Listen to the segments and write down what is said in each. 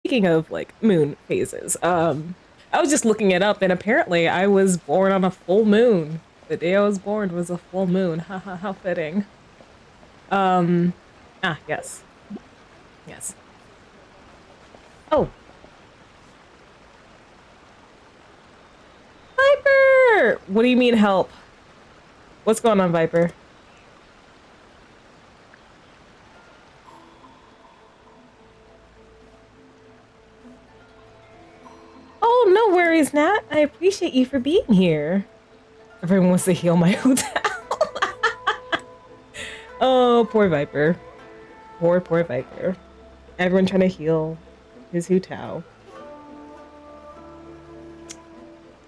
speaking of like moon phases, I was just looking it up, and apparently I was born on a full moon. The day I was born was a full moon. Haha, how fitting. Um, yes, yes. Oh, Viper! What do you mean help? What's going on, Viper? Oh, no worries, Nat. I appreciate you for being here. Everyone wants to heal my hotel. Oh, poor Viper. Poor Viper. Everyone trying to heal his Hu.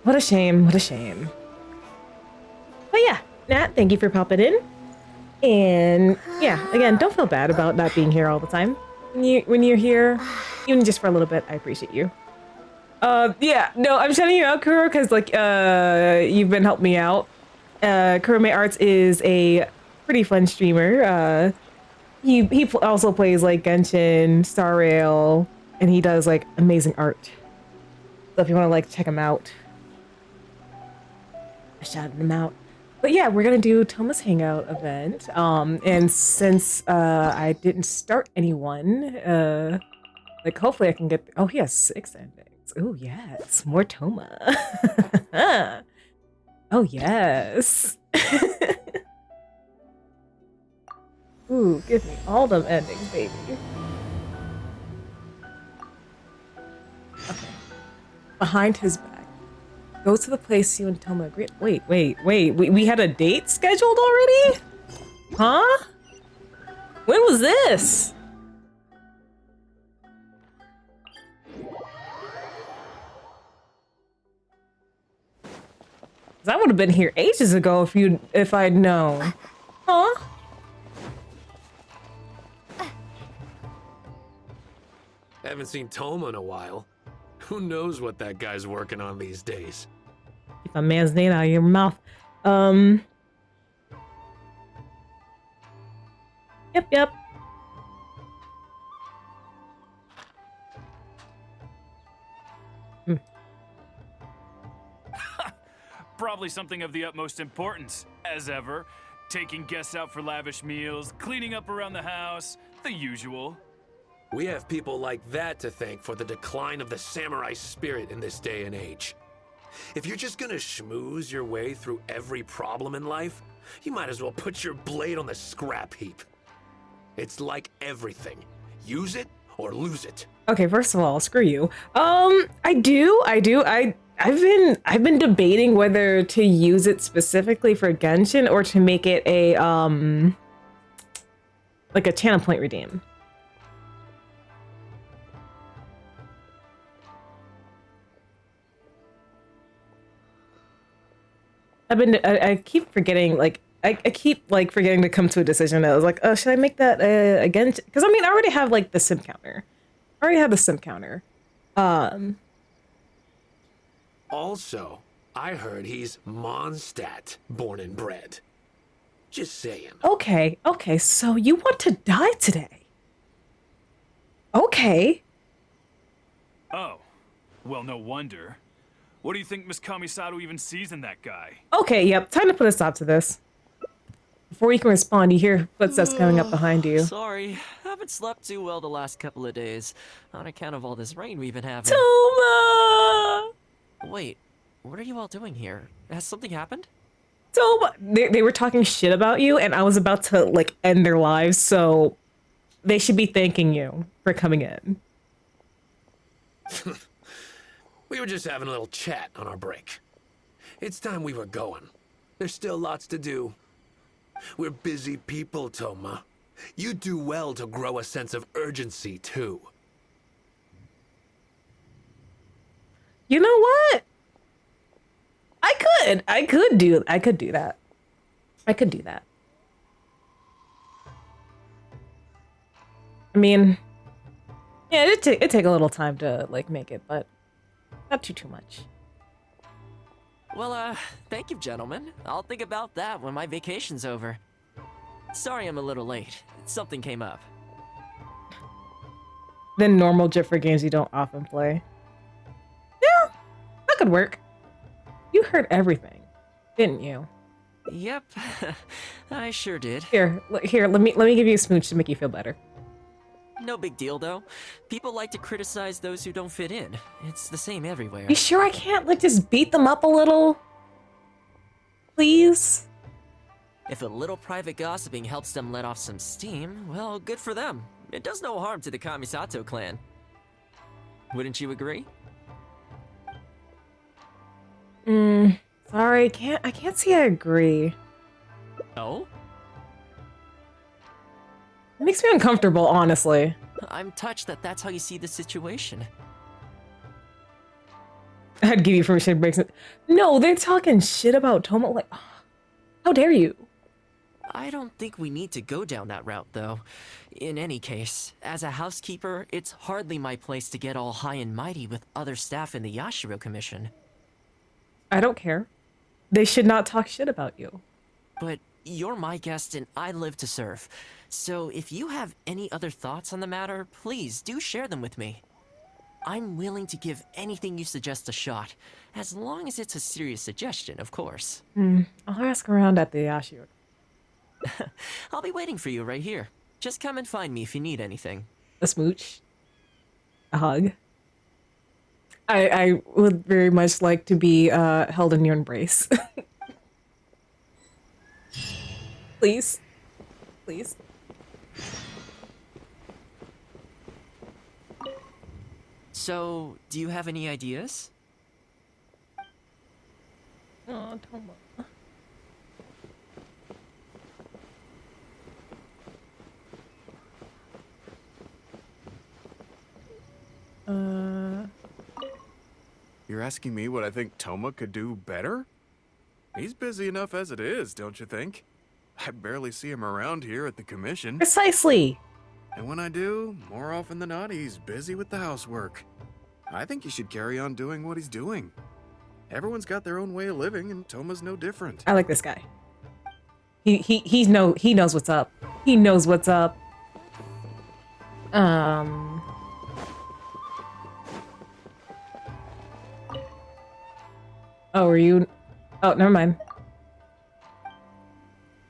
What a shame, what a shame. But yeah, Nat, thank you for popping in. And yeah, again, don't feel bad about not being here all the time. When you're here, even just for a little bit, I appreciate you. Yeah, no, I'm shouting you out, Kuro, because like you've been helping me out. Kurome Arts is a pretty fun streamer. He also plays like Genshin, Star Rail, and he does like amazing art. So if you want to like check him out, I shouted him out. But yeah, we're gonna do Thomas Hangout event. And since I didn't start anyone, like hopefully I can get. Oh, he has 6 endings. Oh yes, more Thoma. Oh yes. Ooh, give me all them endings, baby. Okay. Behind his back. Go to the place you and Thoma agreed. Wait. We had a date scheduled already? Huh? When was this? I would have been here ages ago if I'd known. Huh? Haven't seen Thoma in a while. Who knows what that guy's working on these days? Keep a man's name out of your mouth. Yep. Probably something of the utmost importance, as ever. Taking guests out for lavish meals, cleaning up around the house, the usual. We have people like that to thank for the decline of the samurai spirit in this day and age. If you're just gonna schmooze your way through every problem in life, you might as well put your blade on the scrap heap. It's like everything. Use it or lose it. Okay, first of all, screw you. I've been debating whether to use it specifically for Genshin or to make it a like a channel point redeem. I keep forgetting, like I keep like forgetting to come to a decision. I was like, oh, should I make that again? Because I mean, I already have like the sim counter. I already have the sim counter. Also, I heard he's Mondstadt born and bred. Just saying. Okay, so you want to die today? Okay. Oh, well, no wonder. What do you think Miss Kamisato even sees in that guy? Okay, yep, time to put a stop to this. Before you can respond, you hear footsteps coming up behind you. Sorry, haven't slept too well the last couple of days, on account of all this rain we've been having. Thoma! Wait, what are you all doing here? Has something happened? Thoma! They were talking shit about you, and I was about to, like, end their lives, so they should be thanking you for coming in. We were just having a little chat on our break. It's time we were going. There's still lots to do. We're busy people, Thoma. You do well to grow a sense of urgency, too. You know what? I could do that. I mean, yeah, it'd take a little time to, like, make it, but not too much. Well, thank you, gentlemen. I'll think about that when my vacation's over. Sorry I'm a little late. Something came up. than normal JIT for games you don't often play. Yeah, that could work. You heard everything, didn't you? Yep, I sure did. Here, let me give you a smooch to make you feel better. No big deal, though. People like to criticize those who don't fit in. It's the same everywhere. You sure I can't, like, just beat them up a little? Please? If a little private gossiping helps them let off some steam, well, good for them. It does no harm to the Kamisato clan. Wouldn't you agree? Sorry, I can't say I agree. Oh? It makes me uncomfortable, honestly. I'm touched that that's how you see the situation. I'd give you permission to break some. No, they're talking shit about Thoma. Like, how dare you? I don't think we need to go down that route, though. In any case, as a housekeeper, it's hardly my place to get all high and mighty with other staff in the Yashiro Commission. I don't care. They should not talk shit about you. But you're my guest and I live to serve. So if you have any other thoughts on the matter, please do share them with me. I'm willing to give anything you suggest a shot, as long as it's a serious suggestion, of course. I'll ask around at the Yashiro. I'll be waiting for you right here. Just come and find me if you need anything. A smooch. A hug. I would very much like to be held in your embrace. Please. Please. So, do you have any ideas? Oh, Thoma. You're asking me what I think Thoma could do better? He's busy enough as it is, don't you think? I barely see him around here at the commission. Precisely. And when I do, more often than not, he's busy with the housework. I think he should carry on doing what he's doing. Everyone's got their own way of living, and Thoma's no different. I like this guy. He knows what's up. He knows what's up. Oh, are you? Oh, never mind.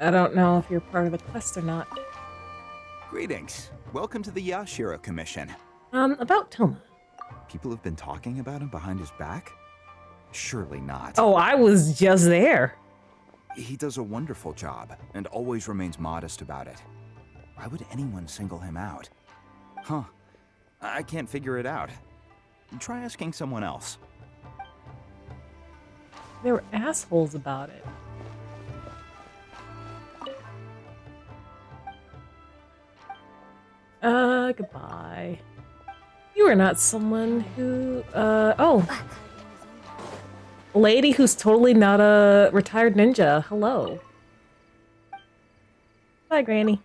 I don't know if you're part of the quest or not. Greetings. Welcome to the Yashiro Commission. About Thoma. People have been talking about him behind his back? Surely not. Oh, I was just there. He does a wonderful job, and always remains modest about it. Why would anyone single him out? Huh. I can't figure it out. Try asking someone else. They were assholes about it. Goodbye. You are not someone who, oh. Lady who's totally not a retired ninja. Hello. Bye, Granny.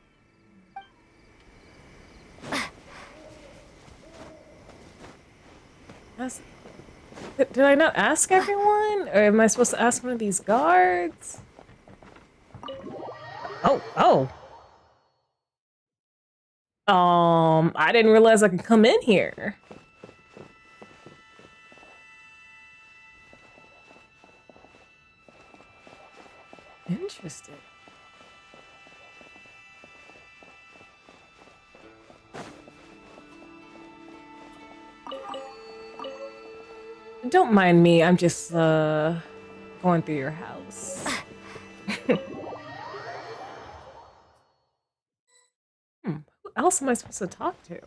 Did I not ask everyone? Or am I supposed to ask one of these guards? Oh. I didn't realize I could come in here. Interesting. Don't mind me, I'm just, going through your house. Who else am I supposed to talk to?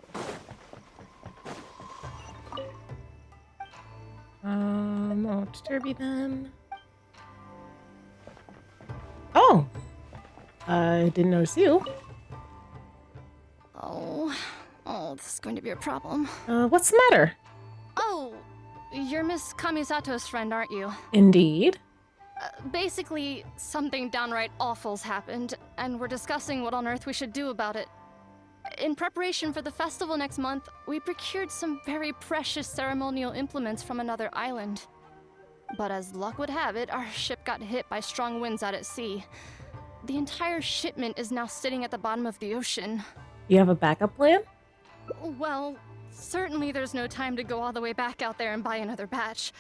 Oh, Derby then. Oh! I didn't notice you. Oh, this is going to be a problem. What's the matter? Oh, you're Miss Kamisato's friend, aren't you? Indeed. Basically, something downright awful's happened, and we're discussing what on earth we should do about it. In preparation for the festival next month, we procured some very precious ceremonial implements from another island. But as luck would have it, our ship got hit by strong winds out at sea. The entire shipment is now sitting at the bottom of the ocean. You have a backup plan? Well, Certainly there's no time to go all the way back out there and buy another batch.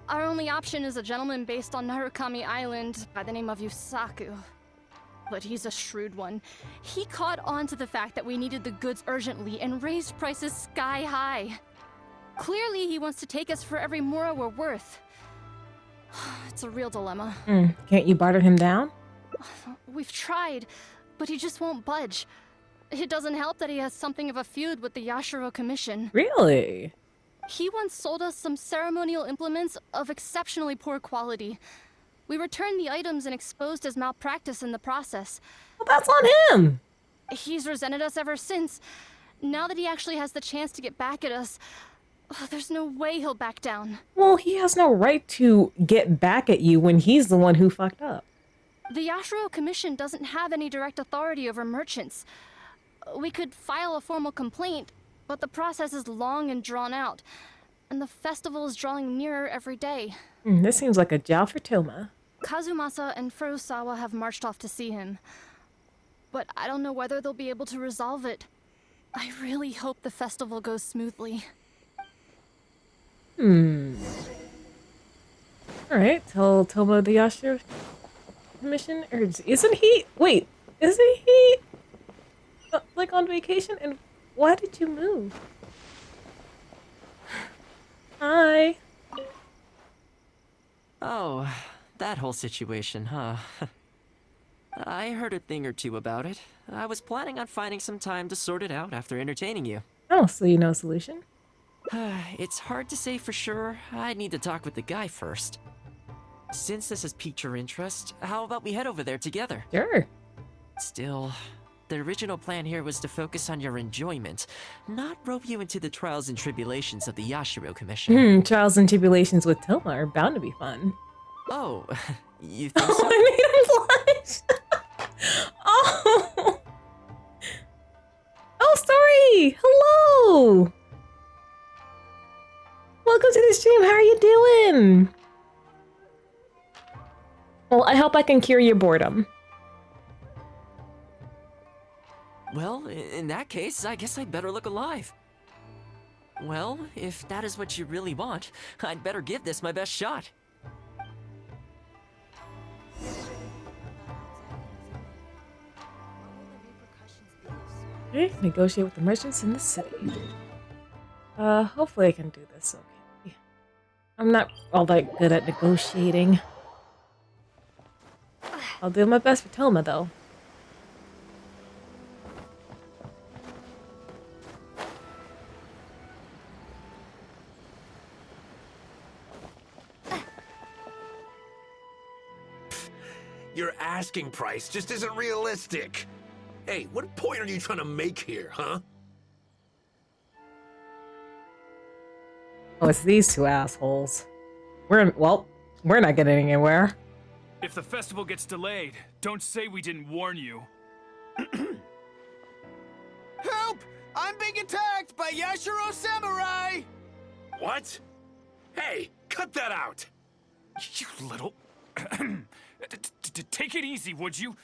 Our only option is a gentleman based on Narukami Island by the name of Yusaku. But he's a shrewd one. He caught on to the fact that we needed the goods urgently and raised prices sky high. Clearly he wants to take us for every mora we're worth. It's a real dilemma. Can't you barter him down? We've tried, but he just won't budge. It doesn't help that he has something of a feud with the Yashiro Commission. Really? He once sold us some ceremonial implements of exceptionally poor quality. We returned the items and exposed his malpractice in the process. Well, that's on him. He's resented us ever since. Now that he actually has the chance to get back at us, there's no way he'll back down. Well, he has no right to get back at you when he's the one who fucked up. The Yashiro Commission doesn't have any direct authority over merchants. We could file a formal complaint, but the process is long and drawn out, and the festival is drawing nearer every day. This seems like a job for Thoma. Kazumasa and Furusawa have marched off to see him, but I don't know whether they'll be able to resolve it. I really hope the festival goes smoothly. Alright, tell Thoma the Yashiro Commission urges. Isn't he? Wait, isn't he like on vacation? And why did you move? Hi. Oh, that whole situation, huh? I heard a thing or two about it. I was planning on finding some time to sort it out after entertaining you. Oh, so you know a solution? It's hard to say for sure. I'd need to talk with the guy first. Since this has piqued your interest, how about we head over there together? Sure. Still, the original plan here was to focus on your enjoyment, not rope you into the trials and tribulations of the Yashiro Commission. Trials and tribulations with Thoma are bound to be fun. Oh, you think so? I made him blush. Oh. Oh, sorry. Hello. Welcome to the stream. How are you doing? Well, I hope I can cure your boredom. Well, in that case, I guess I'd better look alive. Well, if that is what you really want, I'd better give this my best shot. Okay, negotiate with the merchants in the city. Hopefully I can do this okay. I'm not all that good at negotiating. I'll do my best for Thoma, though. Your asking price just isn't realistic. Hey, what point are you trying to make here, huh? Oh, it's these two assholes. We're not getting anywhere. If the festival gets delayed, don't say we didn't warn you. Help! I'm being attacked by Yashiro Samurai! What? Hey, cut that out! You little... Take it easy, would you?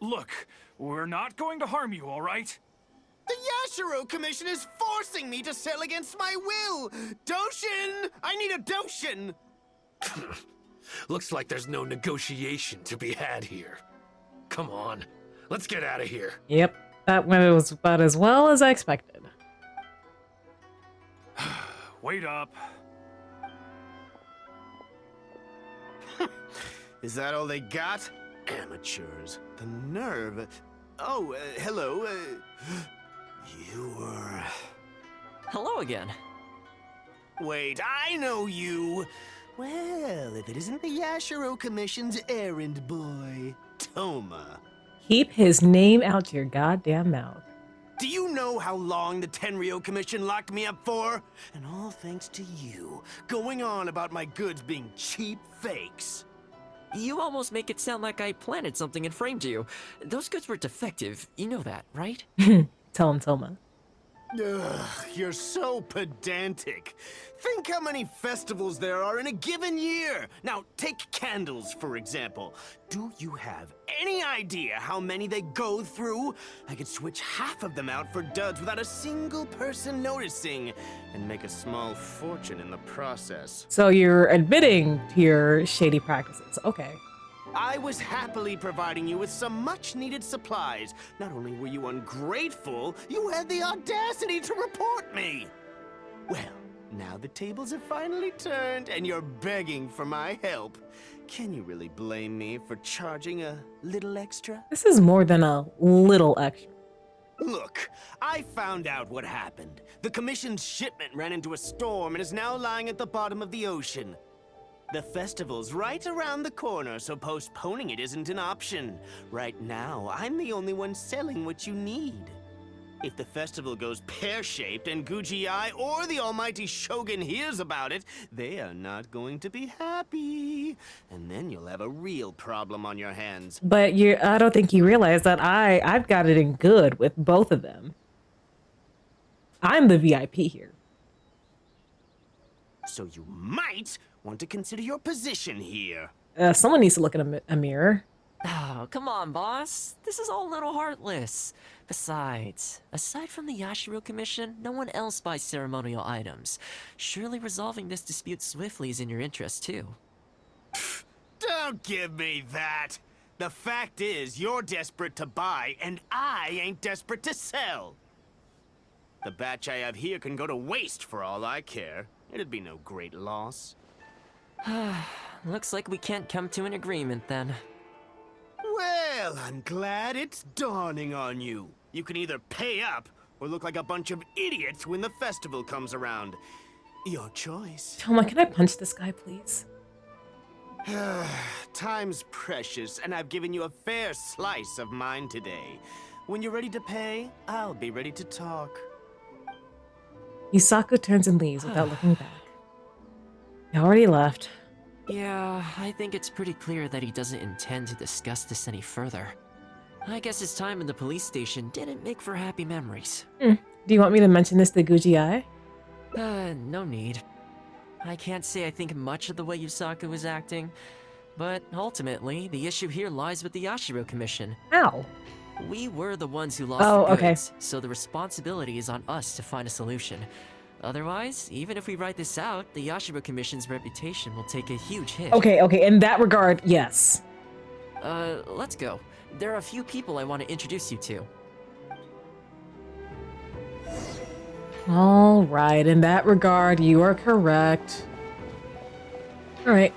Look, we're not going to harm you, all right? The Yashiro Commission is forcing me to sell against my will! Doshin! I need a Doshin! Looks like there's no negotiation to be had here. Come on, let's get out of here. Yep, that was about as well as I expected. Wait up. Is that all they got? Amateurs. The nerve. Oh, hello. You were... Hello again. Wait, I know you! Well, if it isn't the Yashiro Commission's errand boy, Thoma. Keep his name out your goddamn mouth. Do you know how long the Tenryo Commission locked me up for? And all thanks to you, going on about my goods being cheap fakes. You almost make it sound like I planted something and framed you. Those goods were defective, you know that, right? Tell him, Thoma. Ugh, you're so pedantic. Think how many festivals there are in a given year. Now, take candles, for example. Do you have any idea how many they go through? I could switch half of them out for duds without a single person noticing, and make a small fortune in the process. So you're admitting to your shady practices. Okay. I was happily providing you with some much-needed supplies. Not only were you ungrateful, you had the audacity to report me. Well, now the tables have finally turned, and you're begging for my help. Can you really blame me for charging a little extra? This is more than a little extra. Look, I found out what happened. The commission's shipment ran into a storm and is now lying at the bottom of the ocean. The festival's right around the corner, so postponing it isn't an option. Right now, I'm the only one selling what you need. If the festival goes pear-shaped and Guji-ai or the almighty Shogun hears about it, they are not going to be happy. And then you'll have a real problem on your hands. But I don't think you realize that I've got it in good with both of them. I'm the VIP here. So you might want to consider your position here. Someone needs to look at a mirror. Oh, come on, boss. This is all a little heartless. Besides, aside from the Yashiro Commission, no one else buys ceremonial items. Surely resolving this dispute swiftly is in your interest, too. Don't give me that. The fact is, you're desperate to buy, and I ain't desperate to sell. The batch I have here can go to waste for all I care. It'd be no great loss. Looks like we can't come to an agreement, then. Well, I'm glad it's dawning on you. You can either pay up, or look like a bunch of idiots when the festival comes around. Your choice. Thoma, can I punch this guy, please? Time's precious, and I've given you a fair slice of mine today. When you're ready to pay, I'll be ready to talk. Yusaku turns and leaves without looking back. He already left. Yeah, I think it's pretty clear that he doesn't intend to discuss this any further. I guess his time in the police station didn't make for happy memories. Do you want me to mention this to Guji-ai? No need. I can't say I think much of the way Yusaku was acting, but ultimately, the issue here lies with the Yashiro Commission. How? We were the ones who lost the goods, so the responsibility is on us to find a solution. Otherwise, even if we write this out, the Yashiro Commission's reputation will take a huge hit. Okay, in that regard, yes. Let's go. There are a few people I want to introduce you to. All right, in that regard, you are correct. All right.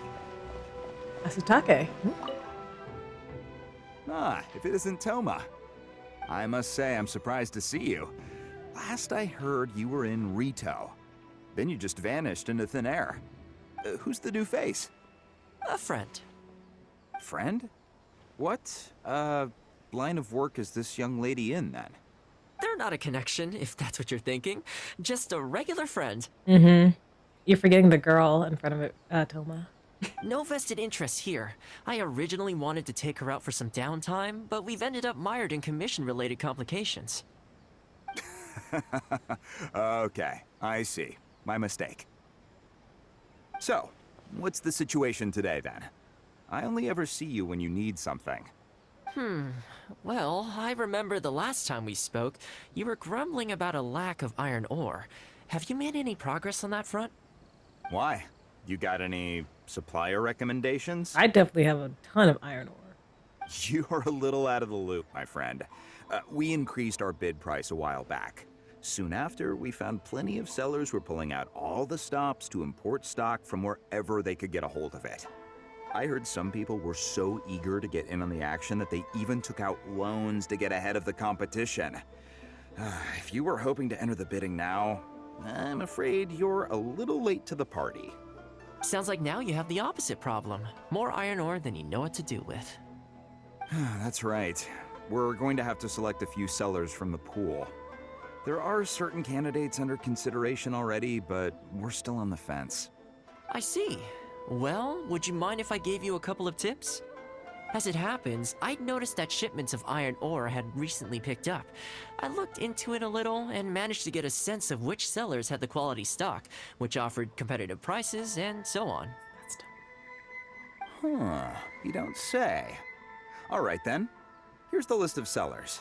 Asutake. Ah, if it isn't Thoma. I must say I'm surprised to see you. Last I heard, you were in Rito. Then you just vanished into thin air. Who's the new face? A friend. Friend? What, line of work is this young lady in, then? They're not a connection, if that's what you're thinking. Just a regular friend. You're forgetting the girl in front of it, Thoma. No vested interest here. I originally wanted to take her out for some downtime, but we've ended up mired in commission-related complications. Okay, I see. My mistake. So, what's the situation today, then? I only ever see you when you need something. Well, I remember the last time we spoke, you were grumbling about a lack of iron ore. Have you made any progress on that front? Why? You got any supplier recommendations? I definitely have a ton of iron ore. You're a little out of the loop, my friend. We increased our bid price a while back. Soon after, we found plenty of sellers were pulling out all the stops to import stock from wherever they could get a hold of it. I heard some people were so eager to get in on the action that they even took out loans to get ahead of the competition. If you were hoping to enter the bidding now, I'm afraid you're a little late to the party. Sounds like now you have the opposite problem. More iron ore than you know what to do with. That's right. We're going to have to select a few sellers from the pool. There are certain candidates under consideration already, but we're still on the fence. I see. Well, would you mind if I gave you a couple of tips? As it happens, I'd noticed that shipments of iron ore had recently picked up. I looked into it a little and managed to get a sense of which sellers had the quality stock, which offered competitive prices, and so on. That's dope. Huh, you don't say. All right then. Here's the list of sellers.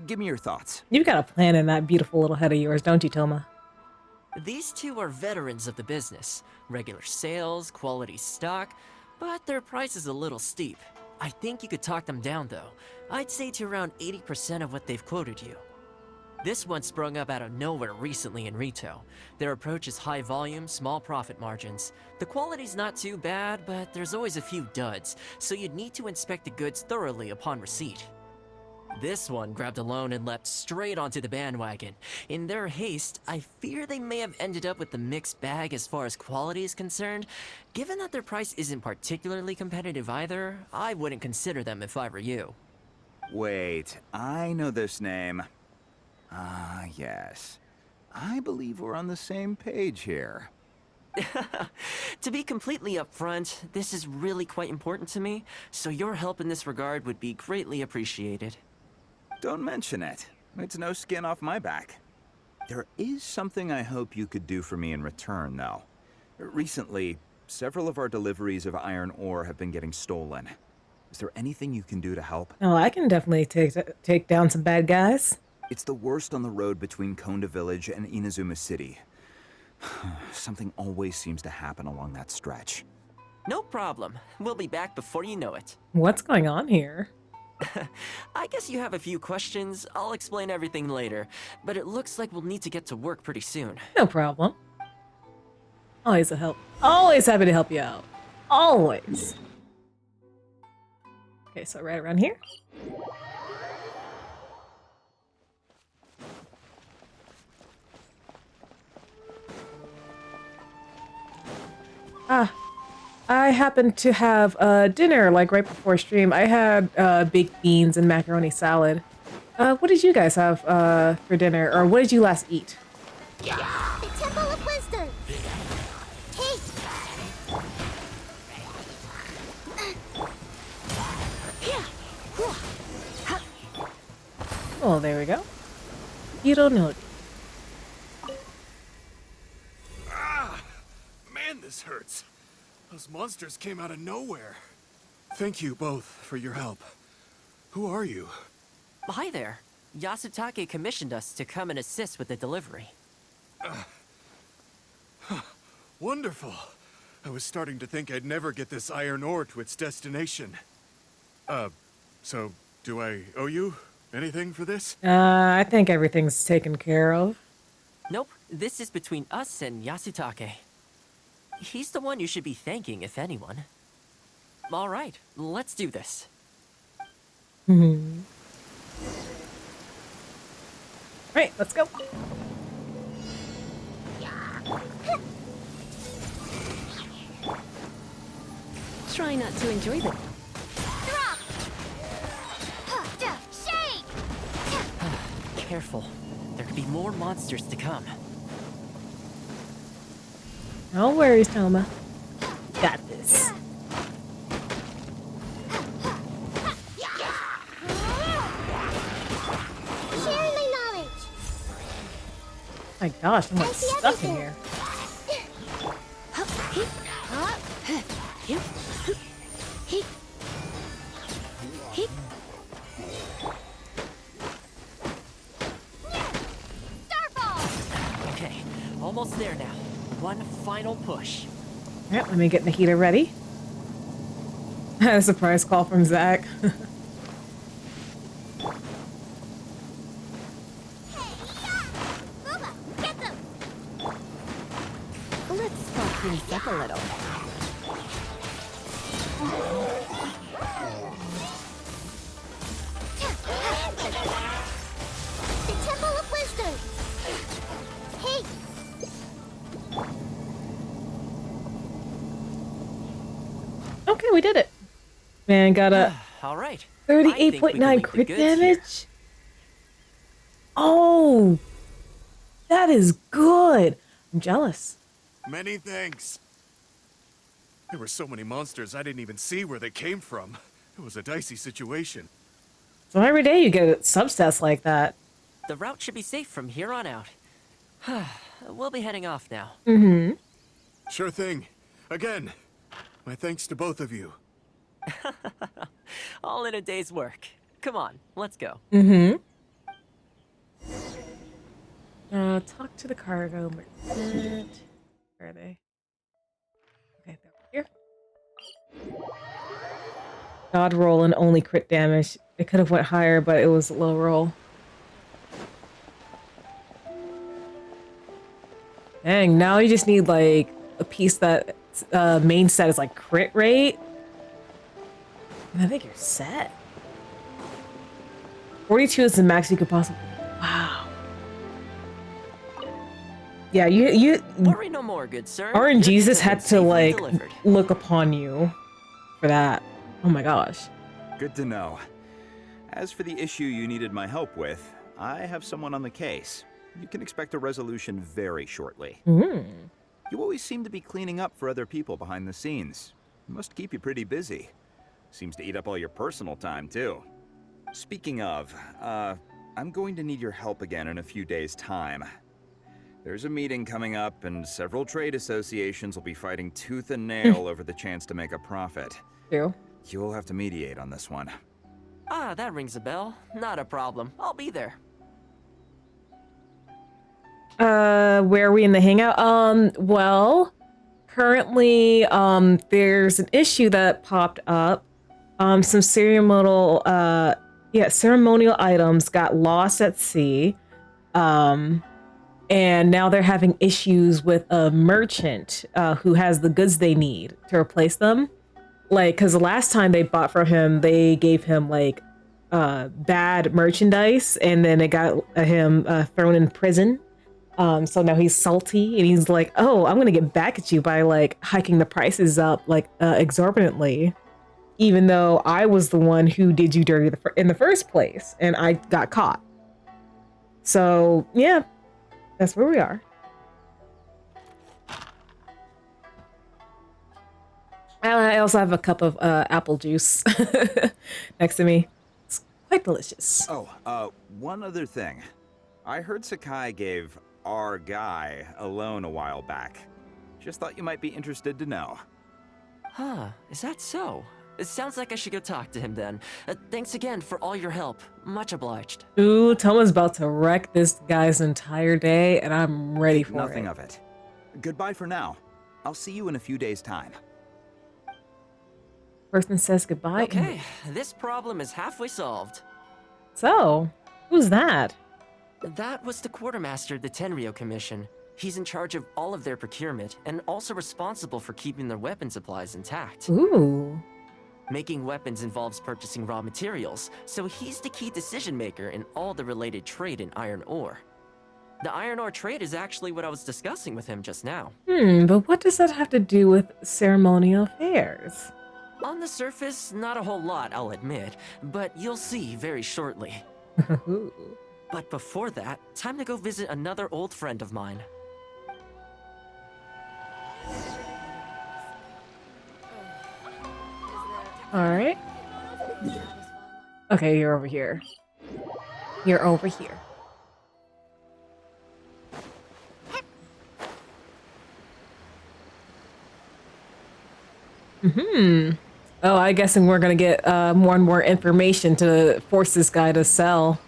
Give me your thoughts. You've got a plan in that beautiful little head of yours, don't you, Thoma? These two are veterans of the business. Regular sales, quality stock, but their price is a little steep. I think you could talk them down though. I'd say to around 80% of what they've quoted you. This one sprung up out of nowhere recently in retail. Their approach is high volume, small profit margins. The quality's not too bad, but there's always a few duds, so you'd need to inspect the goods thoroughly upon receipt. This one grabbed a loan and leapt straight onto the bandwagon. In their haste, I fear they may have ended up with a mixed bag as far as quality is concerned. Given that their price isn't particularly competitive either, I wouldn't consider them if I were you. Wait, I know this name. Ah, yes. I believe we're on the same page here. To be completely upfront, this is really quite important to me, so your help in this regard would be greatly appreciated. Don't mention it. It's no skin off my back. There is something I hope you could do for me in return, though. Recently, several of our deliveries of iron ore have been getting stolen. Is there anything you can do to help? Oh, I can definitely take down some bad guys. It's the worst on the road between Konda Village and Inazuma City. Something always seems to happen along that stretch. No problem. We'll be back before you know it. What's going on here? I guess you have a few questions. I'll explain everything later, but it looks like we'll need to get to work pretty soon. No problem. Always a help. Always happy to help you out. Always. Okay, so right around here. I happened to have dinner like right before stream. I had baked beans and macaroni salad. What did you guys have for dinner, or what did you last eat? The Temple of Wisdom. Hey. Oh, there we go. You don't know. Man, this hurts. Those monsters came out of nowhere. Thank you both for your help. Who are you? Hi there. Yasutake commissioned us to come and assist with the delivery. Wonderful. I was starting to think I'd never get this iron ore to its destination. So do I owe you anything for this? I think everything's taken care of. Nope, this is between us and Yasutake. He's the one you should be thanking, if anyone. All right, let's do this. Right, let's go. Try not to enjoy them. Shake! Careful. There could be more monsters to come. No worries, Thoma. Got this. Sharing my knowledge. My gosh, I'm like I see stuck in everything. here. Starfall! Okay, almost there now. One final push. Yep, let me get Nikita ready. A surprise call from Zach. Get them! Let's spot things up a little. The Temple of Wisdom! Hey! Okay, we did it. Man, got a All right. I think we can 38.9 make the crit goods here. damage. Oh, that is good. I'm jealous. Many thanks. There were so many monsters I didn't even see where they came from. It was a dicey situation. So every day you get subsets like that. The route should be safe from here on out. We'll be heading off now. Mm-hmm. Sure thing. Again, my thanks to both of you. All in a day's work. Come on, let's go. Mm-hmm. Talk to the cargo merchant. Where are they? Okay, they're here. God roll and only crit damage. It could have went higher, but it was a low roll. Dang, now you just need like a piece that main set is like crit rate. And I think you're set. 42 is the max you could possibly. Wow. Yeah, you Worry no more, good sir. RNGesus Your had to safely like delivered. look upon you for that. Oh my gosh. Good to know. As for the issue you needed my help with, I have someone on the case. You can expect a resolution very shortly. Mm. You always seem to be cleaning up for other people behind the scenes. Must keep you pretty busy. Seems to eat up all your personal time, too. Speaking of, I'm going to need your help again in a few days' time. There's a meeting coming up, and several trade associations will be fighting tooth and nail over the chance to make a profit. True. You'll have to mediate on this one. Ah, that rings a bell. Not a problem. I'll be there. Where are we in the hangout? Well, currently, there's an issue that popped up. Some ceremonial items got lost at sea. And now they're having issues with a merchant, who has the goods they need to replace them. Like, cause the last time they bought from him, they gave him like, bad merchandise, and then it got him, thrown in prison. So now he's salty, and he's like, oh, I'm gonna get back at you by like hiking the prices up like exorbitantly, even though I was the one who did you dirty in the first place, and I got caught. So yeah, that's where we are. I also have a cup of apple juice next to me. It's quite delicious. Oh, one other thing. I heard Sakai gave our guy a loan a while back. Just thought you might be interested to know. Huh, is that so? It sounds like I should go talk to him then. Thanks again for all your help. Much obliged. Ooh, Thoma's about to wreck this guy's entire day, and I'm ready for Nothing it. of it. Goodbye for now. I'll see you in a few days' time. Person says goodbye. Okay, this problem is halfway solved. So, who's that? That was the quartermaster of the Tenryo Commission. He's in charge of all of their procurement, and also responsible for keeping their weapon supplies intact. Ooh. Making weapons involves purchasing raw materials, so he's the key decision maker in all the related trade in iron ore. The iron ore trade is actually what I was discussing with him just now. But what does that have to do with ceremonial affairs? On the surface, not a whole lot, I'll admit, but you'll see very shortly. But before that, time to go visit another old friend of mine. Alright. Okay, you're over here. You're over here. Oh, I'm guessing we're gonna get more and more information to force this guy to sell.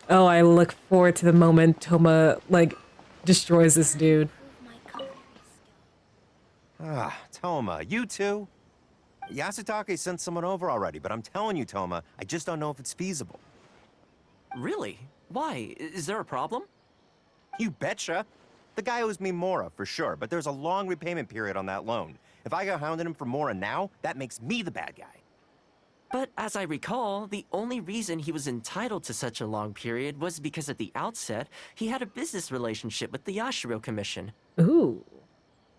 Oh, I look forward to the moment Thoma, like, destroys this dude. Ah, Thoma, you too? Yasutake sent someone over already, but I'm telling you, Thoma, I just don't know if it's feasible. Really? Why? Is there a problem? You betcha. The guy owes me Mora, for sure, but there's a long repayment period on that loan. If I go hounding him for Mora now, that makes me the bad guy. But as I recall, the only reason he was entitled to such a long period was because at the outset, he had a business relationship with the Yashiro Commission. Ooh.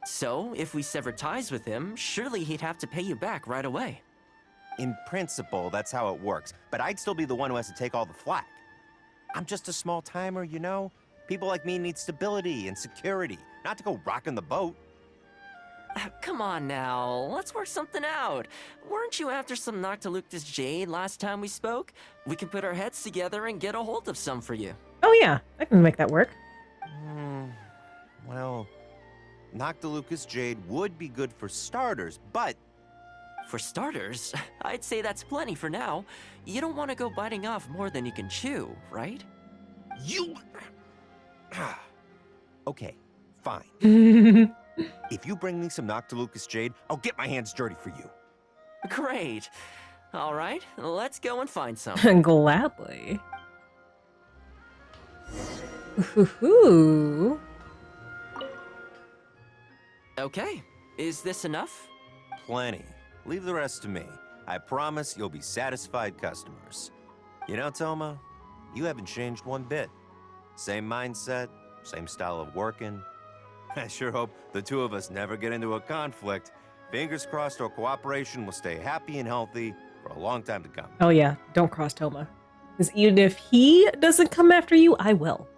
So, if we sever ties with him, surely he'd have to pay you back right away. In principle, that's how it works, but I'd still be the one who has to take all the flack. I'm just a small timer, you know? People like me need stability and security, not to go rocking the boat. Come on now, let's work something out. Weren't you after some Noctilucous jade last time we spoke? We can put our heads together and get a hold of some for you. Oh yeah, I can make that work. Well, Noctilucous jade would be good for starters, but For starters, I'd say that's plenty for now. You don't want to go biting off more than you can chew, right? you... Okay, fine. If you bring me some Noctilucous jade, I'll get my hands dirty for you. Great. All right, let's go and find some. Gladly. Ooh. Okay, is this enough? Plenty. Leave the rest to me. I promise you'll be satisfied customers. You know, Thoma, you haven't changed one bit. Same mindset, same style of working. I sure hope the two of us never get into a conflict. Fingers crossed our cooperation will stay happy and healthy for a long time to come. Oh yeah, don't cross Thoma. Because even if he doesn't come after you, I will.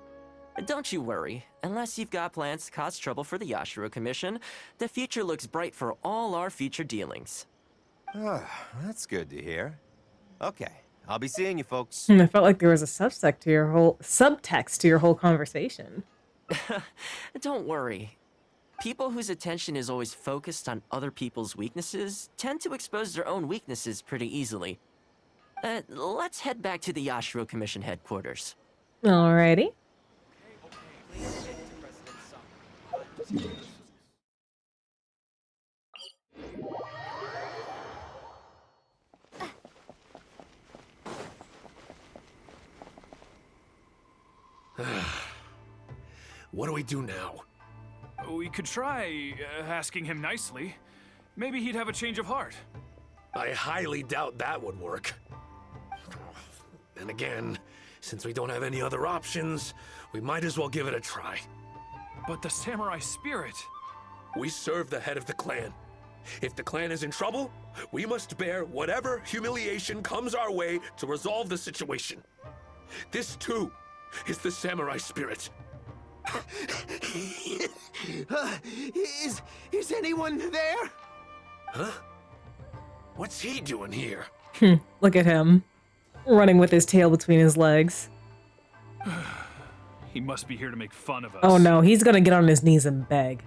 Don't you worry. Unless you've got plans to cause trouble for the Yashiro Commission, the future looks bright for all our future dealings. That's good to hear. Okay, I'll be seeing you folks. I felt like there was a subtext to your whole conversation. Don't worry. People whose attention is always focused on other people's weaknesses tend to expose their own weaknesses pretty easily. Let's head back to the Yashiro Commission headquarters. Alrighty. What do we do now? We could try asking him nicely. Maybe he'd have a change of heart. I highly doubt that would work. And again, since we don't have any other options, we might as well give it a try. But the samurai spirit... We serve the head of the clan. If the clan is in trouble, we must bear whatever humiliation comes our way to resolve the situation. This, too, is the samurai spirit. Is anyone there? Huh? What's he doing here? Look at him. Running with his tail between his legs. He must be here to make fun of us. Oh no, he's gonna get on his knees and beg.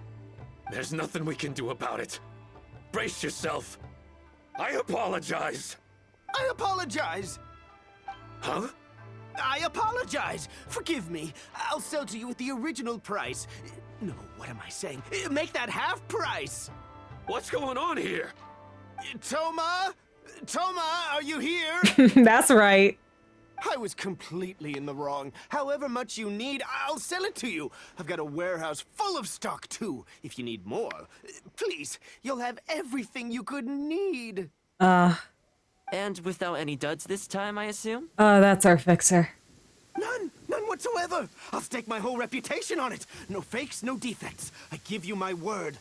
There's nothing we can do about it. Brace yourself. I apologize. I apologize. Huh? I apologize. Forgive me. I'll sell to you at the original price. No, what am I saying? Make that half price. What's going on here? Thoma? Thoma, are you here? That's right. I was completely in the wrong. However much you need, I'll sell it to you. I've got a warehouse full of stock, too, if you need more. Please, you'll have everything you could need. And without any duds this time, I assume? That's our fixer. None whatsoever. I'll stake my whole reputation on it. No fakes, no defects. I give you my word.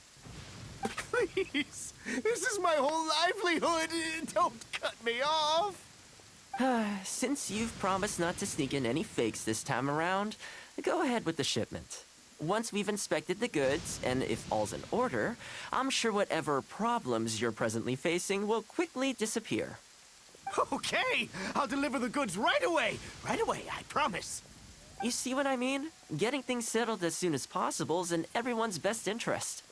Please, this is my whole livelihood. Don't cut me off. Since you've promised not to sneak in any fakes this time around, go ahead with the shipment. Once we've inspected the goods, and if all's in order, I'm sure whatever problems you're presently facing will quickly disappear. Okay, I'll deliver the goods right away. Right away, I promise. You see what I mean? Getting things settled as soon as possible is in everyone's best interest.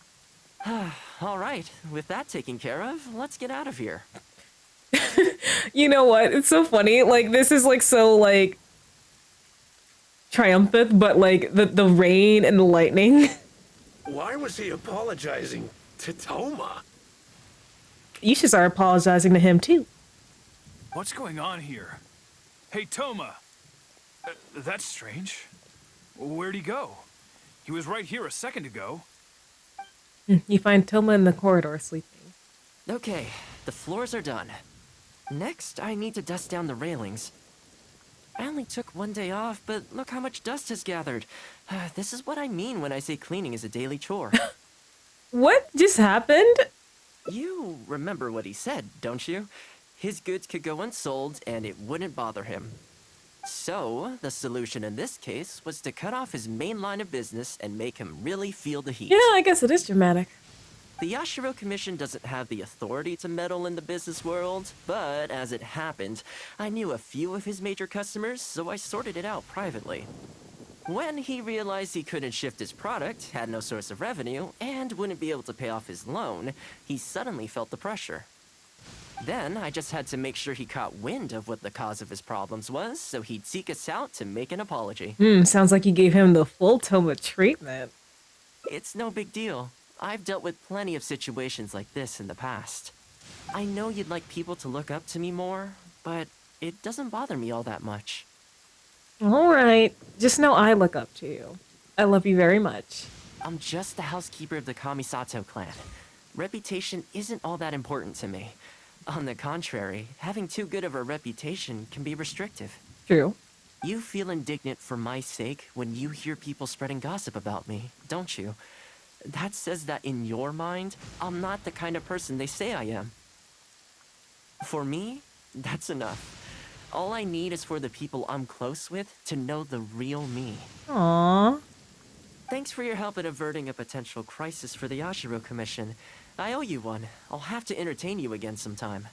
All right, with that taken care of, let's get out of here. You know what? It's so funny. Like, this is like so like triumphant, but like the rain and the lightning. Why was he apologizing to Thoma? You should start apologizing to him too. What's going on here? Hey, Thoma. That's strange. Where'd he go? He was right here a second ago. You find Thoma in the corridor sleeping. Okay, the floors are done. Next, I need to dust down the railings. I only took one day off, but look how much dust has gathered. This is what I mean when I say cleaning is a daily chore. What just happened? You remember what he said, don't you? His goods could go unsold and it wouldn't bother him. So, the solution in this case was to cut off his main line of business and make him really feel the heat. Yeah, I guess it is dramatic. The Yashiro Commission doesn't have the authority to meddle in the business world, but as it happened, I knew a few of his major customers, so I sorted it out privately. When he realized he couldn't shift his product, had no source of revenue, and wouldn't be able to pay off his loan, he suddenly felt the pressure. Then I just had to make sure he caught wind of what the cause of his problems was, so he'd seek us out to make an apology. Sounds like you gave him the full Thoma treatment. It's no big deal. I've dealt with plenty of situations like this in the past. I know you'd like people to look up to me more, but it doesn't bother me all that much. Alright, just know I look up to you. I love you very much. I'm just the housekeeper of the Kamisato clan. Reputation isn't all that important to me. On the contrary, having too good of a reputation can be restrictive. True. You feel indignant for my sake when you hear people spreading gossip about me, don't you? That says that in your mind, I'm not the kind of person they say I am. For me, that's enough. All I need is for the people I'm close with to know the real me. Aww. Thanks for your help in averting a potential crisis for the Yashiro Commission. I owe you one. I'll have to entertain you again sometime.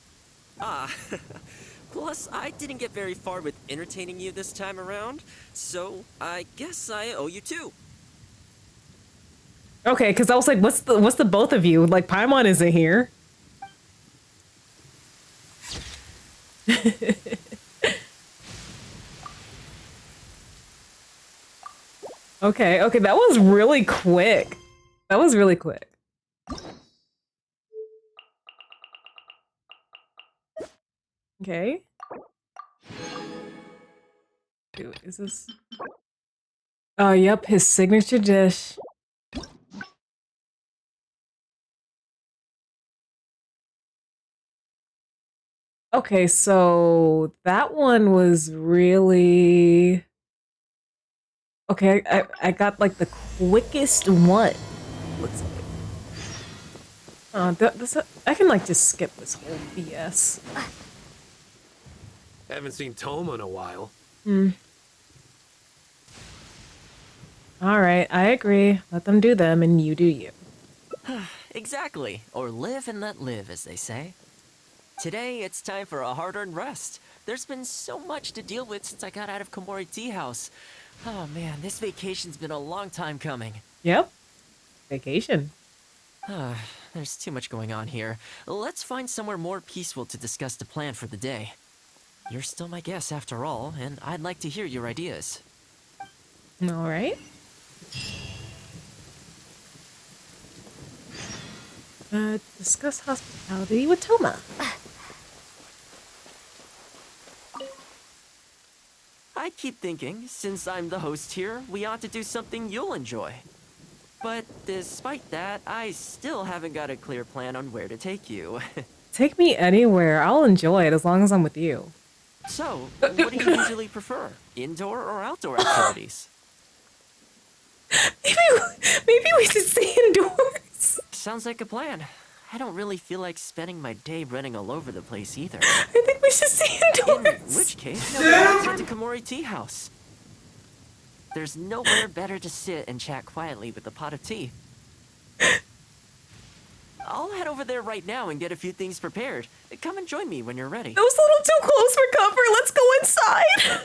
Plus, I didn't get very far with entertaining you this time around, so I guess I owe you two. Okay, because I was like, what's the both of you? Like, Paimon isn't here. Okay, that was really quick. That was really quick. Okay. Dude, is this... Oh, yep, his signature dish. Okay, so that one was really... Okay, I got like the quickest one. Looks like. I can like just skip this whole BS. Haven't seen Thoma in a while. Alright, I agree. Let them do them and you do you. Exactly. Or live and let live, as they say. Today, it's time for a hard-earned rest. There's been so much to deal with since I got out of Komori Tea House. Oh man, this vacation's been a long time coming. Yep. Vacation. There's too much going on here. Let's find somewhere more peaceful to discuss the plan for the day. You're still my guest after all, and I'd like to hear your ideas. Alright. Discuss hospitality with Thoma. I keep thinking, since I'm the host here, we ought to do something you'll enjoy. But despite that, I still haven't got a clear plan on where to take you. Take me anywhere. I'll enjoy it as long as I'm with you. So, what do you usually prefer? Indoor or outdoor activities? Maybe we should stay indoors. Sounds like a plan. I don't really feel like spending my day running all over the place either. I think we should stay indoors. In which case, let's head to Komori Tea House. There's nowhere better to sit and chat quietly with a pot of tea. I'll head over there right now and get a few things prepared. Come and join me when you're ready. That was a little too close for comfort. Let's go inside.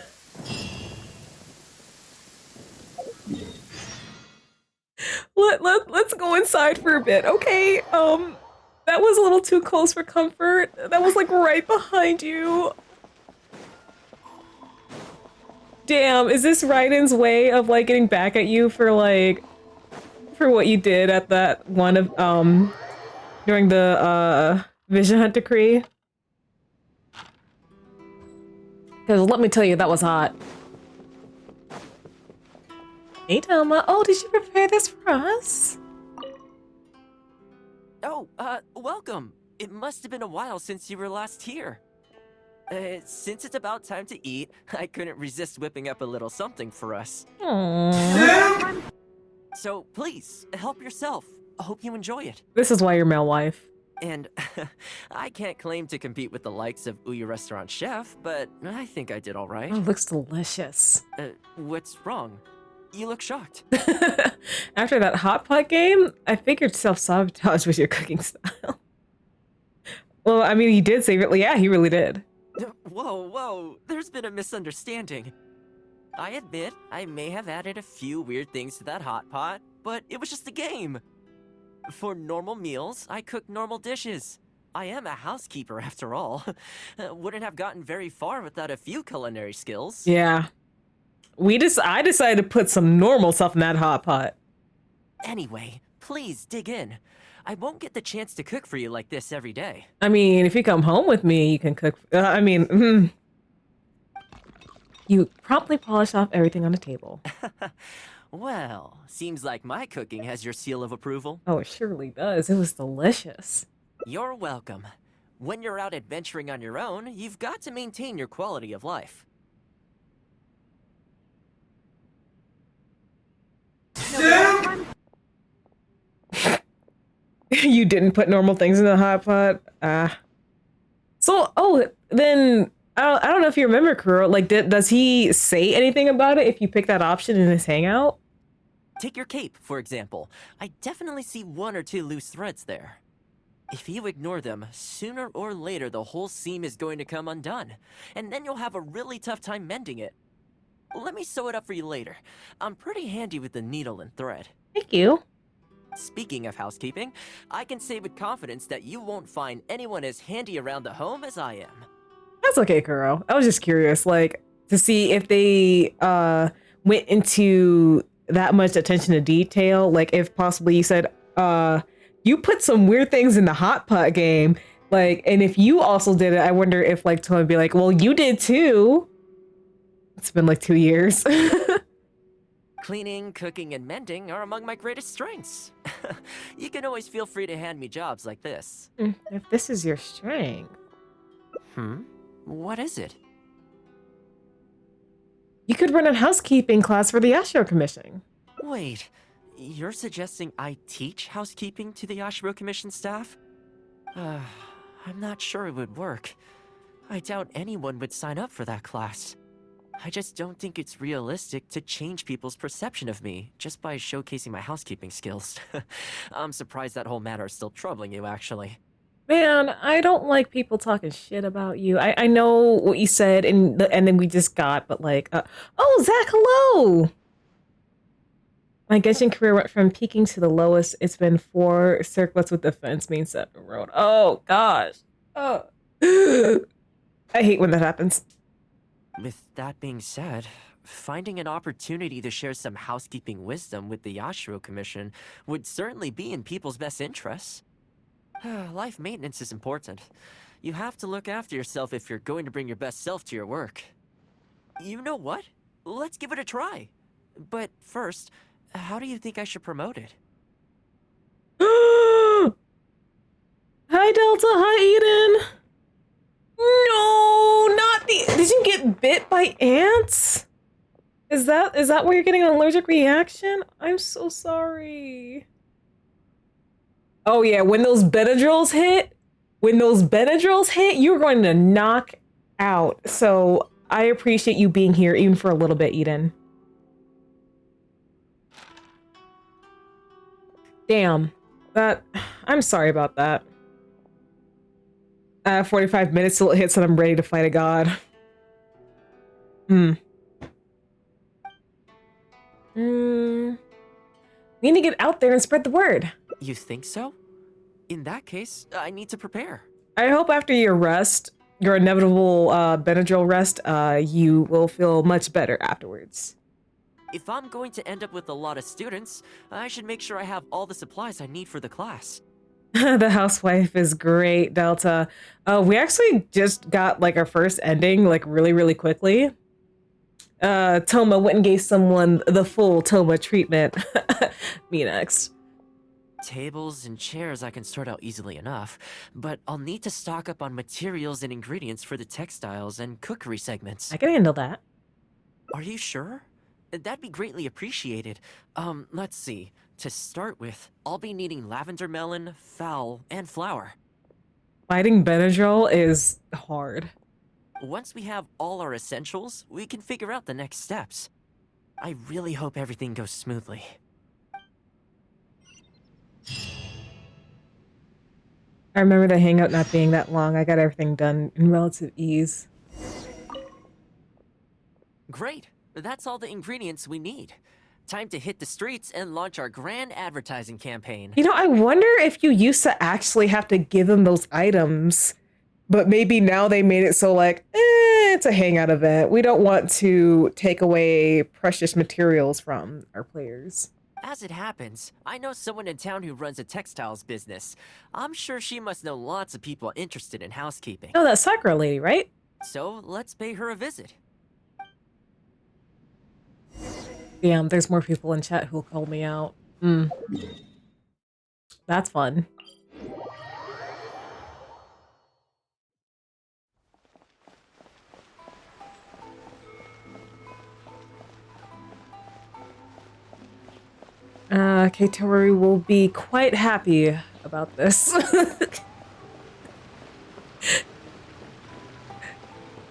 Let's go inside for a bit, okay? That was a little too close for comfort. That was like right behind you. Damn, is this Raiden's way of like getting back at you for what you did at that one of during the Vision Hunt decree? Because let me tell you, that was hot. Hey Thoma, oh, did you prepare this for us? Oh, welcome. It must have been a while since you were last here. Since it's about time to eat, I couldn't resist whipping up a little something for us. Aww. So, please, help yourself. I hope you enjoy it. This is why you're Malewife. And I can't claim to compete with the likes of Uyu Restaurant Chef, but I think I did all right. Oh, it looks delicious. What's wrong? You look shocked. After that hot pot game, I figured self-sabotage was your cooking style. Well, I mean, he did save it. Yeah, he really did. Whoa, there's been a misunderstanding. I admit, I may have added a few weird things to that hot pot, but it was just a game. For normal meals, I cook normal dishes. I am a housekeeper after all. Wouldn't have gotten very far without a few culinary skills. Yeah. I decided to put some normal stuff in that hot pot. Anyway, please dig in. I won't get the chance to cook for you like this every day. I mean, if you come home with me, you can cook. You promptly polish off everything on the table. Well, seems like my cooking has your seal of approval. Oh, it surely does. It was delicious. You're welcome. When you're out adventuring on your own, you've got to maintain your quality of life. You didn't put normal things in the hot pot? Then I don't know if you remember, Kuro. Like, does he say anything about it if you pick that option in his hangout? Take your cape, for example. I definitely see 1 or 2 loose threads there. If you ignore them, sooner or later the whole seam is going to come undone, and then you'll have a really tough time mending it. Let me sew it up for you later. I'm pretty handy with the needle and thread. Thank you. Speaking of housekeeping, I can say with confidence that you won't find anyone as handy around the home as I am. That's okay, Kuro. I was just curious, like, to see if they went into that much attention to detail. Like, if possibly you said, you put some weird things in the hot pot game, like, and if you also did it, I wonder if, like, Thoma would be like, well, you did too. It's been like 2 years. Cleaning, cooking, and mending are among my greatest strengths. You can always feel free to hand me jobs like this. If this is your strength. What is it? You could run a housekeeping class for the Ashiro Commission. Wait, you're suggesting I teach housekeeping to the Ashiro Commission staff? I'm not sure it would work. I doubt anyone would sign up for that class. I just don't think it's realistic to change people's perception of me just by showcasing my housekeeping skills. I'm surprised that whole matter is still troubling you, actually. Man, I don't like people talking shit about you. I know what you said and then we just got, but like, oh, Zach, hello! My Genshin career went from peaking to the lowest. It's been 4 circlets with defense means 7 road. Oh, gosh. Oh. I hate when that happens. With that being said, finding an opportunity to share some housekeeping wisdom with the Yashiro Commission would certainly be in people's best interests. Life maintenance is important. You have to look after yourself if you're going to bring your best self to your work. You know what? Let's give it a try. But first, how do you think I should promote it? Hi, Delta. Hi, Eden. No, not the... Did you get bit by ants? Is that why you're getting an allergic reaction? I'm so sorry. Oh yeah, when those Benadryls hit, you're going to knock out. So I appreciate you being here even for a little bit, Eden. Damn. I'm sorry about that. 45 minutes till it hits and I'm ready to fight a god. We need to get out there and spread the word. You think so? In that case, I need to prepare. I hope after your rest, your inevitable Benadryl rest, you will feel much better afterwards. If I'm going to end up with a lot of students, I should make sure I have all the supplies I need for the class. The housewife is great, Delta. We actually just got like our first ending like really, really quickly. Thoma went and gave someone the full Thoma treatment. Me next. Tables and chairs I can sort out easily enough, but I'll need to stock up on materials and ingredients for the textiles and cookery segments. I can handle that. Are you sure? That'd be greatly appreciated. Let's see. To start with, I'll be needing lavender melon, fowl, and flour. Fighting Benadryl is hard. Once we have all our essentials, we can figure out the next steps. I really hope everything goes smoothly. I remember the hangout not being that long. I got everything done in relative ease. Great. That's all the ingredients we need. Time to hit the streets and launch our grand advertising campaign. You know, I wonder if you used to actually have to give them those items, but maybe now they made it so like, it's a hangout event. We don't want to take away precious materials from our players. As it happens, I know someone in town who runs a textiles business. I'm sure she must know lots of people interested in housekeeping. Oh, that Sakura lady, right? So let's pay her a visit. Damn, there's more people in chat who'll call me out. That's fun. Katori will be quite happy about this.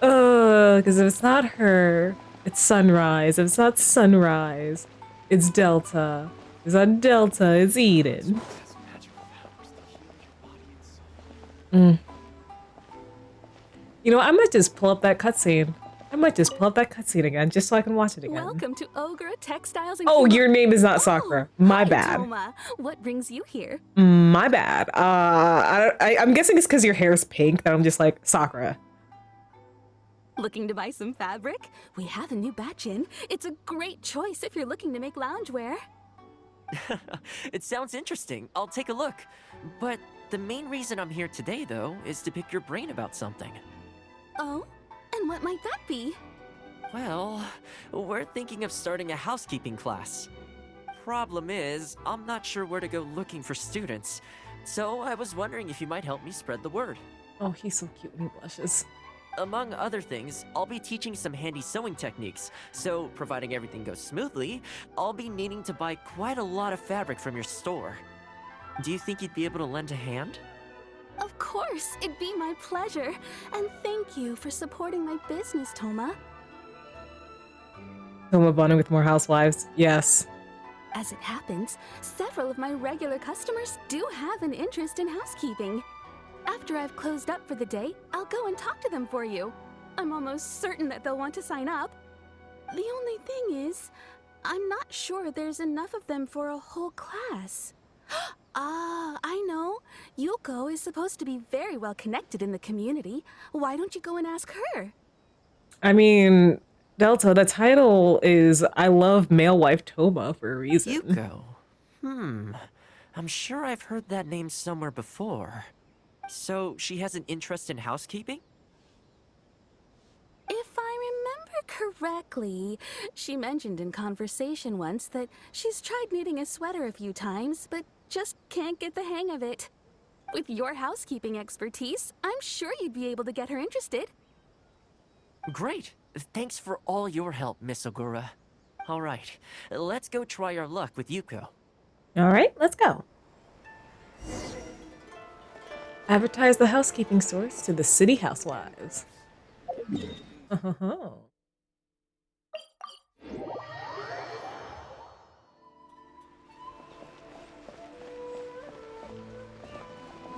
Because if it's not her, it's Sunrise. If it's not Sunrise, it's Delta. If it's not Delta, it's Eden. You know, I might just pull up that cutscene. Again, just so I can watch it again. Welcome to Ogre Textiles. Oh, your name is not Sakura. My bad. Thoma. What brings you here? My bad. I'm guessing it's because your hair is pink that I'm just like, Sakura. Looking to buy some fabric? We have a new batch in. It's a great choice if you're looking to make loungewear. It sounds interesting. I'll take a look. But the main reason I'm here today, though, is to pick your brain about something. Oh? And what might that be? Well, we're thinking of starting a housekeeping class. Problem is, I'm not sure where to go looking for students. So I was wondering if you might help me spread the word. Oh, he's so cute when he blushes. Among other things, I'll be teaching some handy sewing techniques, so providing everything goes smoothly, I'll be needing to buy quite a lot of fabric from your store. Do you think you'd be able to lend a hand? Of course, it'd be my pleasure. And thank you for supporting my business, Thoma. Thoma bonding with more housewives. Yes. As it happens, several of my regular customers do have an interest in housekeeping. After I've closed up for the day, I'll go and talk to them for you. I'm almost certain that they'll want to sign up. The only thing is, I'm not sure there's enough of them for a whole class. Ah, I know. Yuko is supposed to be very well connected in the community. Why don't you go and ask her? I mean, Delta, the title is I Love Malewife Thoma for a reason. Yuko. I'm sure I've heard that name somewhere before. So, she has an interest in housekeeping? If I remember correctly, she mentioned in conversation once that she's tried knitting a sweater a few times, but just can't get the hang of it. With your housekeeping expertise, I'm sure you'd be able to get her interested. Great. Thanks for all your help, Miss Ogura. All right, let's go try our luck with Yuko. All right, let's go. Advertise the housekeeping source to the city housewives.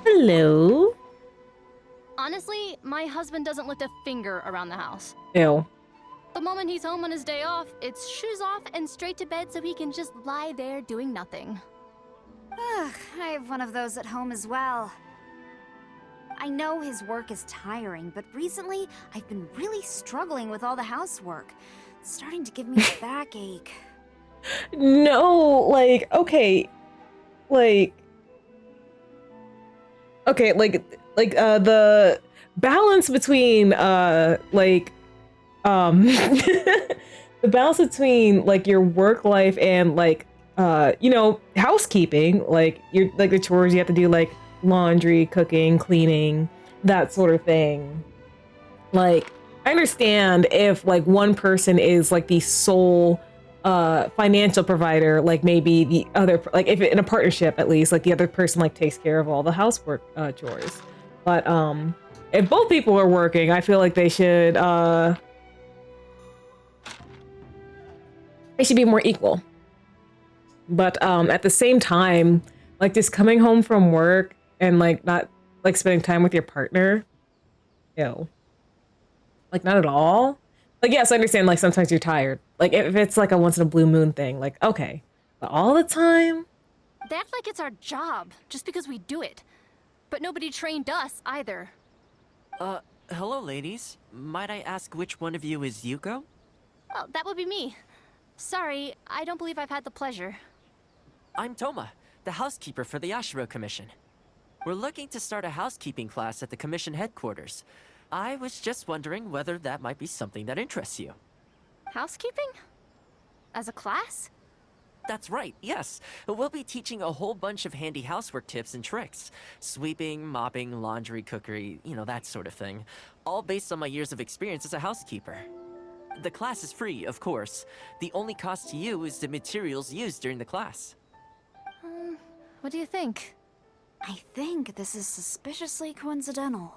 Hello. Honestly, my husband doesn't lift a finger around the house. Ew. The moment he's home on his day off, it's shoes off and straight to bed so he can just lie there doing nothing. Ugh, I have one of those at home as well. I know his work is tiring, but recently I've been really struggling with all the housework. It's starting to give me a backache. No, like, okay, the balance between the balance between like your work life and like housekeeping, like your like the chores you have to do, like laundry, cooking, cleaning, that sort of thing. Like, I understand if like one person is like the sole financial provider, like maybe the other, like if in a partnership at least, like the other person like takes care of all the housework chores. But if both people are working, I feel like they should It should be more equal. But at the same time, like just coming home from work and like not like spending time with your partner, like not at all. Like yes, I understand. Like sometimes you're tired. Like if it's like a once in a blue moon thing, like okay, but all the time. They act like it's our job, just because we do it. But nobody trained us, either. Hello, ladies. Might I ask which one of you is Yuko? Oh, that would be me. Sorry, I don't believe I've had the pleasure. I'm Thoma, the housekeeper for the Ashiro Commission. We're looking to start a housekeeping class at the Commission headquarters. I was just wondering whether that might be something that interests you. Housekeeping? As a class? That's right, yes. We'll be teaching a whole bunch of handy housework tips and tricks. Sweeping, mopping, laundry, cookery, that sort of thing. All based on my years of experience as a housekeeper. The class is free, of course. The only cost to you is the materials used during the class. What do you think? I think this is suspiciously coincidental.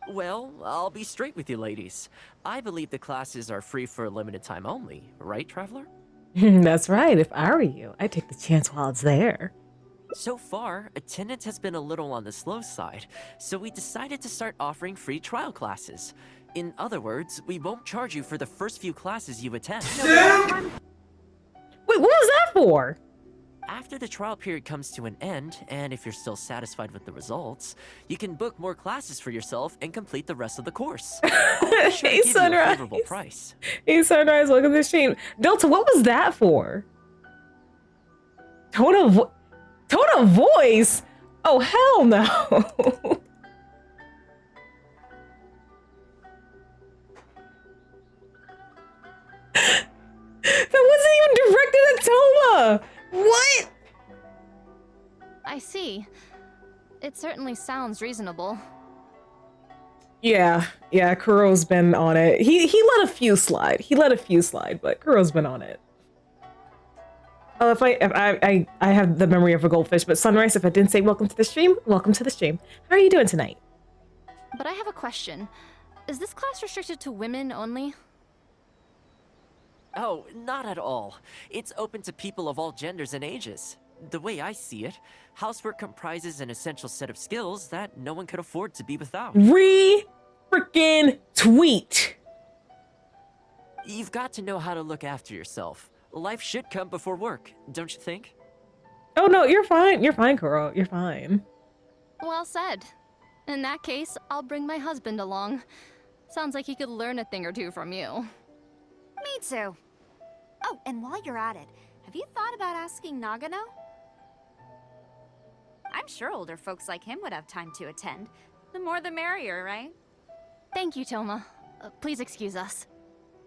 Well, I'll be straight with you ladies. I believe the classes are free for a limited time only, right, Traveler? That's right. If I were you, I'd take the chance while it's there. So far, attendance has been a little on the slow side, so we decided to start offering free trial classes. In other words, we won't charge you for the first few classes you attend. Wait, what was that for? After the trial period comes to an end, and if you're still satisfied with the results, you can book more classes for yourself and complete the rest of the course. Sure, Hey, Sunrise. A favorable price. Hey, Sunrise, welcome to the stream. Delta, what was that for? Tone of voice? Oh, hell no. That wasn't even directed at Thoma. What? I see. It certainly sounds reasonable. Yeah, Kuro's been on it. He let a few slide. But Kuro's been on it. Oh, if I have the memory of a goldfish, but Sunrise, if I didn't say welcome to the stream, welcome to the stream. How are you doing tonight? But I have a question. Is this class restricted to women only? Oh, not at all. It's open to people of all genders and ages. The way I see it, housework comprises an essential set of skills that no one could afford to be without. Frickin' tweet. You've got to know how to look after yourself. Life should come before work, don't you think? Oh no, you're fine. You're fine, Kuro. You're fine. Well said. In that case, I'll bring my husband along. Sounds like he could learn a thing or two from you. Me too. Oh, and while you're at it, have you thought about asking Nagano? I'm sure older folks like him would have time to attend. The more the merrier, right? Thank you, Thoma. Please excuse us.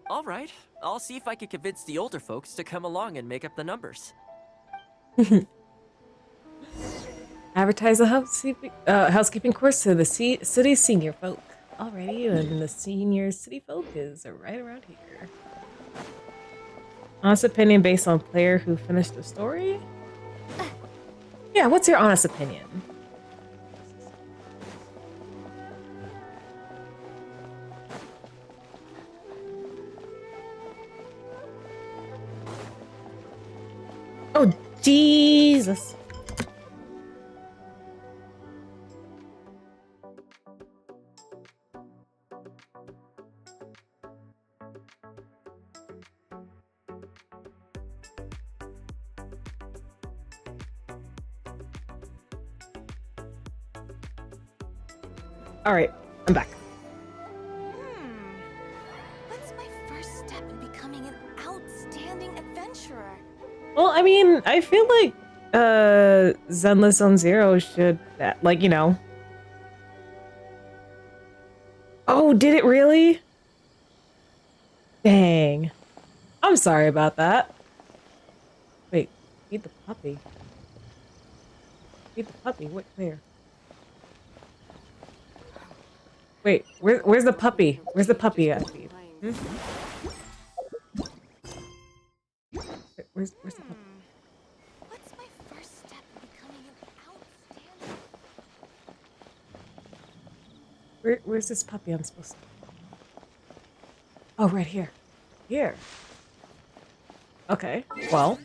All right, I'll see if I can convince the older folks to come along and make up the numbers. Advertise a housekeeping course to the city's senior folk. Alrighty, and the senior city folk is right around here. Honest opinion based on player who finished the story? Yeah, what's your honest opinion? Oh, Jesus. All right, I'm back. What's my first step in becoming an outstanding adventurer? Well, I mean, I feel like Zenless Zone Zero should, like, you know. Oh, did it really? Dang. I'm sorry about that. Wait, feed the puppy. Feed the puppy, what, where? Wait, where's the puppy? Where's the puppy at? Hmm? Where's the puppy? What's my first step in becoming an outstanding... Where's this puppy I'm supposed to... Oh, right here. Here. Okay, well.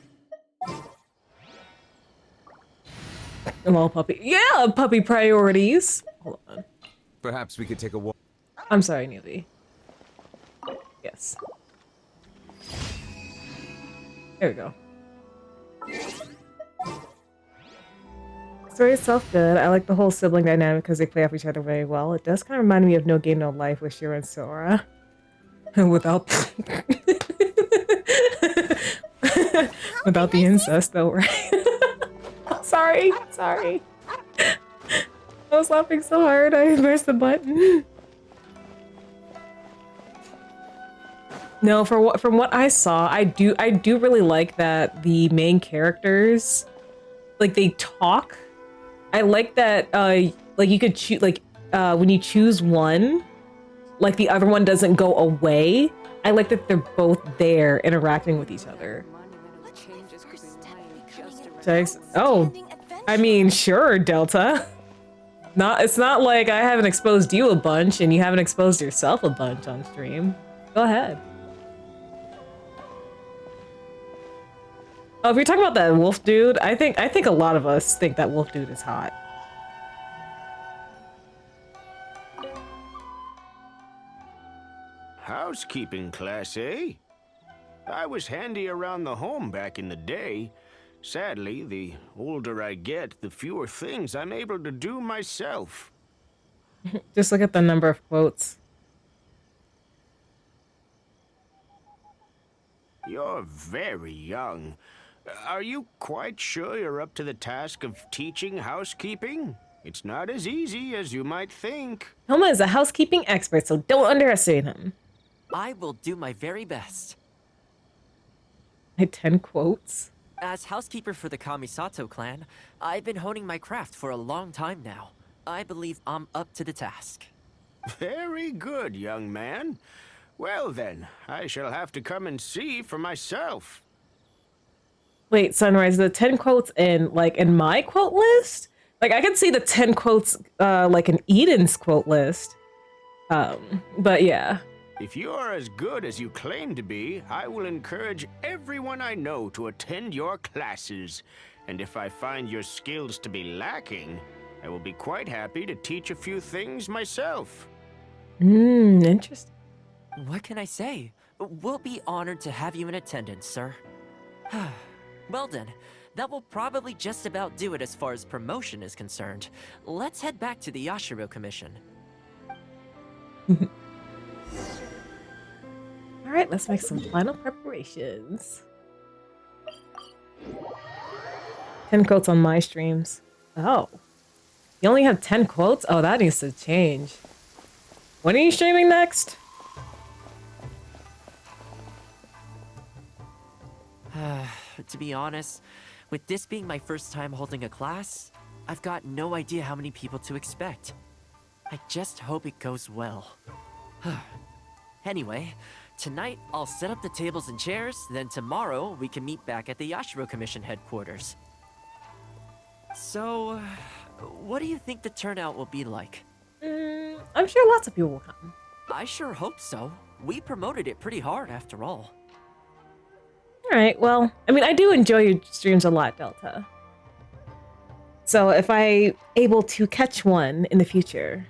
Well, puppy. Yeah, puppy priorities. Hold on. Perhaps we could take a walk. I'm sorry, Newbie. Yes. There we go. Story itself good. I like the whole sibling dynamic because they play off each other very well. It does kind of remind me of No Game No Life with Shira and Sora. Without without the incest though, right? Sorry. I was laughing so hard I pressed the button. No, from what I saw, I do really like that the main characters, like, they talk. I like that like you could choose, like, when you choose one, like the other one doesn't go away. I like that they're both there interacting with each other. Oh, I mean, sure, Delta. It's not like I haven't exposed you a bunch and you haven't exposed yourself a bunch on stream. Go ahead. Oh, if you're talking about that wolf dude, I think a lot of us think that wolf dude is hot. Housekeeping class, eh? I was handy around the home back in the day. Sadly, the older I get, the fewer things I'm able to do myself. Just look at the number of quotes. You're very young. Are you quite sure you're up to the task of teaching housekeeping? It's not as easy as you might think. Thoma is a housekeeping expert, so don't underestimate him. I will do my very best. My 10 quotes. As housekeeper for the Kamisato clan, I've been honing my craft for a long time now. I believe I'm up to the task. Very good, young man. Well then, I shall have to come and see for myself. Wait, Sunrise, the 10 quotes in my quote list? Like, I can see the 10 quotes like in Eden's quote list. But yeah. If you're as good as you claim to be, I will encourage everyone I know to attend your classes. And if I find your skills to be lacking, I will be quite happy to teach a few things myself. Interesting. What can I say? We'll be honored to have you in attendance, sir. Well then, that will probably just about do it as far as promotion is concerned. Let's head back to the Yashiro Commission. Alright, let's make some final preparations. 10 quotes on my streams. Oh. You only have 10 quotes? Oh, that needs to change. When are you streaming next? To be honest, with this being my first time holding a class, I've got no idea how many people to expect. I just hope it goes well. Anyway, tonight I'll set up the tables and chairs, then tomorrow we can meet back at the Yashiro Commission headquarters. So, what do you think the turnout will be like? I'm sure lots of people will come. I sure hope so. We promoted it pretty hard after all. Alright, well, I mean, I do enjoy your streams a lot, Delta. So if I'm able to catch one in the future...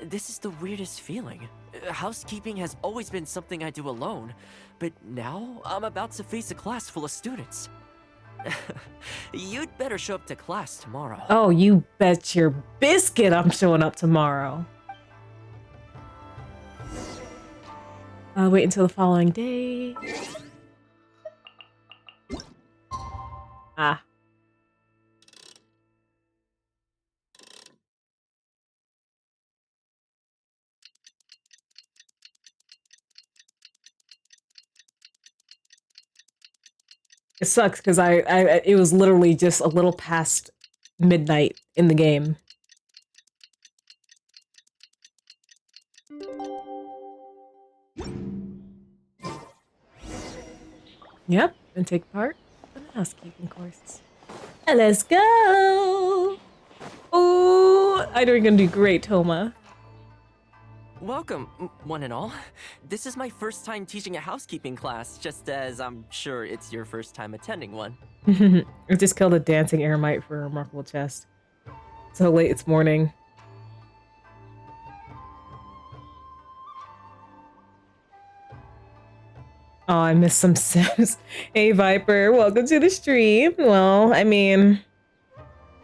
This is the weirdest feeling. Housekeeping has always been something I do alone, but now I'm about to face a class full of students. You'd better show up to class tomorrow. Oh, you bet your biscuit I'm showing up tomorrow. Wait until the following day. Ah. It sucks because it was literally just a little past midnight in the game. Yep, and take part in the housekeeping course. Let's go! Oh, I know you're gonna do great, Thoma. Welcome, one and all. This is my first time teaching a housekeeping class, just as I'm sure it's your first time attending one. I just killed a dancing eremite for a remarkable chest. So late it's morning. Oh, I missed some Sims. Hey Viper, welcome to the stream. Well, I mean,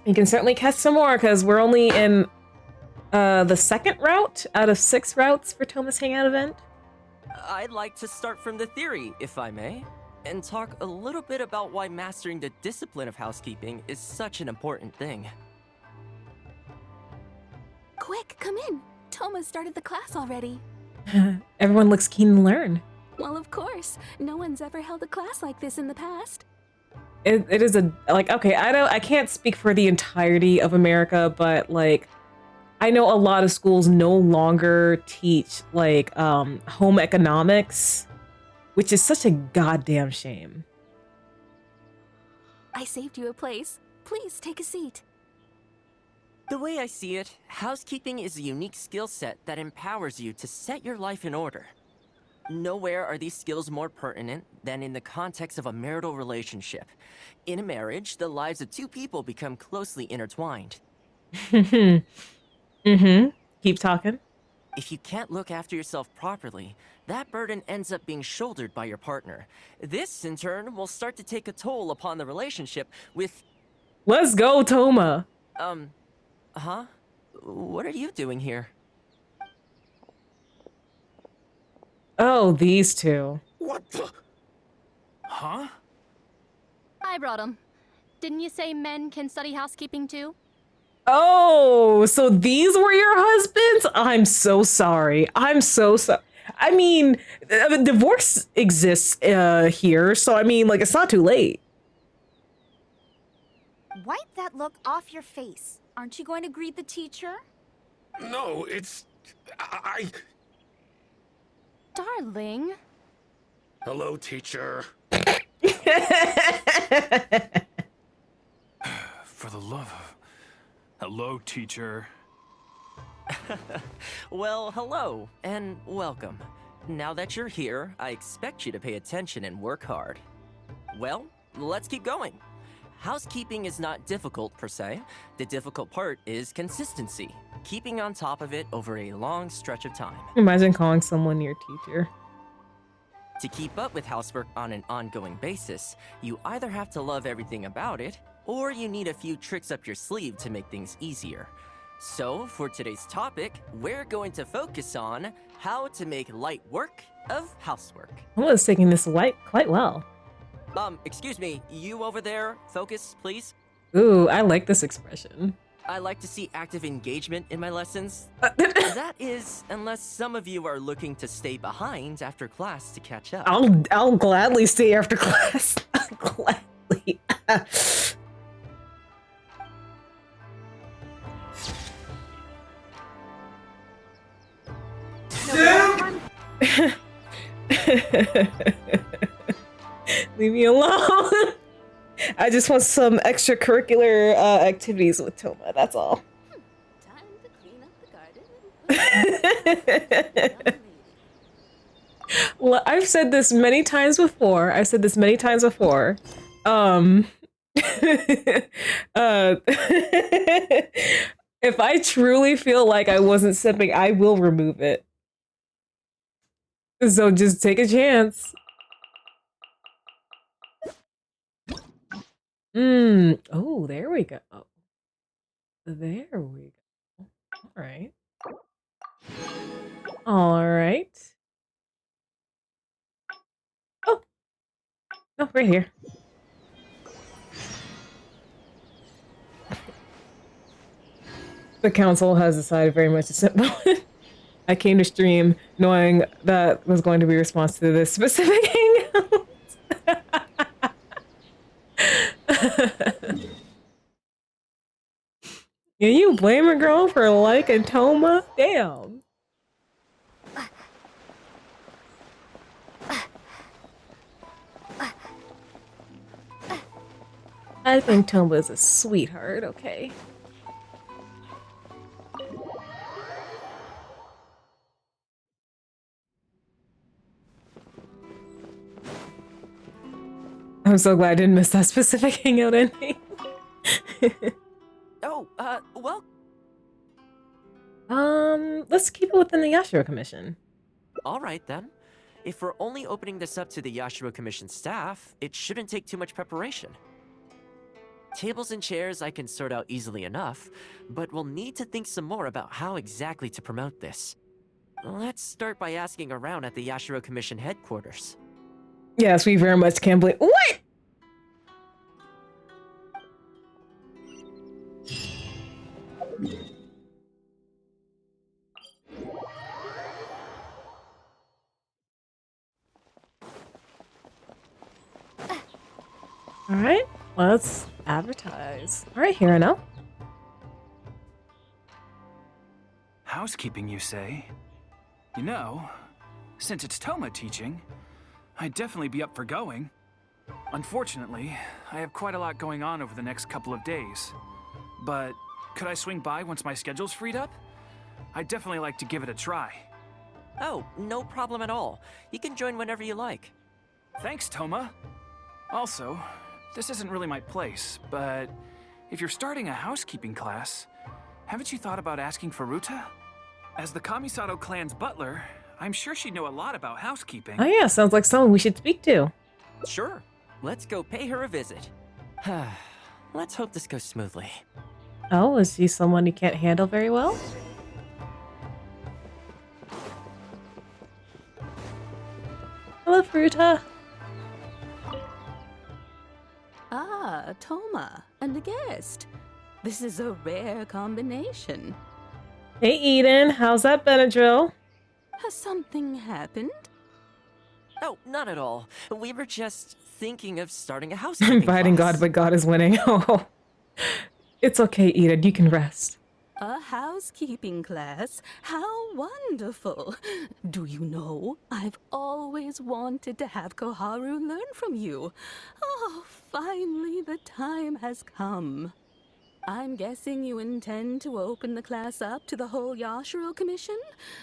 you can certainly catch some more because we're only in the second route out of 6 routes for Thoma's Hangout event. I'd like to start from the theory, if I may, and talk a little bit about why mastering the discipline of housekeeping is such an important thing. Quick, come in. Thoma started the class already. Everyone looks keen to learn. Well, of course. No one's ever held a class like this in the past. It is a, like, okay, I can't speak for the entirety of America, but like, I know a lot of schools no longer teach like home economics, which is such a goddamn shame. I saved you a place. Please take a seat. The way I see it, housekeeping is a unique skill set that empowers you to set your life in order. Nowhere are these skills more pertinent than in the context of a marital relationship. In a marriage, the lives of two people become closely intertwined. Keep talking. If you can't look after yourself properly, that burden ends up being shouldered by your partner. This, in turn, will start to take a toll upon the relationship with... Let's go, Thoma. Huh? What are you doing here? Oh, these two. What the? Huh? I brought him. Didn't you say men can study housekeeping too? Oh, so these were your husbands? I'm so sorry. I'm so sorry. I mean, divorce exists here, so I mean, like, it's not too late. Wipe that look off your face. Aren't you going to greet the teacher? No, it's... I... Darling. Hello, teacher. For the love of... Hello, teacher. Well, hello, and welcome. Now that you're here, I expect you to pay attention and work hard. Well, let's keep going. Housekeeping is not difficult per se. The difficult part is consistency, keeping on top of it over a long stretch of time. Imagine calling someone your teacher. To keep up with housework on an ongoing basis, you either have to love everything about it, or you need a few tricks up your sleeve to make things easier. So, for today's topic, we're going to focus on how to make light work of housework. Thoma's taking this quite well. Excuse me, you over there, focus, please. Ooh, I like this expression. I like to see active engagement in my lessons. That is, unless some of you are looking to stay behind after class to catch up. I'll gladly stay after class. Gladly. Leave me alone. I just want some extracurricular activities with Thoma, that's all. Time to clean up the garden. Well, I've said this many times before. If I truly feel like I wasn't sipping, I will remove it. So just take a chance. Oh, there we go. There we go. All right. All right. Oh, right here. The council has decided very much to simple. I came to stream knowing that was going to be a response to this specific hangout. Yeah, you blame a girl for liking Thoma? Damn. I think Thoma is a sweetheart, okay? I'm so glad I didn't miss that specific hangout ending. Oh, well, Let's keep it within the Yashiro Commission. alright then. If we're only opening this up to the Yashiro Commission staff, it shouldn't take too much preparation. Tables and chairs I can sort out easily enough, but we'll need to think some more about how exactly to promote this. Let's start by asking around at the Yashiro Commission headquarters. Yes, we very much can believe. What? All right, let's advertise. All right, Hirano. Housekeeping, you say? You know, since it's Thoma teaching, I'd definitely be up for going. Unfortunately, I have quite a lot going on over the next couple of days. But could I swing by once my schedule's freed up? I'd definitely like to give it a try. Oh, no problem at all. You can join whenever you like. Thanks, Thoma. Also, this isn't really my place, but if you're starting a housekeeping class, haven't you thought about asking for Ruta? As the Kamisato clan's butler, I'm sure she'd know a lot about housekeeping. Oh yeah, sounds like someone we should speak to. Sure. Let's go pay her a visit. Let's hope this goes smoothly. Oh, is he someone you can't handle very well? Hello, Fruta. Ah, Thoma, and a guest. This is a rare combination. Hey, Eden. How's that Benadryl? Has something happened? Oh, not at all. We were just thinking of starting a housekeeping Inviting class. God, but God is winning. Oh, it's okay, Eden. You can rest. A housekeeping class? How wonderful! Do you know, I've always wanted to have Koharu learn from you. Oh, finally the time has come. I'm guessing you intend to open the class up to the whole Yashiro Commission?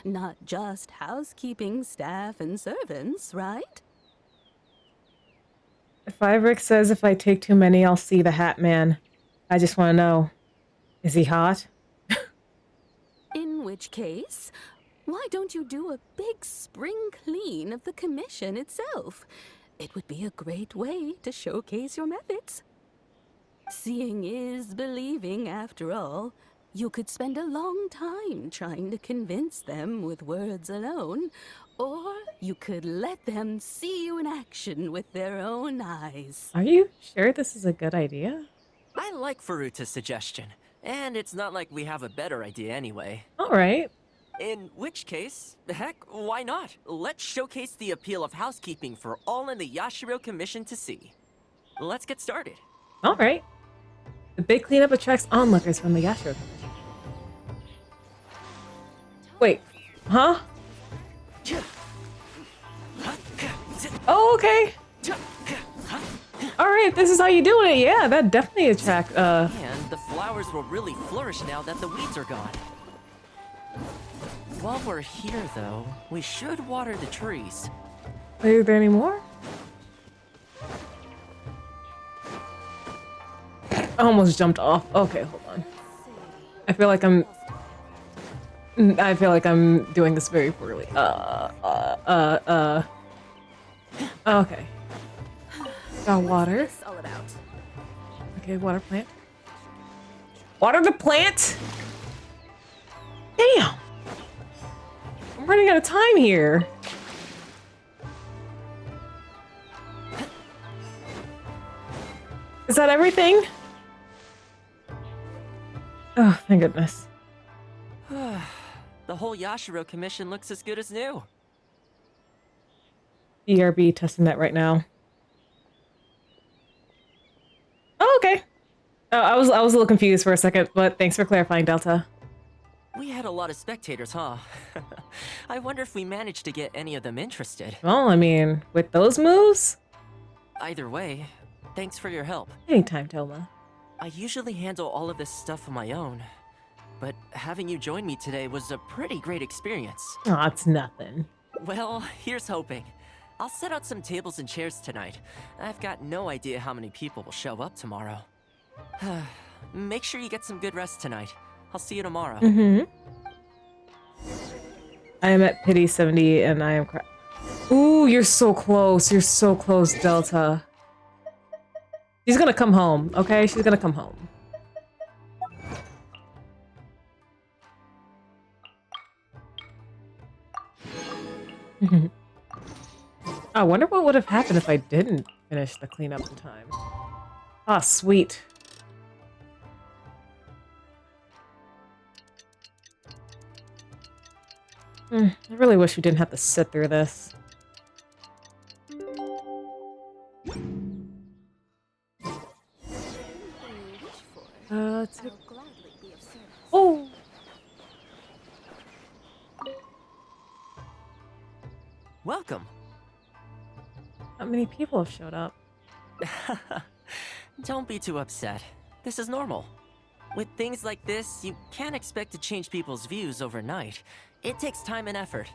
Not just housekeeping staff and servants, right? If Iverick says if I take too many, I'll see the Hat Man. I just want to know, is he hot? In which case, why don't you do a big spring clean of the commission itself? It would be a great way to showcase your methods. Seeing is believing, after all. You could spend a long time trying to convince them with words alone, or you could let them see you in action with their own eyes. Are you sure this is a good idea? I like Faruta's suggestion, and it's not like we have a better idea anyway. All right. In which case, heck, why not? Let's showcase the appeal of housekeeping for all in the Yashiro Commission to see. Let's get started. All right. The big cleanup attracts onlookers from the Yashiro Commission. Wait, huh? Oh, okay. All right, this is how you doing it. Yeah, that definitely attract. And the flowers will really flourish now that the weeds are gone. While we're here, though, we should water the trees. Are there any more? I almost jumped off. Okay, hold on. I feel like I'm doing this very poorly. Okay. Got water. What's this all about? Okay, water plant. Water the plant? Damn! I'm running out of time here. Is that everything? Oh, thank goodness. The whole Yashiro Commission looks as good as new. BRB testing that right now. Oh, okay. Oh, I was a little confused for a second, but thanks for clarifying, Delta. We had a lot of spectators, huh? I wonder if we managed to get any of them interested. Well, I mean, with those moves? Either way, thanks for your help. Anytime, Thoma. I usually handle all of this stuff on my own, but having you join me today was a pretty great experience. Aw, it's nothing. Well, here's hoping. I'll set out some tables and chairs tonight. I've got no idea how many people will show up tomorrow. Make sure you get some good rest tonight. I'll see you tomorrow. I am at pity 70 and I am Ooh, you're so close. You're so close, Delta. She's gonna come home, okay? She's gonna come home. I wonder what would have happened if I didn't finish the cleanup in time. Ah, sweet. I really wish we didn't have to sit through this. Oh! Welcome. Not many people have showed up. Don't be too upset. This is normal. With things like this, you can't expect to change people's views overnight. It takes time and effort.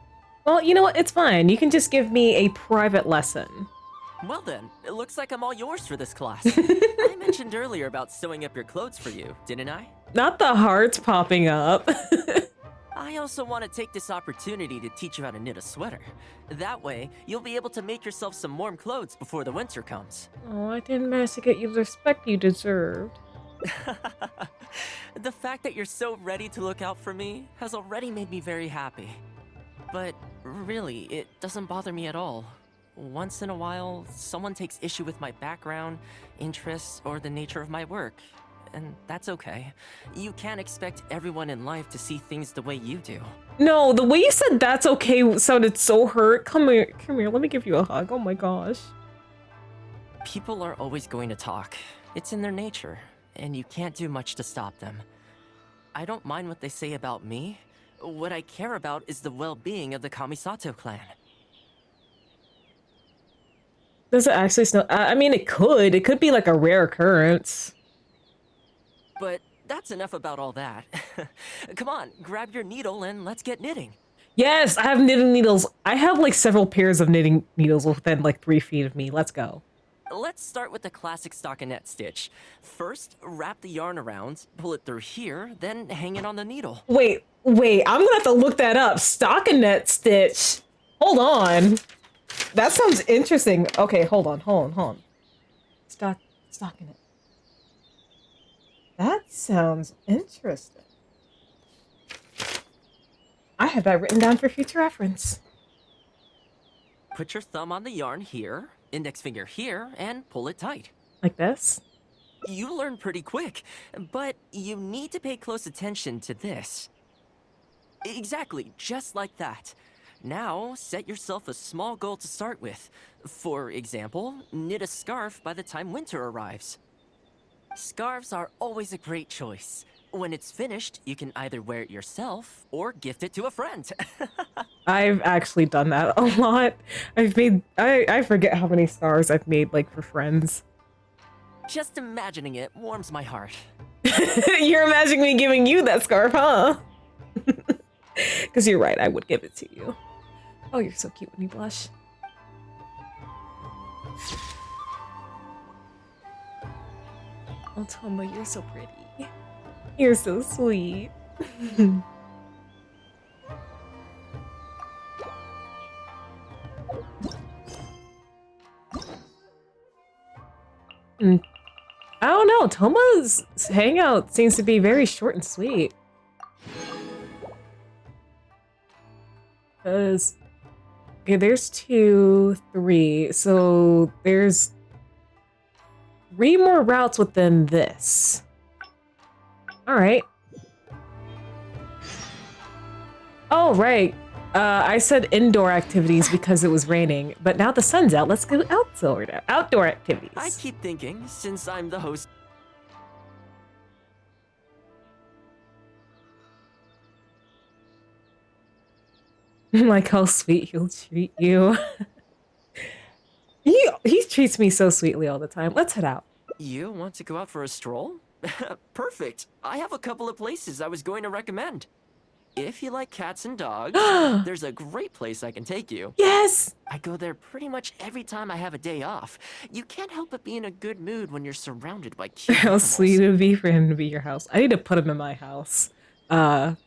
Well, you know what? It's fine. You can just give me a private lesson. Well then, it looks like I'm all yours for this class. I mentioned earlier about sewing up your clothes for you, didn't I? Not the hearts popping up. I also want to take this opportunity to teach you how to knit a sweater. That way, you'll be able to make yourself some warm clothes before the winter comes. Oh, I didn't manage to get you the respect you deserved. The fact that you're so ready to look out for me has already made me very happy. But really, it doesn't bother me at all. Once in a while, someone takes issue with my background, interests, or the nature of my work. And that's okay. You can't expect everyone in life to see things the way you do. No, the way you said that's okay sounded so hurt. Come here, let me give you a hug. Oh my gosh. People are always going to talk. It's in their nature, and you can't do much to stop them. I don't mind what they say about me. What I care about is the well-being of the Kamisato clan. Does it actually snow? I mean, it could. It could be like a rare occurrence. But that's enough about all that. Come on, grab your needle and let's get knitting. Yes, I have knitting needles. I have like several pairs of knitting needles within like 3 feet of me. Let's go. Let's start with the classic stockinette stitch. First, wrap the yarn around, pull it through here, then hang it on the needle. Wait, I'm gonna have to look that up. Stockinette stitch. Hold on. That sounds interesting. Okay, hold on. Stockinette. That sounds interesting. I have that written down for future reference. Put your thumb on the yarn here, index finger here, and pull it tight. Like this? You learn pretty quick, but you need to pay close attention to this. Exactly, just like that. Now, set yourself a small goal to start with. For example, knit a scarf by the time winter arrives. Scarves are always a great choice. When it's finished, you can either wear it yourself or gift it to a friend. I've actually done that a lot. I forget how many scarves I've made like for friends. Just imagining it warms my heart. You're imagining me giving you that scarf, huh? Because you're right, I would give it to you. Oh, you're so cute when you blush. Oh, Thoma, you're so pretty. You're so sweet. I don't know. Thoma's hangout seems to be very short and sweet. Because, okay, there's 2, 3. So there's 3 more routes within this. All right. Oh, right. I said indoor activities because it was raining, but now the sun's out. Let's go outdoor activities. I keep thinking, since I'm the host. Like how sweet he'll treat you. He treats me so sweetly all the time. Let's head out. You want to go out for a stroll? Perfect. I have a couple of places I was going to recommend. If you like cats and dogs, there's a great place I can take you. Yes! I go there pretty much every time I have a day off. You can't help but be in a good mood when you're surrounded by cute How animals. sweet it would be for him to be your house. I need to put him in my house. In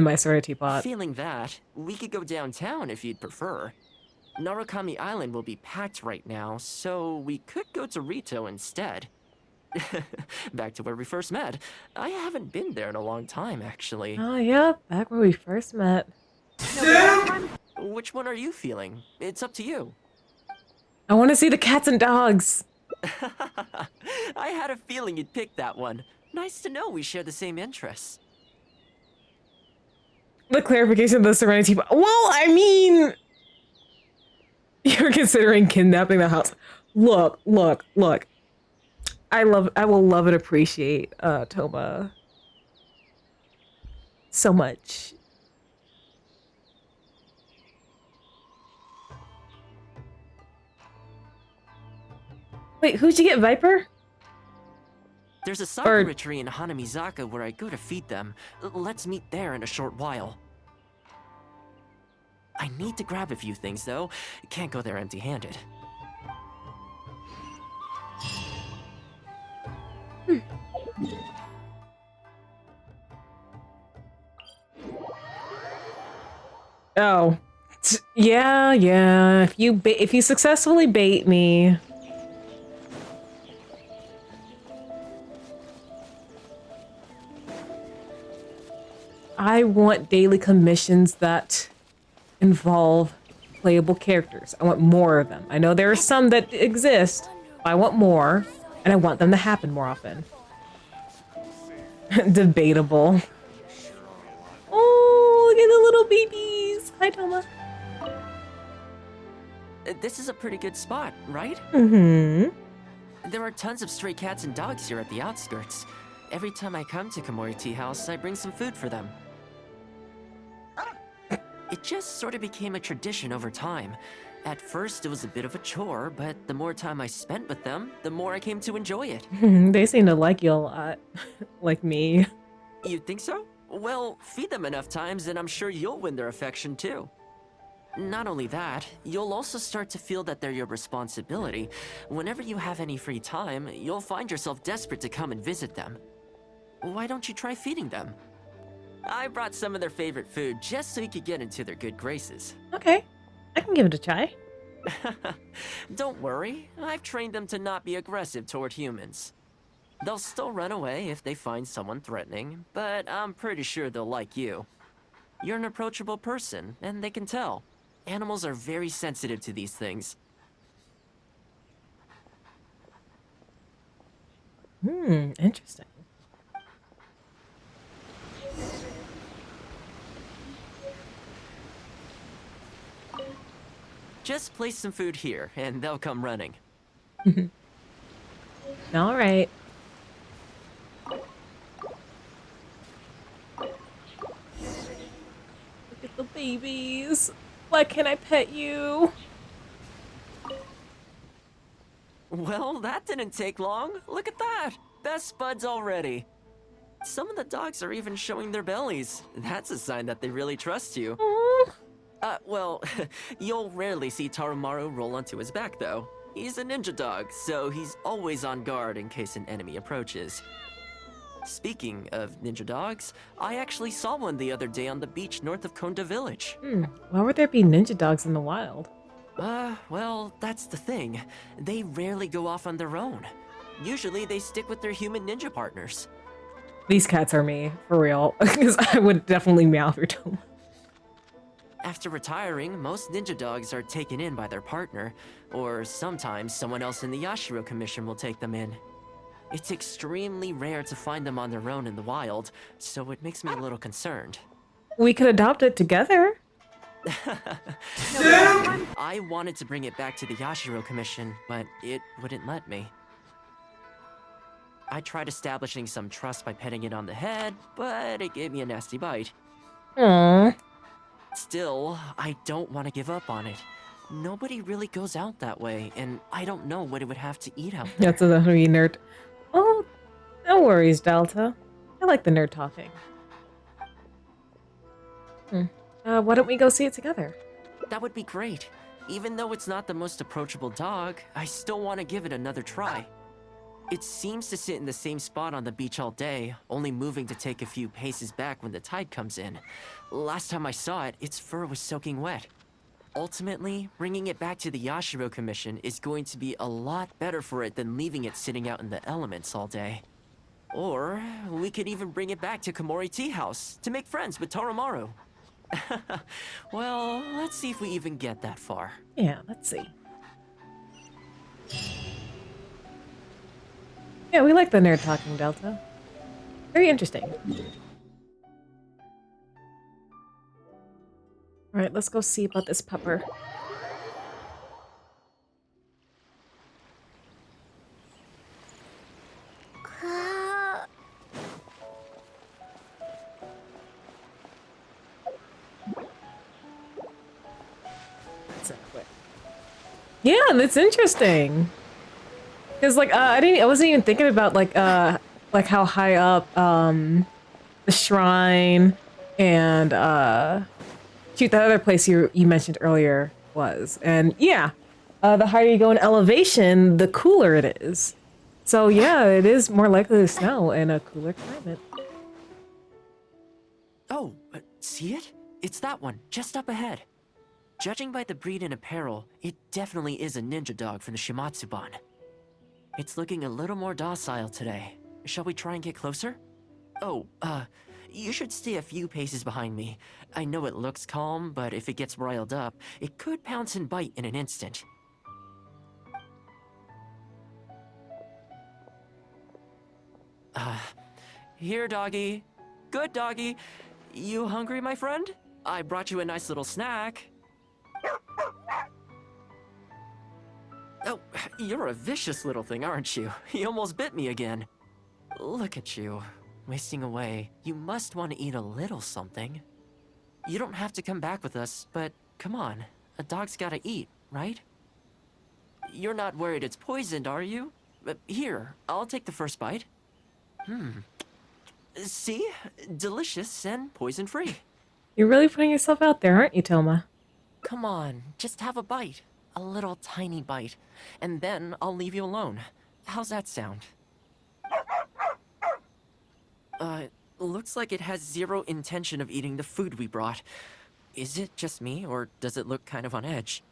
my Serenity pot. Feeling that, we could go downtown if you'd prefer. Narukami Island will be packed right now, so we could go to Rito instead. Back to where we first met. I haven't been there in a long time, actually. Oh, yeah, back where we first met. Which one are you feeling? It's up to you. I want to see the cats and dogs. I had a feeling you'd pick that one. Nice to know we share the same interests. The clarification of the Serenity pot. Well, I mean, you're considering kidnapping the house. Look. I will love and appreciate Thoma so much. Wait, who'd you get, Viper? There's a sakura tree in Hanamizaka where I go to feed them. Let's meet there in a short while. I need to grab a few things, though. Can't go there empty-handed. Oh, yeah. If you successfully bait me, I want daily commissions that involve playable characters. I want more of them. I know there are some that exist, but I want more, and I want them to happen more often. Debatable. Oh, look at the little babies. Hi, Thoma. This is a pretty good spot, right? Mm-hmm. There are tons of stray cats and dogs here at the outskirts. Every time I come to Komori Tea House, I bring some food for them. It just sort of became a tradition over time. At first, it was a bit of a chore, but the more time I spent with them, the more I came to enjoy it. They seem to like you a lot. Like me. You think so? Well, feed them enough times and I'm sure you'll win their affection too. Not only that, you'll also start to feel that they're your responsibility. Whenever you have any free time, you'll find yourself desperate to come and visit them. Why don't you try feeding them? I brought some of their favorite food just so you could get into their good graces. Okay, I can give it a try. Don't worry, I've trained them to not be aggressive toward humans. They'll still run away if they find someone threatening, but I'm pretty sure they'll like you. You're an approachable person, and they can tell. Animals are very sensitive to these things. Interesting. Just place some food here, and they'll come running. All right. Look at the babies. Why can't I pet you? Well, that didn't take long. Look at that. Best buds already. Some of the dogs are even showing their bellies. That's a sign that they really trust you. Well, you'll rarely see Tarumaru roll onto his back, though. He's a ninja dog, so he's always on guard in case an enemy approaches. Speaking of ninja dogs, I actually saw one the other day on the beach north of Konda Village. Why would there be ninja dogs in the wild? Well, that's the thing. They rarely go off on their own. Usually they stick with their human ninja partners. These cats are me, for real. Because I would definitely meow for Thoma. After retiring, most ninja dogs are taken in by their partner, or sometimes someone else in the Yashiro Commission will take them in. It's extremely rare to find them on their own in the wild, so it makes me a little concerned. We could adopt it together. I wanted to bring it back to the Yashiro Commission, but it wouldn't let me. I tried establishing some trust by petting it on the head, but it gave me a nasty bite. Aww. Still, I don't want to give up on it. Nobody really goes out that way, and I don't know what it would have to eat out there. That's a wee nerd. Oh, no worries, Delta. I like the nerd talking. Why don't we go see it together? That would be great. Even though it's not the most approachable dog, I still want to give it another try. It seems to sit in the same spot on the beach all day, only moving to take a few paces back when the tide comes in. Last time I saw it, its fur was soaking wet. Ultimately, bringing it back to the Yashiro Commission is going to be a lot better for it than leaving it sitting out in the elements all day. Or, we could even bring it back to Komori Tea House to make friends with Toromaru. Well, let's see if we even get that far. Yeah, let's see. Yeah, we like the nerd talking, Delta. Very interesting. Alright, let's go see about this pupper. Yeah, that's interesting. Cause like I wasn't even thinking about like how high up the shrine and shoot, that other place you mentioned earlier was. And yeah, the higher you go in elevation, the cooler it is. So yeah, it is more likely to snow in a cooler climate. Oh, see it? It's that one, just up ahead. Judging by the breed and apparel, it definitely is a ninja dog from the Shimatsuban. It's looking a little more docile today. Shall we try and get closer? Oh, you should stay a few paces behind me. I know it looks calm, but if it gets riled up, it could pounce and bite in an instant. Here, doggy. Good doggy. You hungry, my friend? I brought you a nice little snack. Oh, you're a vicious little thing, aren't you? You almost bit me again. Look at you, wasting away. You must want to eat a little something. You don't have to come back with us, but come on. A dog's gotta eat, right? You're not worried it's poisoned, are you? Here, I'll take the first bite. See? Delicious and poison-free. You're really putting yourself out there, aren't you, Thoma? Come on, just have a bite. A little tiny bite. And then I'll leave you alone. How's that sound? Looks like it has zero intention of eating the food we brought. Is it just me, or does it look kind of on edge?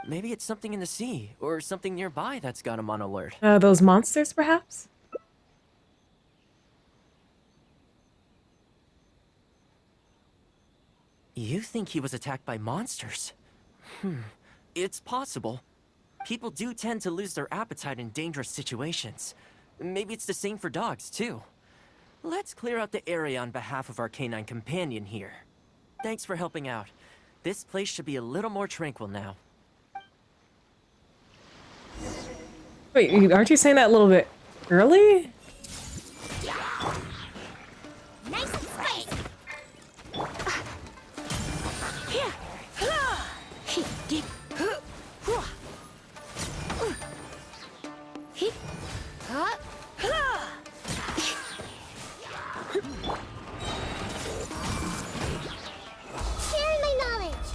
Maybe it's something in the sea, or something nearby that's got him on alert. Those monsters, perhaps? You think he was attacked by monsters? It's possible. People do tend to lose their appetite in dangerous situations. Maybe it's the same for dogs, too. Let's clear out the area on behalf of our canine companion here. Thanks for helping out. This place should be a little more tranquil now. Wait, aren't you saying that a little bit early? Nice and spicy. Sharing my knowledge.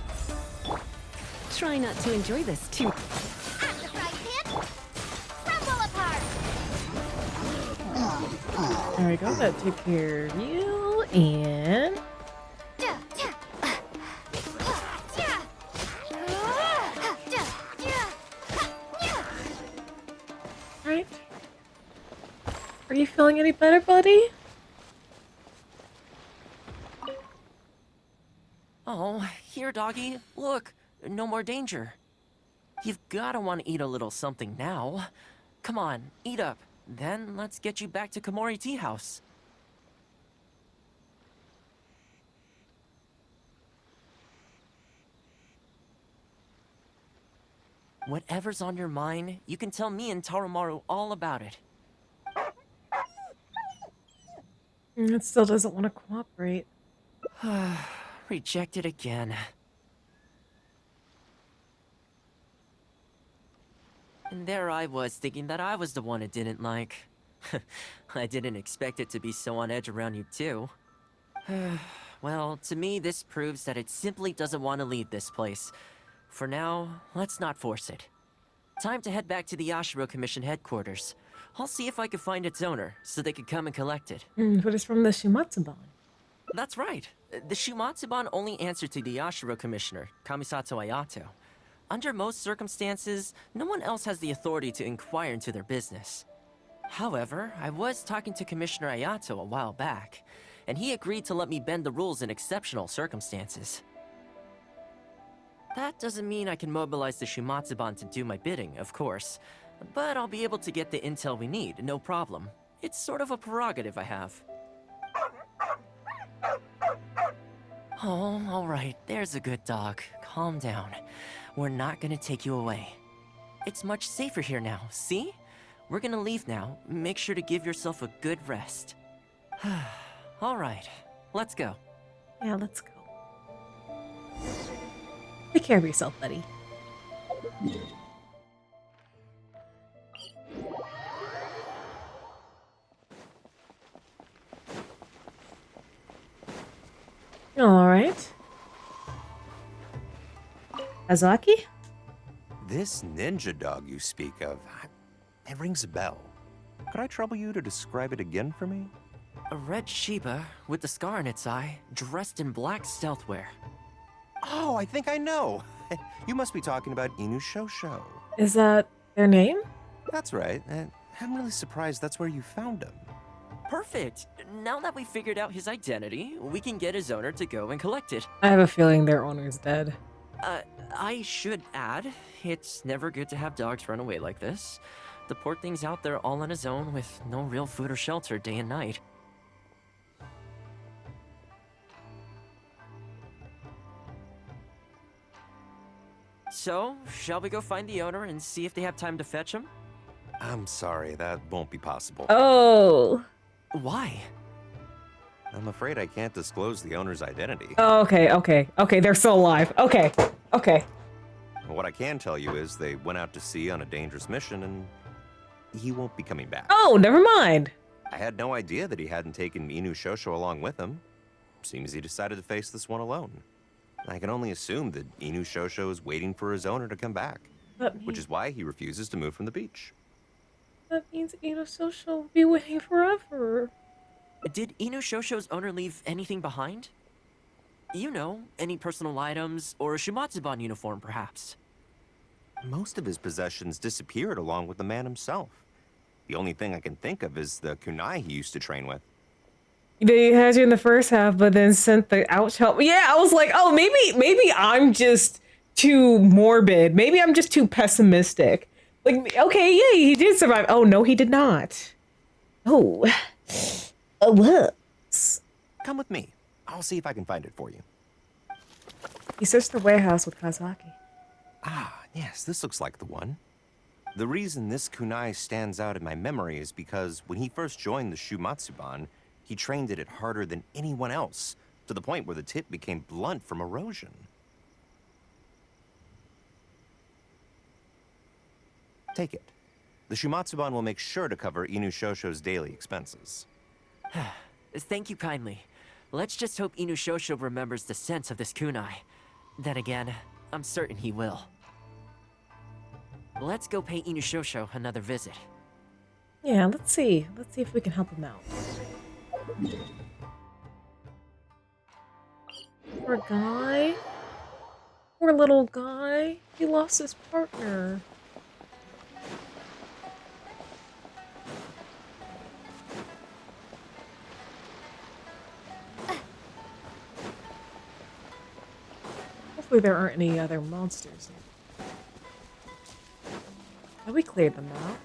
Try not to enjoy this too. At the fry pan. Crumble apart. There we go, that took care of you, and... Right. Are you feeling any better, buddy? Oh, here, doggy. Look, no more danger. You've gotta want to eat a little something now. Come on, eat up. Then let's get you back to Komori Tea House. Whatever's on your mind, you can tell me and Tarumaru all about it. It still doesn't want to cooperate. Rejected again. And there I was, thinking that I was the one it didn't like. I didn't expect it to be so on edge around you, too. Well, to me, this proves that it simply doesn't want to leave this place. For now, let's not force it. Time to head back to the Yashiro Commission headquarters. I'll see if I can find its owner, so they could come and collect it. But it's from the Shumatsuban. That's right. The Shumatsuban only answer to the Yashiro Commissioner, Kamisato Ayato. Under most circumstances, no one else has the authority to inquire into their business. However, I was talking to Commissioner Ayato a while back, and he agreed to let me bend the rules in exceptional circumstances. That doesn't mean I can mobilize the Shumatsuban to do my bidding, of course, but I'll be able to get the intel we need, no problem. It's sort of a prerogative I have. Oh, alright, there's a good dog. Calm down. We're not gonna take you away. It's much safer here now, see? We're gonna leave now. Make sure to give yourself a good rest. Alright, let's go. Yeah, let's go. Take care of yourself, buddy. Alright. Azaki? This ninja dog you speak of, it rings a bell. Could I trouble you to describe it again for me? A red Shiba with the scar in its eye, dressed in black stealth wear. Oh, I think I know. You must be talking about Inu Shosho. Is that their name? That's right. I'm really surprised that's where you found him. Perfect. Now that we figured out his identity, we can get his owner to go and collect it. I have a feeling their owner's dead. I should add, it's never good to have dogs run away like this. The poor thing's out there all on his own with no real food or shelter day and night. So, shall we go find the owner and see if they have time to fetch him? I'm sorry, that won't be possible. Oh. Why? I'm afraid I can't disclose the owner's identity. Oh, okay, they're still alive. Okay. What I can tell you is they went out to sea on a dangerous mission and he won't be coming back. Oh, never mind. I had no idea that he hadn't taken Inu Shosho along with him. Seems he decided to face this one alone. I can only assume that Inu Shosho is waiting for his owner to come back, which is why he refuses to move from the beach. That means Inu Shosho will be waiting forever. Did Inu Shosho's owner leave anything behind? You know, any personal items or a Shumatsuban uniform, perhaps? Most of his possessions disappeared along with the man himself. The only thing I can think of is the kunai he used to train with. They had you in the first half, but then sent the ouch help. Yeah, I was like, oh, maybe I'm just too morbid. Maybe I'm just too pessimistic. Like, okay, yeah, he did survive. Oh, no, he did not. Oh. Whoops. Come with me. I'll see if I can find it for you. He searched the warehouse with Kazaki. Ah, yes, this looks like the one. The reason this kunai stands out in my memory is because when he first joined the Shumatsuban, he trained it harder than anyone else, to the point where the tip became blunt from erosion. Take it. The Shumatsuban will make sure to cover Inu Shosho's daily expenses. Thank you kindly. Let's just hope Inu Shosho remembers the sense of this kunai. Then again, I'm certain he will. Let's go pay Inu Shosho another visit. Yeah, let's see. Let's see if we can help him out. Poor guy. Poor little guy. He lost his partner. Hopefully there aren't any other monsters. Oh, we cleared them out.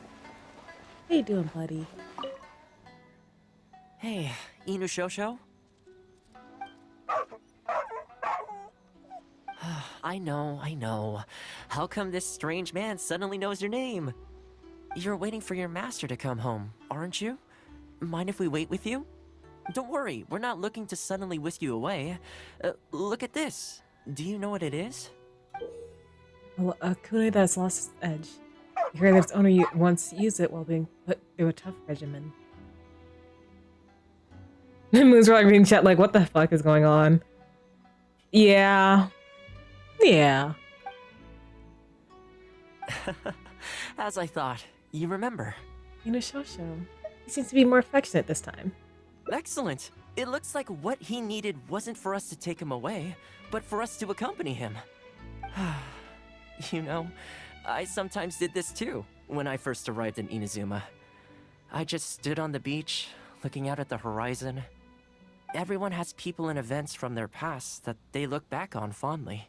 How you doing, buddy? Hey, Inu Shosho? I know. How come this strange man suddenly knows your name? You're waiting for your master to come home, aren't you? Mind if we wait with you? Don't worry, we're not looking to suddenly whisk you away. Look at this. Do you know what it is? A kunai that's lost its edge. You hear that its owner once used it while being put through a tough regimen. Moon's probably being chat like, what the fuck is going on? Yeah. Yeah. As I thought, you remember. Shosho. He seems to be more affectionate this time. Excellent. It looks like what he needed wasn't for us to take him away, but for us to accompany him. You know, I sometimes did this too, when I first arrived in Inazuma. I just stood on the beach, looking out at the horizon. Everyone has people and events from their past that they look back on fondly.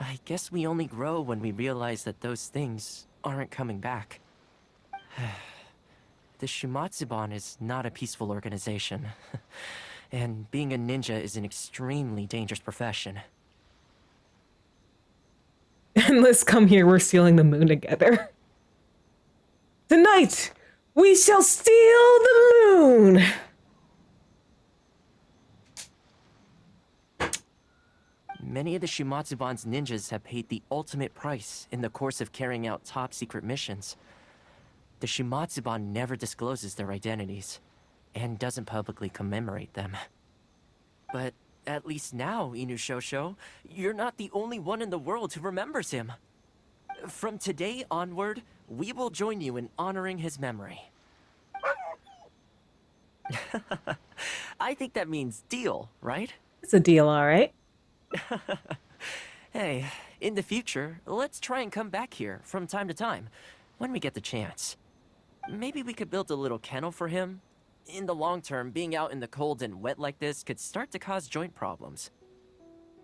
I guess we only grow when we realize that those things aren't coming back. The Shumatsuban is not a peaceful organization, and being a ninja is an extremely dangerous profession. And let's come here, we're stealing the moon together. Tonight, we shall steal the moon! Many of the Shumatsuban's ninjas have paid the ultimate price in the course of carrying out top-secret missions. The Shumatsuban never discloses their identities, and doesn't publicly commemorate them. But at least now, Inuyasha, you're not the only one in the world who remembers him. From today onward, we will join you in honoring his memory. I think that means deal, right? It's a deal, alright. Hey, in the future, let's try and come back here from time to time, when we get the chance. Maybe we could build a little kennel for him. In the long term, being out in the cold and wet like this could start to cause joint problems.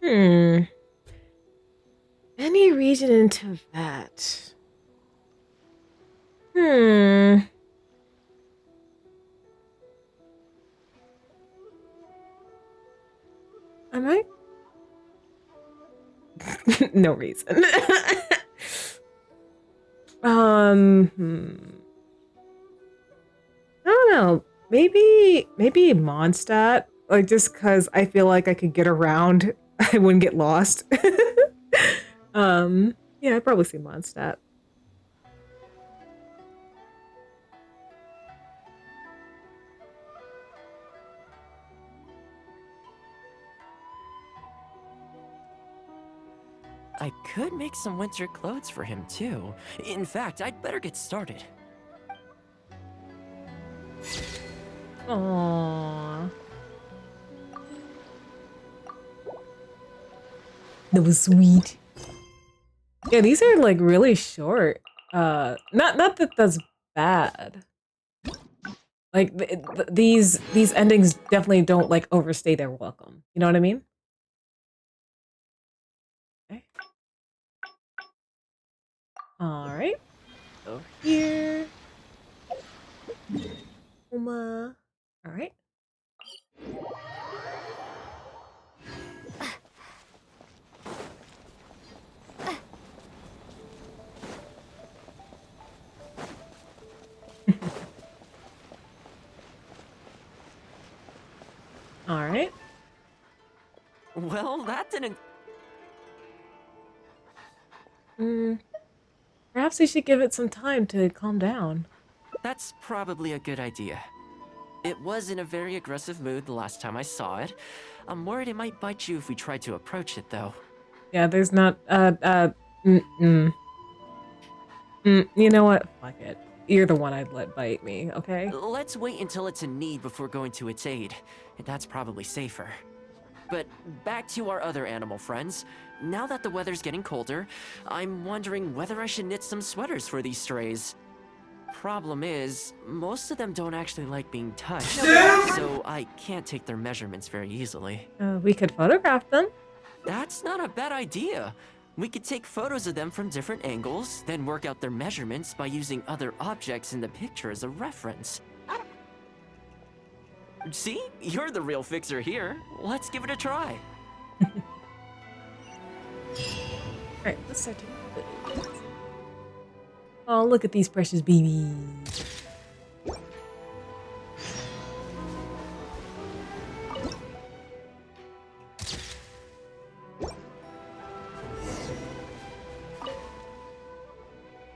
Any reason into that? I might. No reason. I don't know. Maybe Mondstadt. Like, just because I feel like I could get around, I wouldn't get lost. Yeah, I'd probably say Mondstadt. I could make some winter clothes for him, too. In fact, I'd better get started. Aww. That was sweet. Yeah, these are like really short. Not that that's bad. Like these endings definitely don't like overstay their welcome. You know what I mean? Okay. All right. Over here. Thoma. All right. All right. Well, that didn't... Perhaps we should give it some time to calm down. That's probably a good idea. It was in a very aggressive mood the last time I saw it. I'm worried it might bite you if we try to approach it, though. Yeah, there's not, you know what? Fuck it. You're the one I'd let bite me, okay? Let's wait until it's in need before going to its aid. That's probably safer. But back to our other animal friends. Now that the weather's getting colder, I'm wondering whether I should knit some sweaters for these strays. Problem is, most of them don't actually like being touched, so I can't take their measurements very easily. We could photograph them. That's not a bad idea. We could take photos of them from different angles, then work out their measurements by using other objects in the picture as a reference. See? You're the real fixer here. Let's give it a try. Alright, let's start taking photos. Oh, look at these precious babies.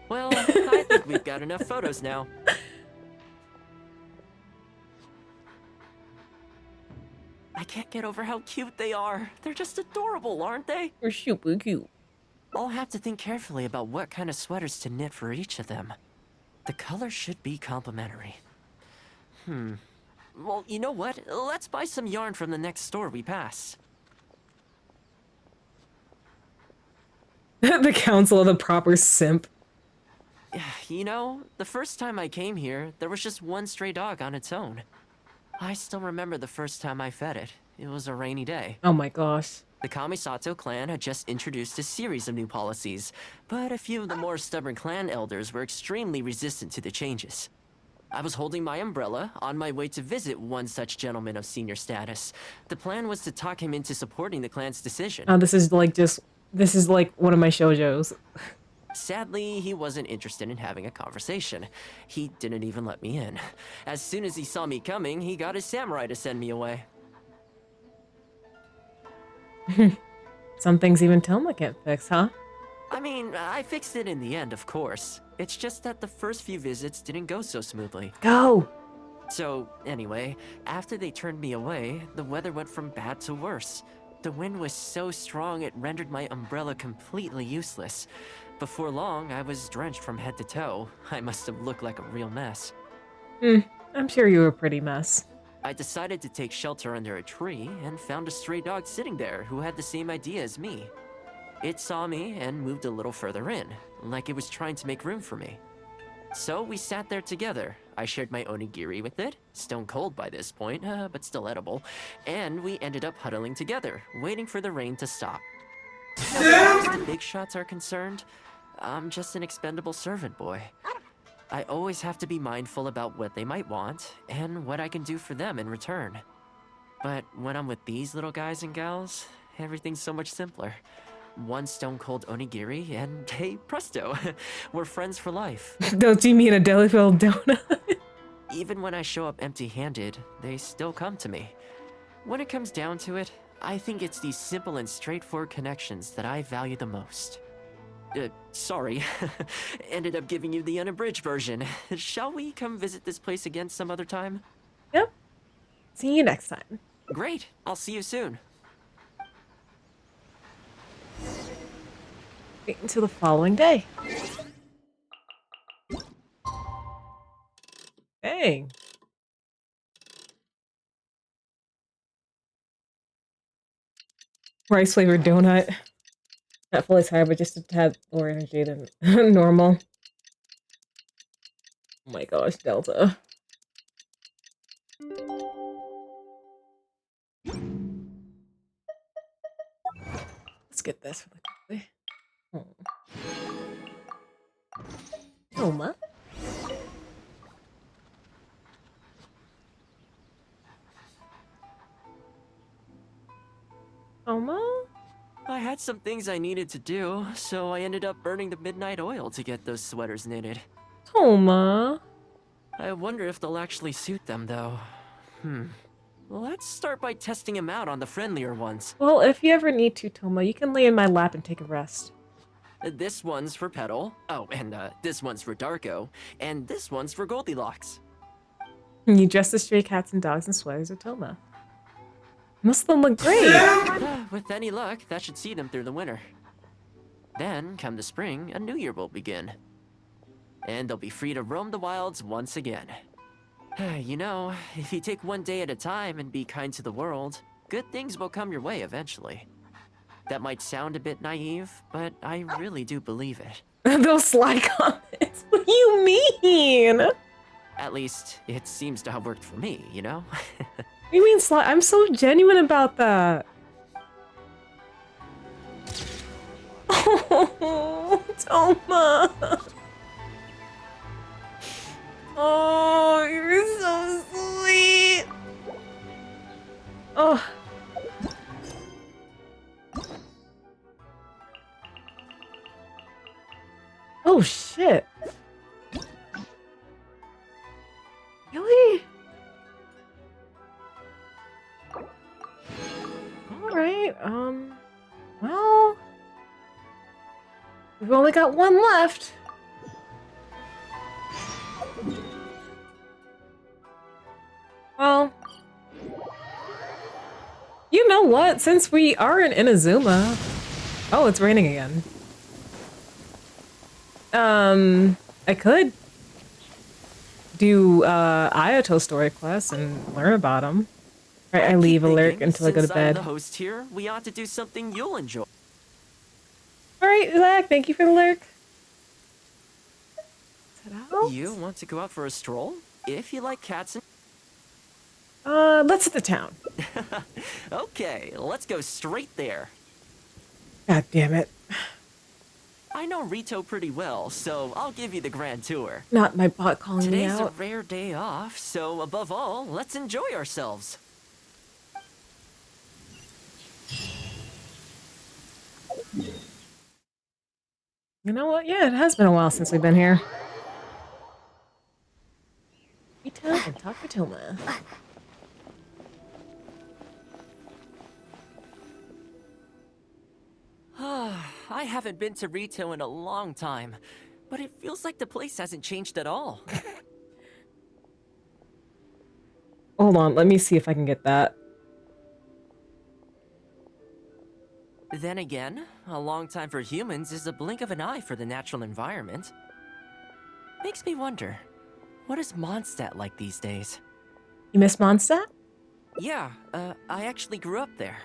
Well, I think we've got enough photos now. I can't get over how cute they are. They're just adorable, aren't they? They're super cute. I'll have to think carefully about what kind of sweaters to knit for each of them. The colors should be complementary. Well, you know what? Let's buy some yarn from the next store we pass. The Council of the Proper Simp. You know, the first time I came here, there was just one stray dog on its own. I still remember the first time I fed it. It was a rainy day. Oh my gosh. The Kamisato clan had just introduced a series of new policies, but a few of the more stubborn clan elders were extremely resistant to the changes. I was holding my umbrella, on my way to visit one such gentleman of senior status. The plan was to talk him into supporting the clan's decision. Oh, this is like one of my shoujos. Sadly, he wasn't interested in having a conversation. He didn't even let me in. As soon as he saw me coming, he got his samurai to send me away. Some things even Thoma can't fix, huh? I mean, I fixed it in the end, of course. It's just that the first few visits didn't go so smoothly. Go! So, anyway, after they turned me away, the weather went from bad to worse. The wind was so strong it rendered my umbrella completely useless. Before long, I was drenched from head to toe. I must have looked like a real mess. I'm sure you were a pretty mess. I decided to take shelter under a tree and found a stray dog sitting there who had the same idea as me. It saw me and moved a little further in, like it was trying to make room for me. So we sat there together. I shared my onigiri with it, stone cold by this point, but still edible, and we ended up huddling together, waiting for the rain to stop. As far as the big shots are concerned, I'm just an expendable servant boy. I always have to be mindful about what they might want, and what I can do for them in return. But when I'm with these little guys and gals, everything's so much simpler. One stone-cold onigiri, and hey, presto, we're friends for life. Don't you mean a deli-filled donut? Even when I show up empty-handed, they still come to me. When it comes down to it, I think it's these simple and straightforward connections that I value the most. Sorry. Ended up giving you the unabridged version. Shall we come visit this place again some other time? Yep. See you next time. Great. I'll see you soon. Wait until the following day. Dang. Rice flavored donut. Not fully tired, but just a tad more energy than normal. Oh my gosh, Delta. Let's get this really quickly. Thoma. Thoma? I had some things I needed to do, so I ended up burning the midnight oil to get those sweaters knitted. Thoma. I wonder if they'll actually suit them, though. Let's start by testing them out on the friendlier ones. Well, if you ever need to, Thoma, you can lay in my lap and take a rest. This one's for Petal. Oh, and this one's for Darko. And this one's for Goldilocks. You dress the stray cats and dogs in sweaters of Thoma. Most of them look great. With any luck, that should see them through the winter. Then, come the spring, a new year will begin. And they'll be free to roam the wilds once again. You know, if you take one day at a time and be kind to the world, good things will come your way eventually. That might sound a bit naive, but I really do believe it. Those sly comments. What do you mean? At least, it seems to have worked for me, you know? What do you mean sly? I'm so genuine about that. Oh, Thoma. Oh, you're so sweet. Oh. Oh, shit. Really? Alright, well... We've only got one left. Well... what? Since we are in Inazuma... Oh, it's raining again. I could do Ayato story quests and learn about them. Right, I leave alert until I go to Since I'm bed. the host here, we ought to do something you'll enjoy. Alright, Zach, thank you for the lurk. Is that out? You want to go out for a stroll? If you like cats and... Let's hit the town. Okay, let's go straight there. God damn it. I know Rito pretty well, so I'll give you the grand tour. Not my bot calling me Today's a out. rare day off, so above all, let's enjoy ourselves. You know what? Yeah, it has been a while since we've been here. Rito and talk to Thoma. I haven't been to Rito in a long time, but it feels like the place hasn't changed at all. Hold on, let me see if I can get that. Then again, a long time for humans is a blink of an eye for the natural environment. Makes me wonder, what is Mondstadt like these days? You miss Mondstadt? Yeah, I actually grew up there.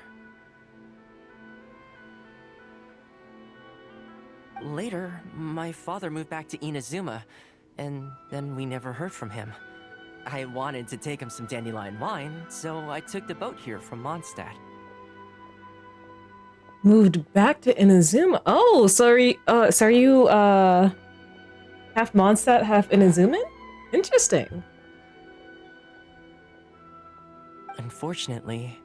Later, my father moved back to Inazuma, and then we never heard from him. I wanted to take him some dandelion wine, so I took the boat here from Mondstadt. Moved back to Inazuma. Oh, sorry. So are you half Mondstadt, half Inazuman? Interesting. Unfortunately,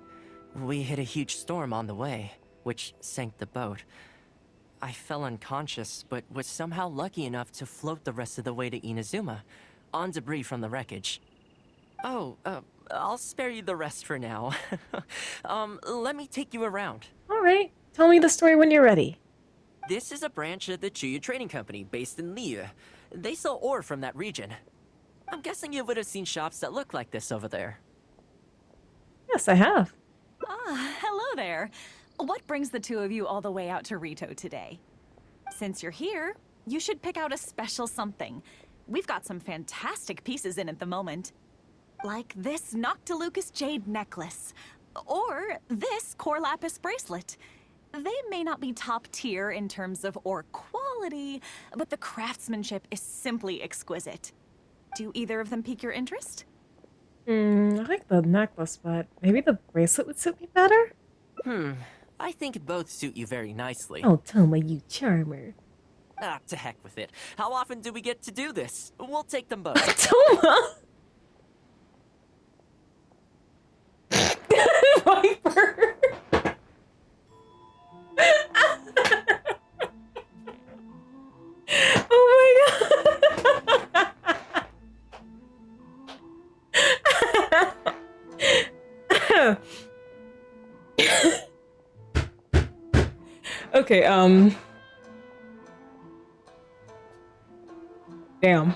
we hit a huge storm on the way, which sank the boat. I fell unconscious, but was somehow lucky enough to float the rest of the way to Inazuma, on debris from the wreckage. Oh, I'll spare you the rest for now. Let me take you around. Alright, tell me the story when you're ready. This is a branch of the Chuyu Trading Company based in Liu. They sell ore from that region. I'm guessing you would have seen shops that look like this over there. Yes, I have. Ah, hello there. What brings the two of you all the way out to Rito today? Since you're here, you should pick out a special something. We've got some fantastic pieces in at the moment. Like this Noctilucus jade necklace. Or this Core Lapis bracelet. They may not be top tier in terms of ore quality, but the craftsmanship is simply exquisite. Do either of them pique your interest? I like the necklace, but maybe the bracelet would suit me better? I think both suit you very nicely. Oh, Thoma, you charmer. Ah, to heck with it. How often do we get to do this? We'll take them both. Thoma! Viper! Oh my god! Okay, damn.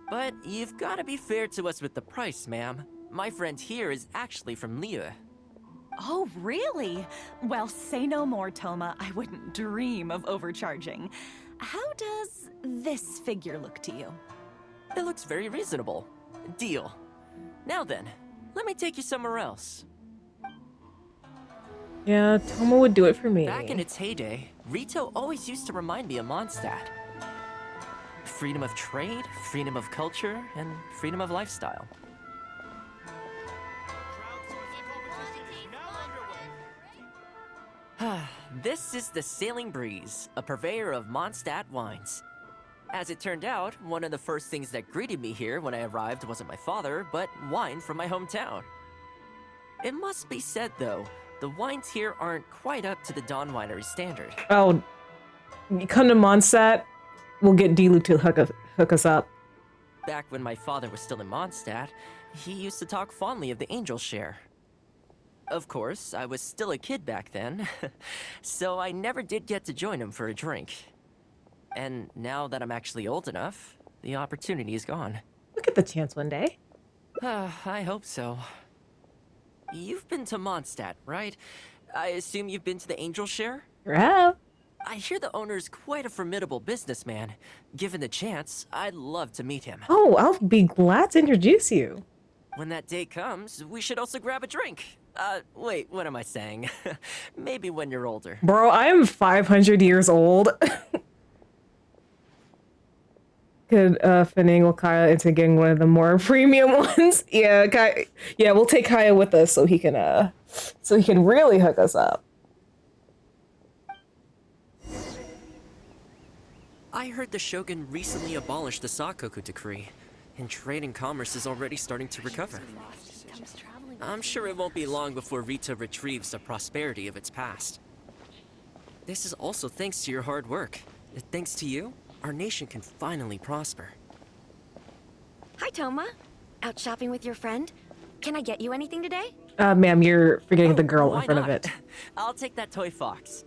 But you've got to be fair to us with the price, ma'am. My friend here is actually from Liu. Oh, really? Well, say no more, Thoma. I wouldn't dream of overcharging. How does this figure look to you? It looks very reasonable. Deal. Now then, let me take you somewhere else. Yeah, Thoma would do it for me. Back in its heyday, Rito always used to remind me of Mondstadt. Freedom of trade, freedom of culture, and freedom of lifestyle. This is the Sailing Breeze, a purveyor of Mondstadt wines. As it turned out, one of the first things that greeted me here when I arrived wasn't my father, but wine from my hometown. It must be said, though, the wines here aren't quite up to the Dawn Winery standard. Oh, you come to Mondstadt, we'll get D-Luke to hook us up. Back when my father was still in Mondstadt, he used to talk fondly of the Angel Share. Of course, I was still a kid back then, so I never did get to join him for a drink. And now that I'm actually old enough, the opportunity is gone. Look at the chance one day. I hope so. you've been to Mondstadt, right? I assume you've been to the Angel Share? Yeah. I hear the owner's quite a formidable businessman. Given the chance, I'd love to meet him. Oh, I'll be glad to introduce you. When that day comes, we should also grab a drink. Wait, what am I saying? Maybe when you're older. Bro, I'm 500 years old. Could finagle Kaya into getting one of the more premium ones. Yeah, yeah, we'll take Kaya with us so he can really hook us up. I heard the Shogun recently abolished the Sakoku decree, and trade and commerce is already starting to recover. I'm sure it won't be long before Rito retrieves the prosperity of its past. This is also thanks to your hard work. Thanks to you, our nation can finally prosper. Hi, Thoma. Out shopping with your friend? Can I get you anything today? Ma'am, you're forgetting the girl in Why front not? of it. I'll take that toy fox.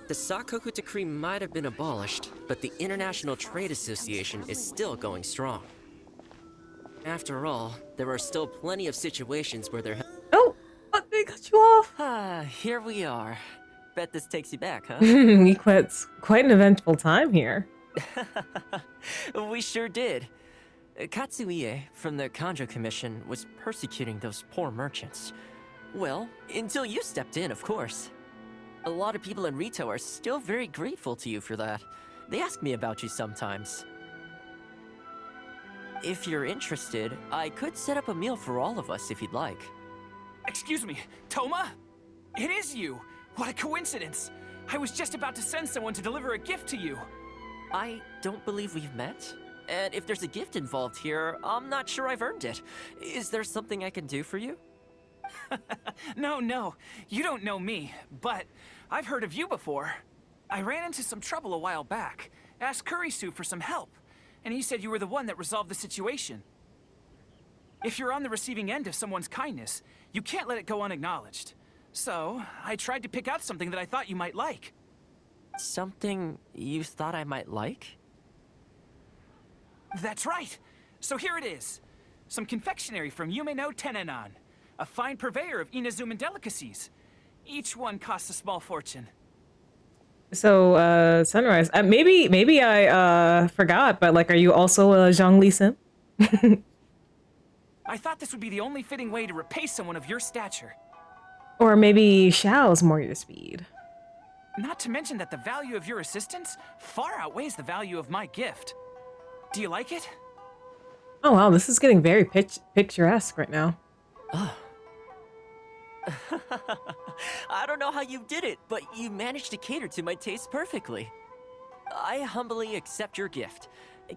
The Sakoku decree might have been abolished, but the International Trade Association is still going strong. After all, there are still plenty of situations where there Oh, what, they cut you off? Here we are. Bet this takes you back, huh? Quite an eventful time here. We sure did. Katsuie from the Kanjo Commission was persecuting those poor merchants. Well, until you stepped in, of course. A lot of people in Rito are still very grateful to you for that. They ask me about you sometimes. If you're interested, I could set up a meal for all of us if you'd like. Excuse me, Thoma? It is you! What a coincidence! I was just about to send someone to deliver a gift to you. I don't believe we've met. And if there's a gift involved here, I'm not sure I've earned it. Is there something I can do for you? No, you don't know me, but I've heard of you before. I ran into some trouble a while back, asked Kurisu for some help, and he said you were the one that resolved the situation. If you're on the receiving end of someone's kindness, you can't let it go unacknowledged. So, I tried to pick out something that I thought you might like. Something you thought I might like? That's right! So here it is. Some confectionery from Yume no Tenenan, a fine purveyor of Inazuman delicacies. Each one costs a small fortune. So, Sunrise, maybe I forgot, but like, are you also a Zhongli Sim? I thought this would be the only fitting way to repay someone of your stature. Or maybe Xiao's more your speed. Not to mention that the value of your assistance far outweighs the value of my gift. Do you like it? Oh wow, this is getting very picturesque right now. I don't know how you did it, but you managed to cater to my taste perfectly. I humbly accept your gift.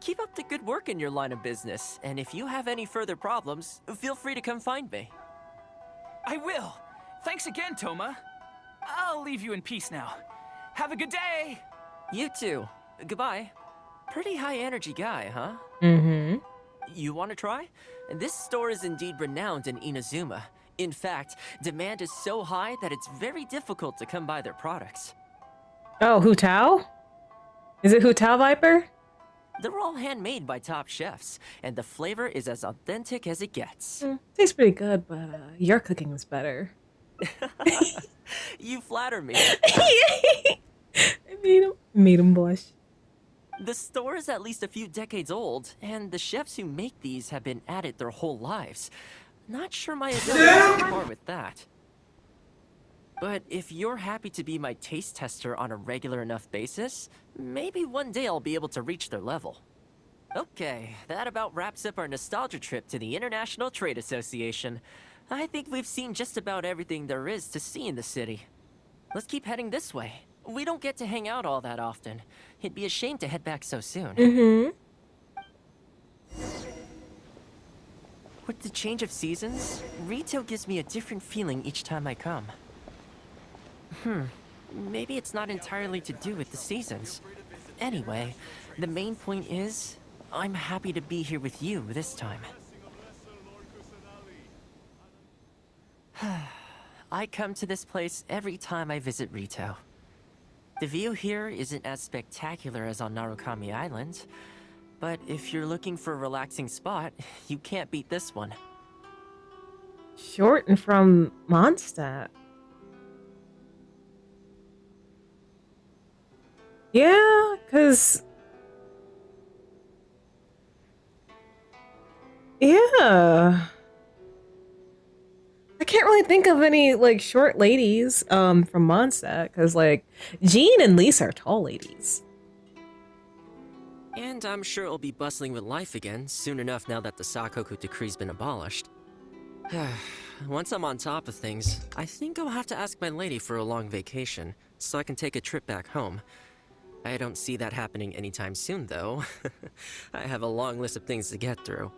Keep up the good work in your line of business, and if you have any further problems, feel free to come find me. I will. Thanks again, Thoma. I'll leave you in peace now. Have a good day! You too. Goodbye. Pretty high energy guy, huh? Mm-hmm. You want to try? This store is indeed renowned in Inazuma. In fact, demand is so high that it's very difficult to come by their products. Oh, Hu Tao? Is it Hu Tao Viper? They're all handmade by top chefs, and the flavor is as authentic as it gets. Tastes pretty good, but your cooking was better. You flatter me. I made him blush. The store is at least a few decades old, and the chefs who make these have been at it their whole lives. Not sure my ability is far with that. But if you're happy to be my taste tester on a regular enough basis, maybe one day I'll be able to reach their level. Okay, that about wraps up our nostalgia trip to the International Trade Association. I think we've seen just about everything there is to see in the city. Let's keep heading this way. We don't get to hang out all that often. It'd be a shame to head back so soon. Mm-hmm. With the change of seasons, Rito gives me a different feeling each time I come. Maybe it's not entirely to do with the seasons. Anyway, the main point is, I'm happy to be here with you this time. I come to this place every time I visit Rito. The view here isn't as spectacular as on Narukami Island, but if you're looking for a relaxing spot, you can't beat this one. Short and from Mondstadt. Yeah, because... Yeah. I can't really think of any, like, short ladies from Mondstadt, because, like, Jean and Lisa are tall ladies. And I'm sure it'll be bustling with life again soon enough now that the Sakoku decree's been abolished. Once I'm on top of things, I think I'll have to ask my lady for a long vacation, so I can take a trip back home. I don't see that happening anytime soon, though. I have a long list of things to get through.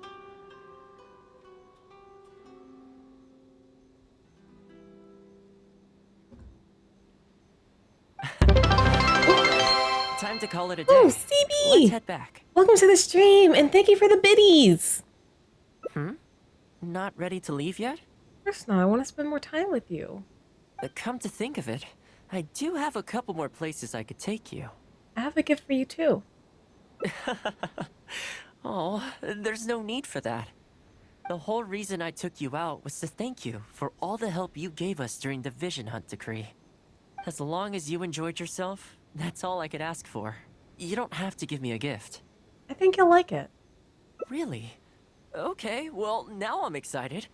Time to call it a day. Oh, CB! Let's head back. Welcome to the stream, and thank you for the biddies! Not ready to leave yet? Of course not, I want to spend more time with you. Come to think of it, I do have a couple more places I could take you. I have a gift for you, too. Oh, there's no need for that. The whole reason I took you out was to thank you for all the help you gave us during the Vision Hunt decree. As long as you enjoyed yourself, that's all I could ask for. You don't have to give me a gift. I think you'll like it. Really? Okay, well, now I'm excited.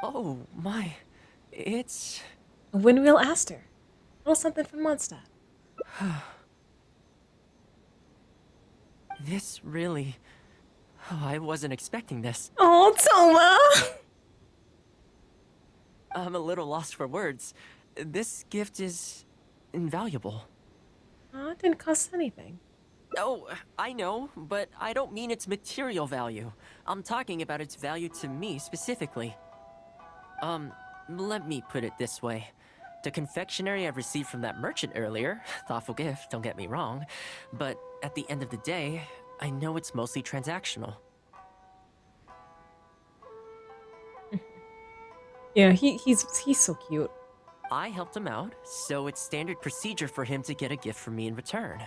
Oh, my. It's... A Windwheel Aster. A little something from Mondstadt. This really... Oh, I wasn't expecting this. Oh, Thoma! I'm a little lost for words. This gift is... invaluable. It didn't cost anything. Oh, I know, but I don't mean its material value. I'm talking about its value to me specifically. Let me put it this way. The confectionery I received from that merchant earlier, thoughtful gift, don't get me wrong, but at the end of the day, I know it's mostly transactional. Yeah, he's so cute. I helped him out, so it's standard procedure for him to get a gift from me in return.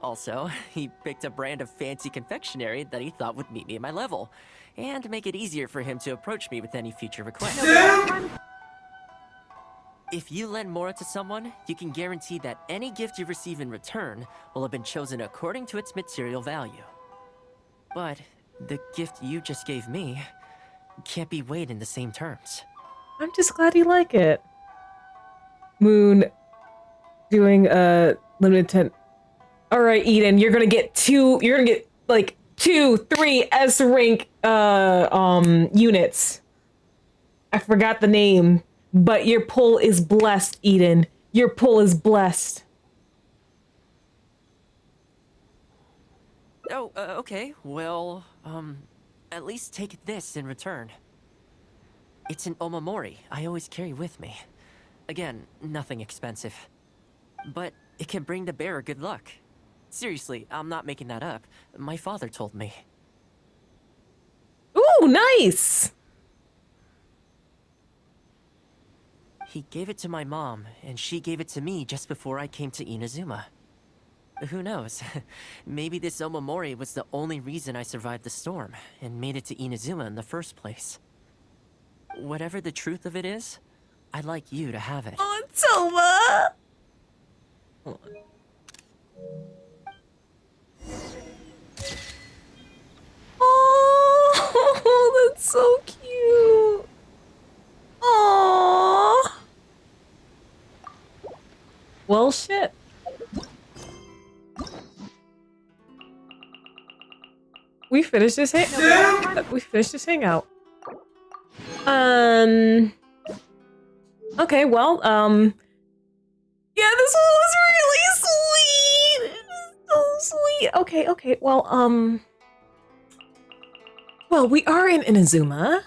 Also, he picked a brand of fancy confectionery that he thought would meet me at my level, and make it easier for him to approach me with any future requests. If you lend Mora to someone, you can guarantee that any gift you receive in return will have been chosen according to its material value. But the gift you just gave me can't be weighed in the same terms. I'm just glad you like it. Moon doing a limited 10. Alright, Eden, you're gonna get like 2-3 S rank units. I forgot the name, but your pull is blessed, Eden. Your pull is blessed. Oh, okay. Well, at least take this in return. It's an omamori I always carry with me. Again, nothing expensive. But it can bring the bearer good luck. Seriously, I'm not making that up. My father told me. Ooh, nice! He gave it to my mom, and she gave it to me just before I came to Inazuma. Who knows? Maybe this omamori was the only reason I survived the storm, and made it to Inazuma in the first place. Whatever the truth of it is, I'd like you to have it. Oh, Thoma! Hold on. Oh, that's so cute. Aww. Well, shit. We finished this hangout. Okay, well, yeah, this one was really sweet. It was so sweet. Okay, well, well, we are in Inazuma.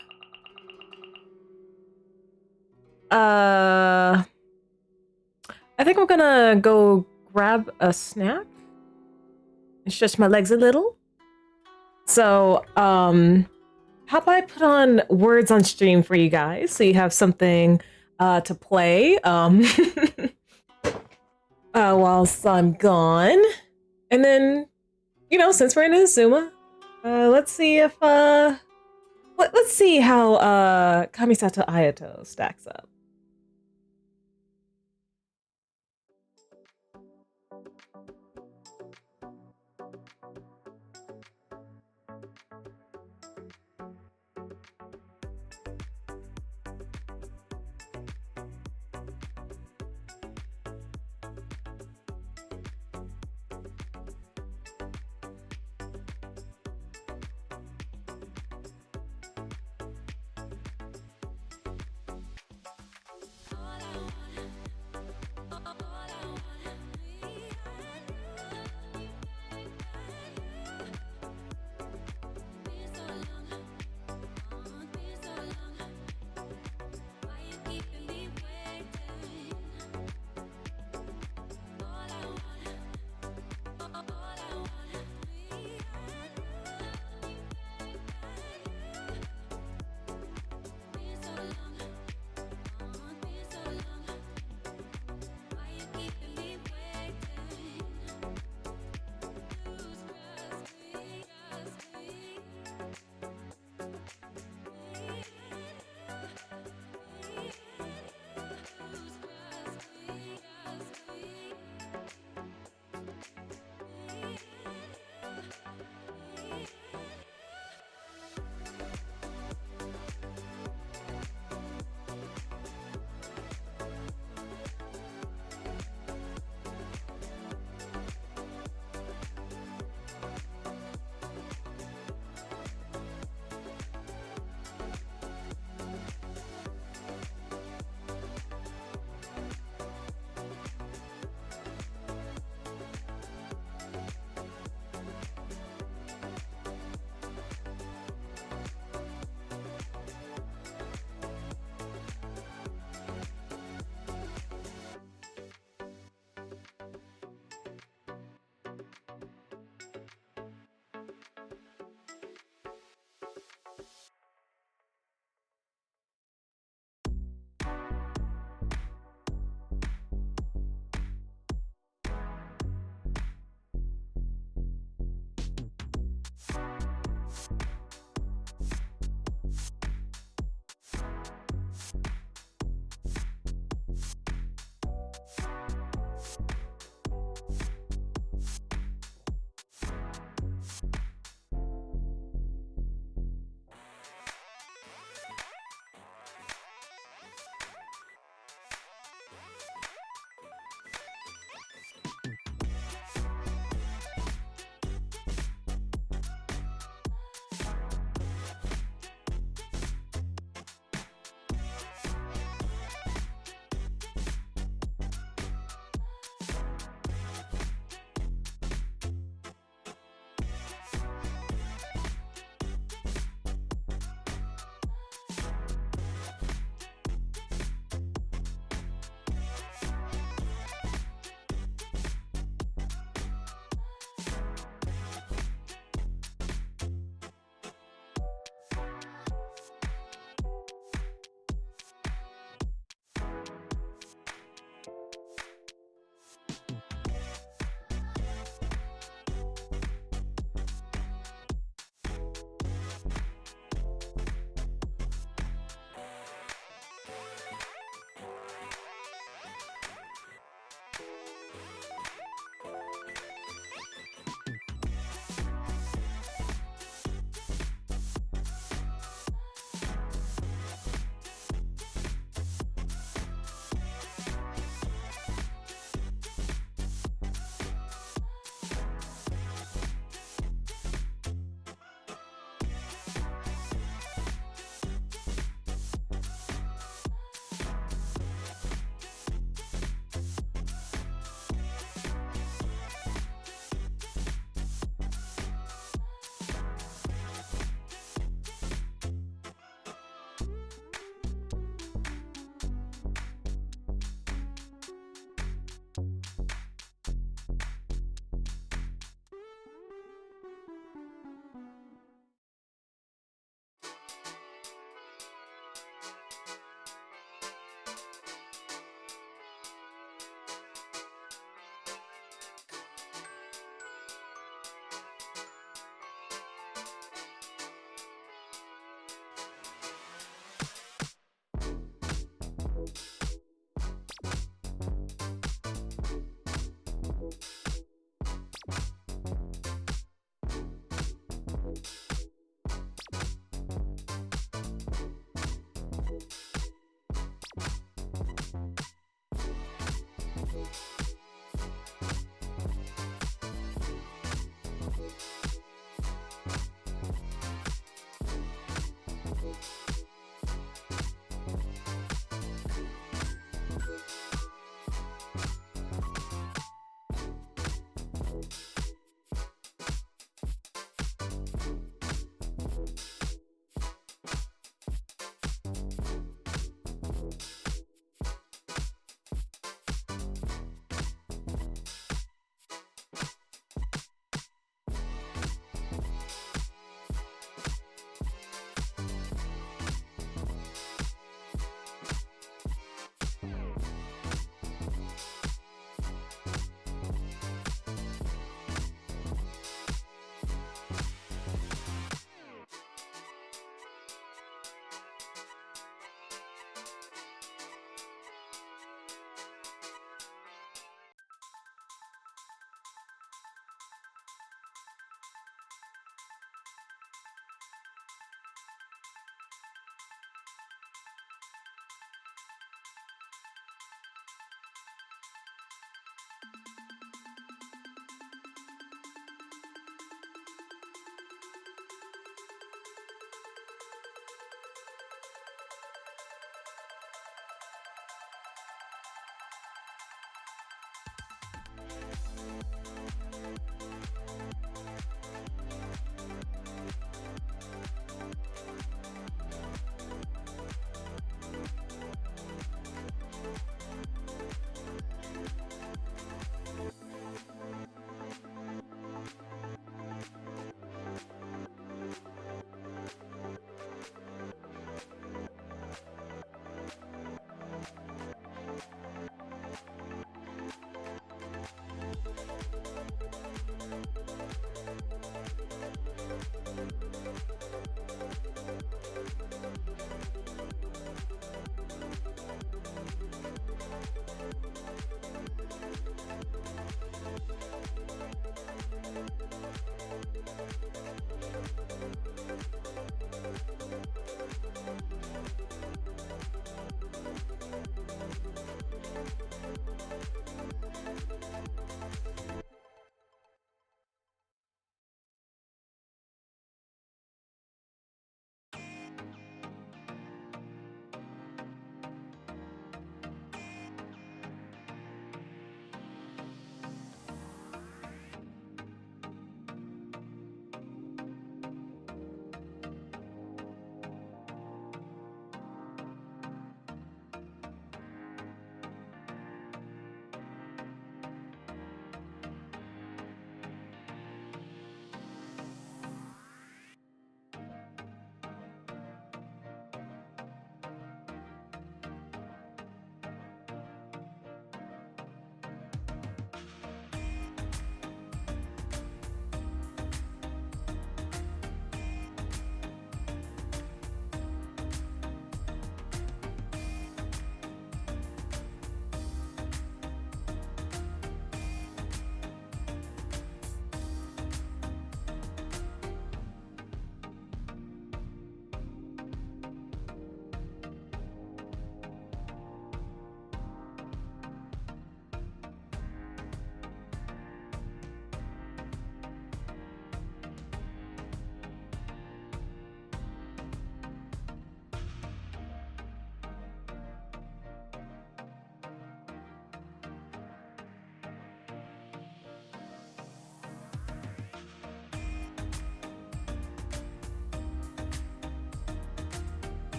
I think I'm gonna go grab a snack and stretch my legs a little. So, how about I put on words on stream for you guys so you have something to play whilst I'm gone. And then, you know, since we're in Inazuma, let's see if Let's see how Kamisato Ayato stacks up.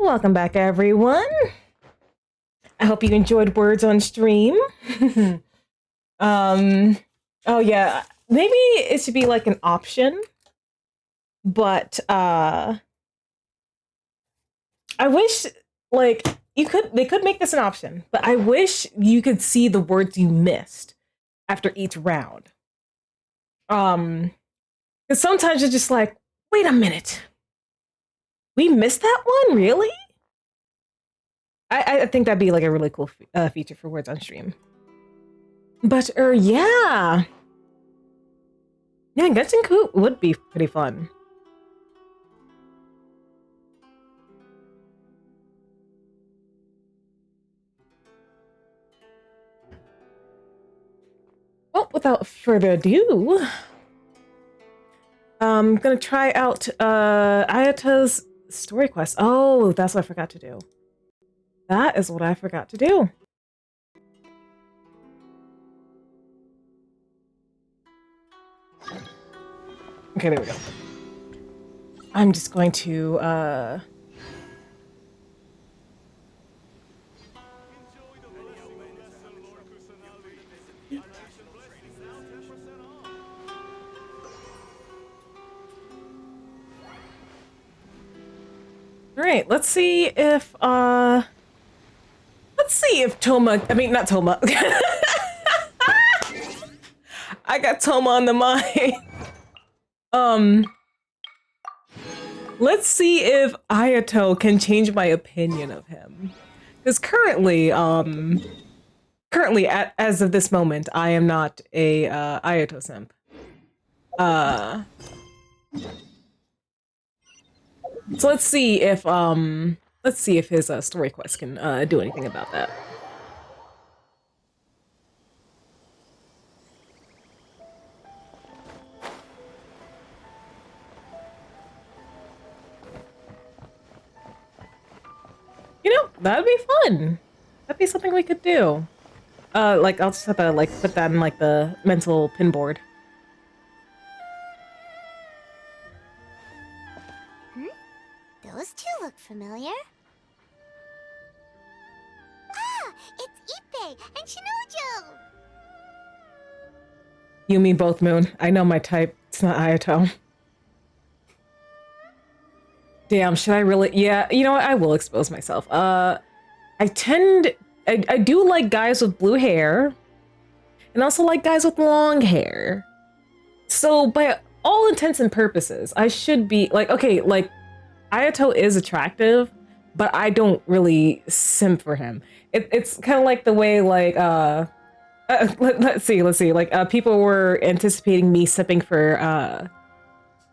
Welcome back, everyone. I hope you enjoyed Words on Stream. Oh yeah, maybe it should be like an option, but I wish like they could make this an option, but I wish you could see the words you missed after each round. Because sometimes you're just like, wait a minute, we missed that one, really? I think that'd be like a really cool feature for Words on Stream. But yeah, Genshin Coop would be pretty fun. Well, without further ado, I'm gonna try out Ayato's story quest. Oh, that's what I forgot to do. That is what I forgot to do. Okay, there we go. I'm just going to all right, let's see if Thoma, I mean not Thoma. I got Thoma on the mind. Let's see if Ayato can change my opinion of him. Because currently, as of this moment, I am not a Ayato simp. So let's see if his story quest can do anything about that. You know, that'd be fun. That'd be something we could do. Like I'll just have to like put that in like the mental pinboard. Those two look familiar. Ah, it's Ippei and Shinojo! You mean both, Moon. I know my type. It's not Ayato. Damn, should I really? Yeah, you know what? I will expose myself. I do like guys with blue hair, and also like guys with long hair. So by all intents and purposes, I should be like, okay, like Ayato is attractive, but I don't really simp for him. It's kind of like the way like let's see, like people were anticipating me simping for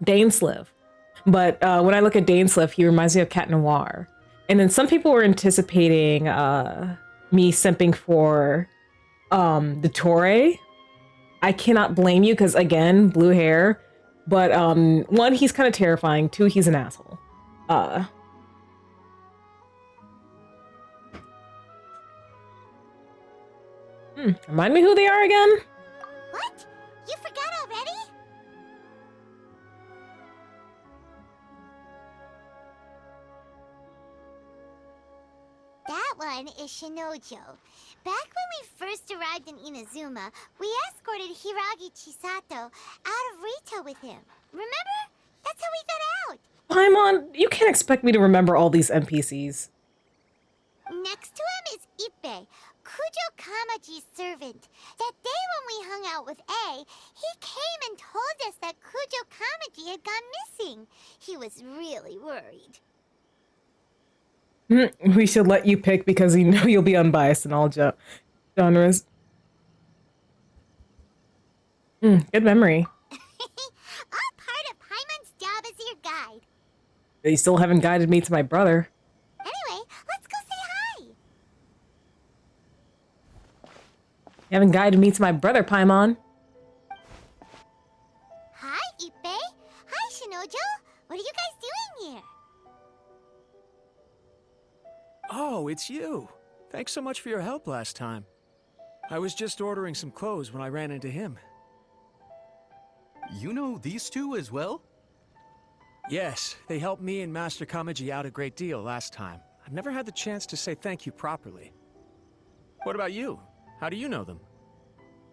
Dainsliv. But when I look at Dainsliv, he reminds me of Cat Noir. And then some people were anticipating me simping for the Torre. I cannot blame you because, again, blue hair. But one, he's kind of terrifying. Two, he's an asshole. Remind me who they are again? What? You forgot already? That one is Shinojo. Back when we first arrived in Inazuma, we escorted Hiragi Chisato out of Rito with him. Remember? That's how we got out. Paimon, you can't expect me to remember all these NPCs. Next to him is Ippei, Kujo Kamaji's servant. That day when we hung out with A, he came and told us that Kujo Kamaji had gone missing. He was really worried. We should let you pick because you know you'll be unbiased in all genres. Good memory. All part of Paimon's job as your guide. You still haven't guided me to my brother. Anyway, let's go say hi. You haven't guided me to my brother, Paimon. Hi, Ippei. Hi, Shinojo. What are you guys doing here? Oh, it's you. Thanks so much for your help last time. I was just ordering some clothes when I ran into him. You know these two as well? Yes, they helped me and Master Kamaji out a great deal last time. I've never had the chance to say thank you properly. What about you? How do you know them?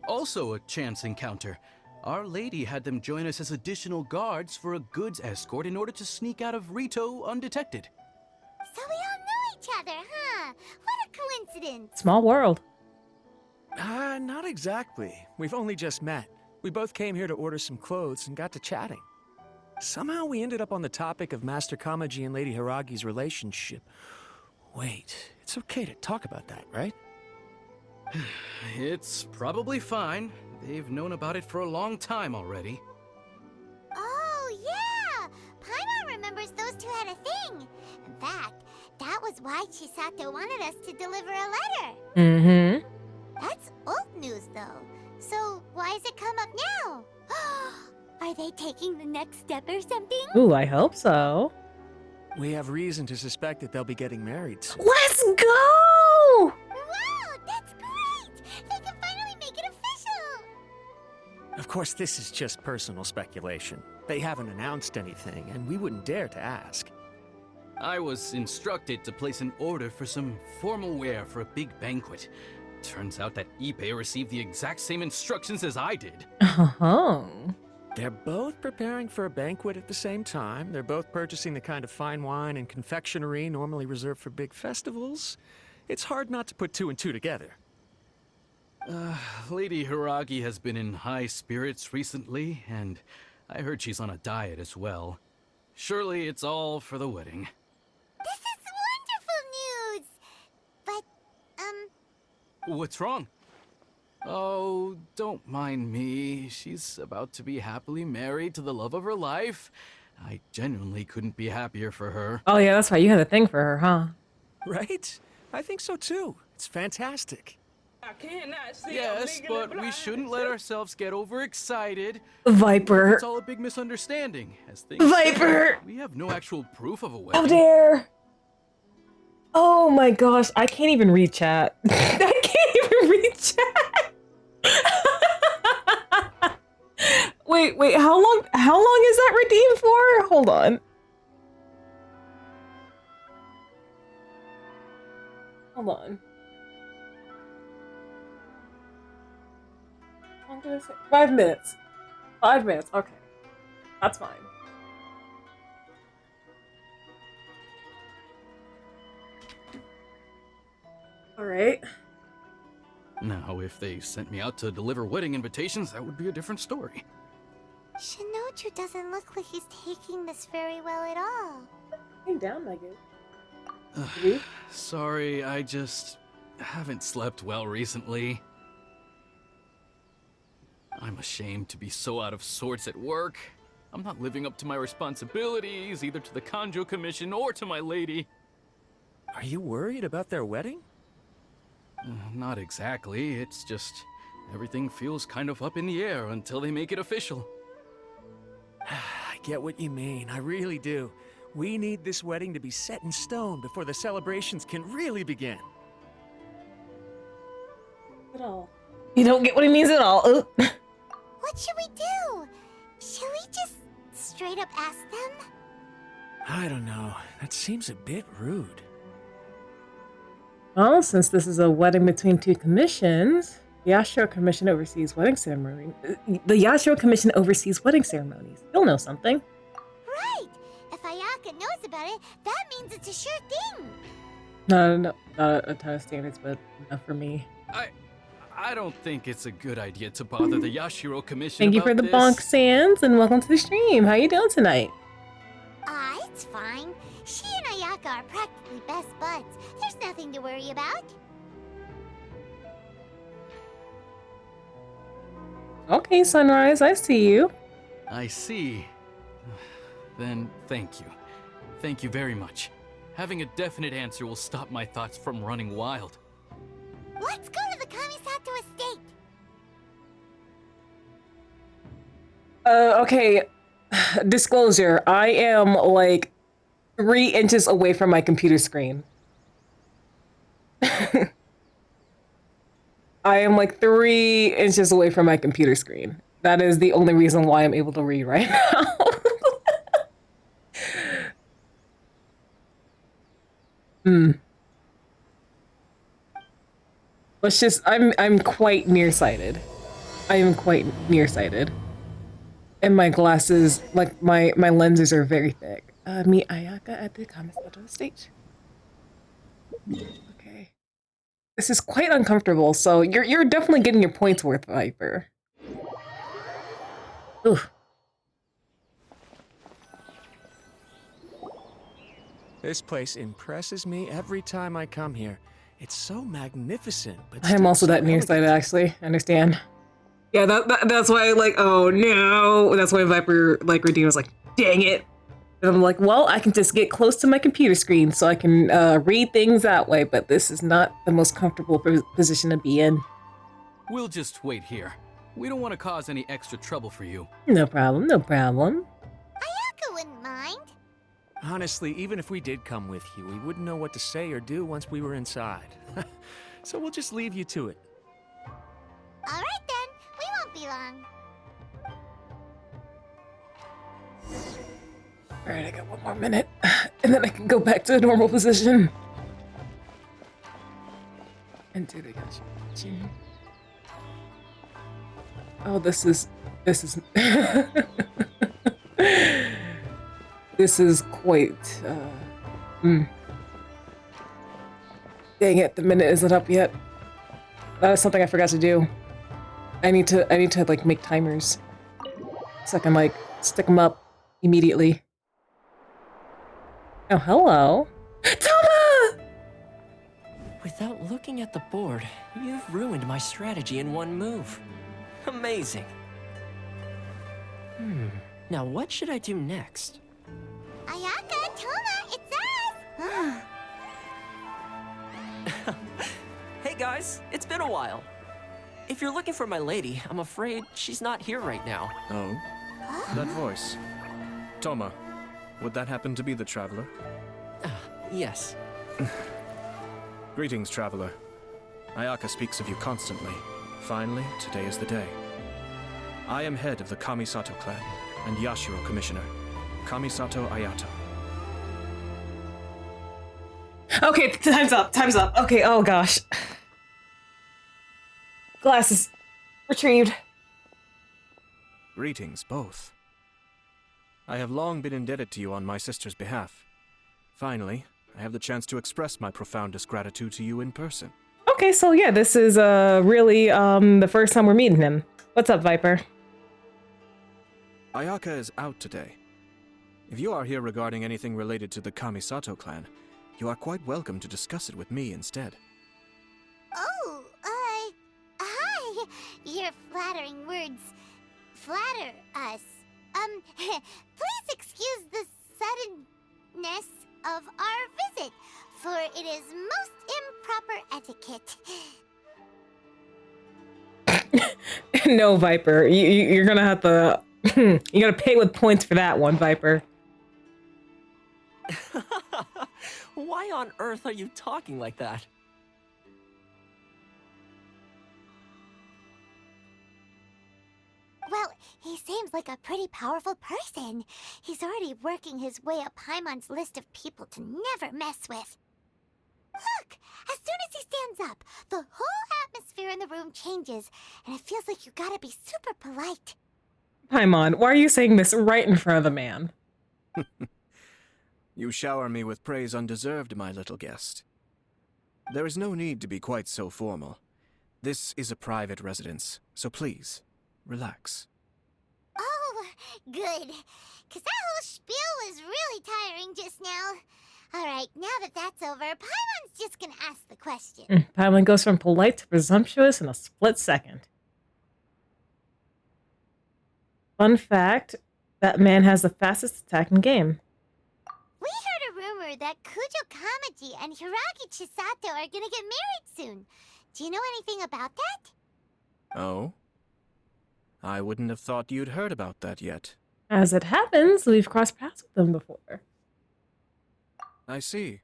Also a chance encounter. Our lady had them join us as additional guards for a goods escort in order to sneak out of Rito undetected. So we all know each other, huh? What a coincidence. Small world. Not exactly. We've only just met. We both came here to order some clothes and got to chatting. Somehow we ended up on the topic of Master Kamaji and Lady Hiragi's relationship. Wait, it's okay to talk about that, right? It's probably fine. They've known about it for a long time already. Oh, yeah! Paimon remembers those two had a thing. In fact, that was why Chisato wanted us to deliver a letter. Mm-hmm. That's old news, though. So why has it come up now? Are they taking the next step or something? Ooh, I hope so. We have reason to suspect that they'll be getting married soon. Let's go! Wow, that's great! They can finally make it official! Of course, this is just personal speculation. They haven't announced anything, and we wouldn't dare to ask. I was instructed to place an order for some formal wear for a big banquet. Turns out that Ippei received the exact same instructions as I did. Oh. They're both preparing for a banquet at the same time. They're both purchasing the kind of fine wine and confectionery normally reserved for big festivals. It's hard not to put two and two together. Lady Hiragi has been in high spirits recently, and I heard she's on a diet as well. Surely it's all for the wedding. This is wonderful news! But, What's wrong? Oh, don't mind me. She's about to be happily married to the love of her life. I genuinely couldn't be happier for her. Oh, yeah, that's why you had a thing for her, huh? Right? I think so too. It's fantastic. Yes, but we shouldn't let ourselves get overexcited. Viper. It's all a big misunderstanding. As things Viper! stand, we have no actual proof of a wedding. How dare! Oh my gosh, I can't even read chat. I can't even read chat. Wait, how long is that redeemed for? Hold on. Hold on. I'm gonna say 5 minutes. 5 minutes, okay. That's fine. Alright. Now, if they sent me out to deliver wedding invitations, that would be a different story. Shinoju doesn't look like he's taking this very well at all. Calm down, Megan. Sorry, I just haven't slept well recently. I'm ashamed to be so out of sorts at work. I'm not living up to my responsibilities, either to the Kanjo Commission or to my lady. Are you worried about their wedding? Not exactly. It's just everything feels kind of up in the air until they make it official. I get what you mean. I really do. We need this wedding to be set in stone before the celebrations can really begin. At all. You don't get what he means at all. Ooh. What should we do? Should we just straight up ask them? I don't know. That seems a bit rude. Well, since this is a wedding between two commissions, the Yashiro Commission oversees wedding ceremony. The Yashiro Commission oversees wedding ceremonies. You'll know something. Right! If Ayaka knows about it, that means it's a sure thing! No, not a ton of standards, but enough for me. I don't think it's a good idea to bother the Yashiro Commission. Thank you for the bonk sands and welcome to the stream. How you doing tonight? It's fine. She and Ayaka are practically best buds. There's nothing to worry about. Okay, Sunrise, I see you. I see. Then thank you. Thank you very much. Having a definite answer will stop my thoughts from running wild. Let's go to the Kamisato estate! Okay. Disclosure, I am like 3 inches away from my computer screen. I am like 3 inches away from my computer screen. That is the only reason why I'm able to read right now. Hmm. Let's just, I'm quite nearsighted. I am quite nearsighted. And my glasses, like my lenses are very thick. Meet Ayaka at the Kamisato estate. Okay. This is quite uncomfortable, so you're definitely getting your points worth, Viper. Ooh. This place impresses me every time I come here. It's so magnificent, but I'm still also so that nearsighted, actually. I understand. Yeah, that's why, like, oh no. That's why Viper, like, Redeem was like, dang it. And I'm like, well, I can just get close to my computer screen so I can read things that way, but this is not the most comfortable position to be in. We'll just wait here. We don't want to cause any extra trouble for you. No problem, no problem. Ayaka wouldn't mind. Honestly, even if we did come with you, we wouldn't know what to say or do once we were inside. So we'll just leave you to it. All right then, we won't be long. All right, I got one more minute, and then I can go back to a normal position. And do they got you? Oh, this is this is quite. Dang it, the minute isn't up yet. That is something I forgot to do. I need to like make timers so I can like stick them up immediately. Oh, hello. Thoma! Without looking at the board, you've ruined my strategy in one move. Amazing. Now what should I do next? Ayaka, Thoma, it's us! Hey guys, it's been a while. If you're looking for my lady, I'm afraid she's not here right now. Oh? That voice. Thoma, would that happen to be the traveler? Yes. Greetings, traveler. Ayaka speaks of you constantly. Finally, today is the day. I am head of the Kamisato clan, and Yashiro commissioner. Kamisato Ayato. Okay, time's up, time's up. Okay, oh gosh. Glasses retrieved. Greetings, both. I have long been indebted to you on my sister's behalf. Finally, I have the chance to express my profoundest gratitude to you in person. Okay, so yeah, this is really the first time we're meeting him. What's up, Viper? Ayaka is out today. If you are here regarding anything related to the Kamisato clan, you are quite welcome to discuss it with me instead. Oh, hi. Your flattering words flatter us. Please excuse the suddenness of our visit, for it is most improper etiquette. No, Viper. You're gonna have to. You gotta pay with points for that one, Viper. Why on earth are you talking like that? Well, he seems like a pretty powerful person. He's already working his way up Paimon's list of people to never mess with. Look! As soon as he stands up, the whole atmosphere in the room changes, and it feels like you gotta be super polite. Paimon, why are you saying this right in front of the man? You shower me with praise undeserved, my little guest. There is no need to be quite so formal. This is a private residence, so please, relax. Oh, good. 'Cause that whole spiel was really tiring just now. Alright, now that that's over, Paimon's just gonna ask the question. Paimon goes from polite to presumptuous in a split second. Fun fact, that man has the fastest attack in game. We heard a rumor that Kujo Kamaji and Hiragi Chisato are gonna get married soon. Do you know anything about that? Oh? I wouldn't have thought you'd heard about that yet. As it happens, we've crossed paths with them before. I see.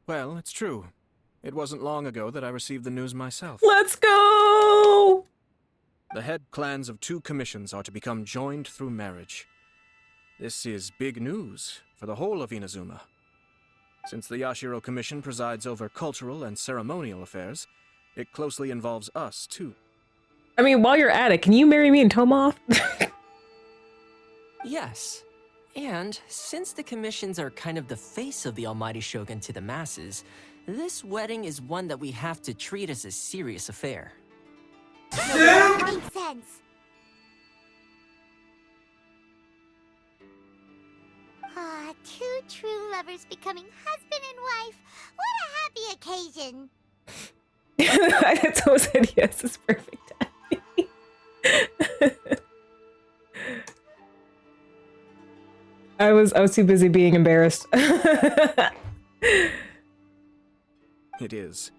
Well, it's true. It wasn't long ago that I received the news myself. Let's go! The head clans of 2 commissions are to become joined through marriage. This is big news for the whole of Inazuma. Since the Yashiro Commission presides over cultural and ceremonial affairs, it closely involves us, too. I mean, while you're at it, can you marry me and Thoma off? Yes. And since the commissions are kind of the face of the Almighty Shogun to the masses, this wedding is one that we have to treat as a serious affair. Makes sense. Ah, two true lovers becoming husband and wife. What a happy occasion. Thoma said yes, it's perfect timing. I was too busy being embarrassed. It is.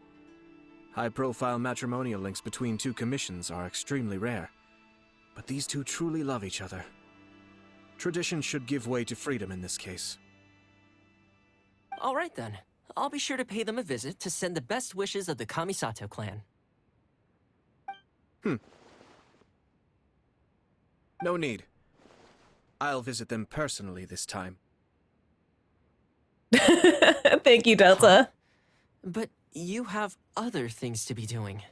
High-profile matrimonial links between two commissions are extremely rare. But these two truly love each other. Tradition should give way to freedom in this case. All right then. I'll be sure to pay them a visit to send the best wishes of the Kamisato clan. No need. I'll visit them personally this time. Thank you, Delta. But you have other things to be doing.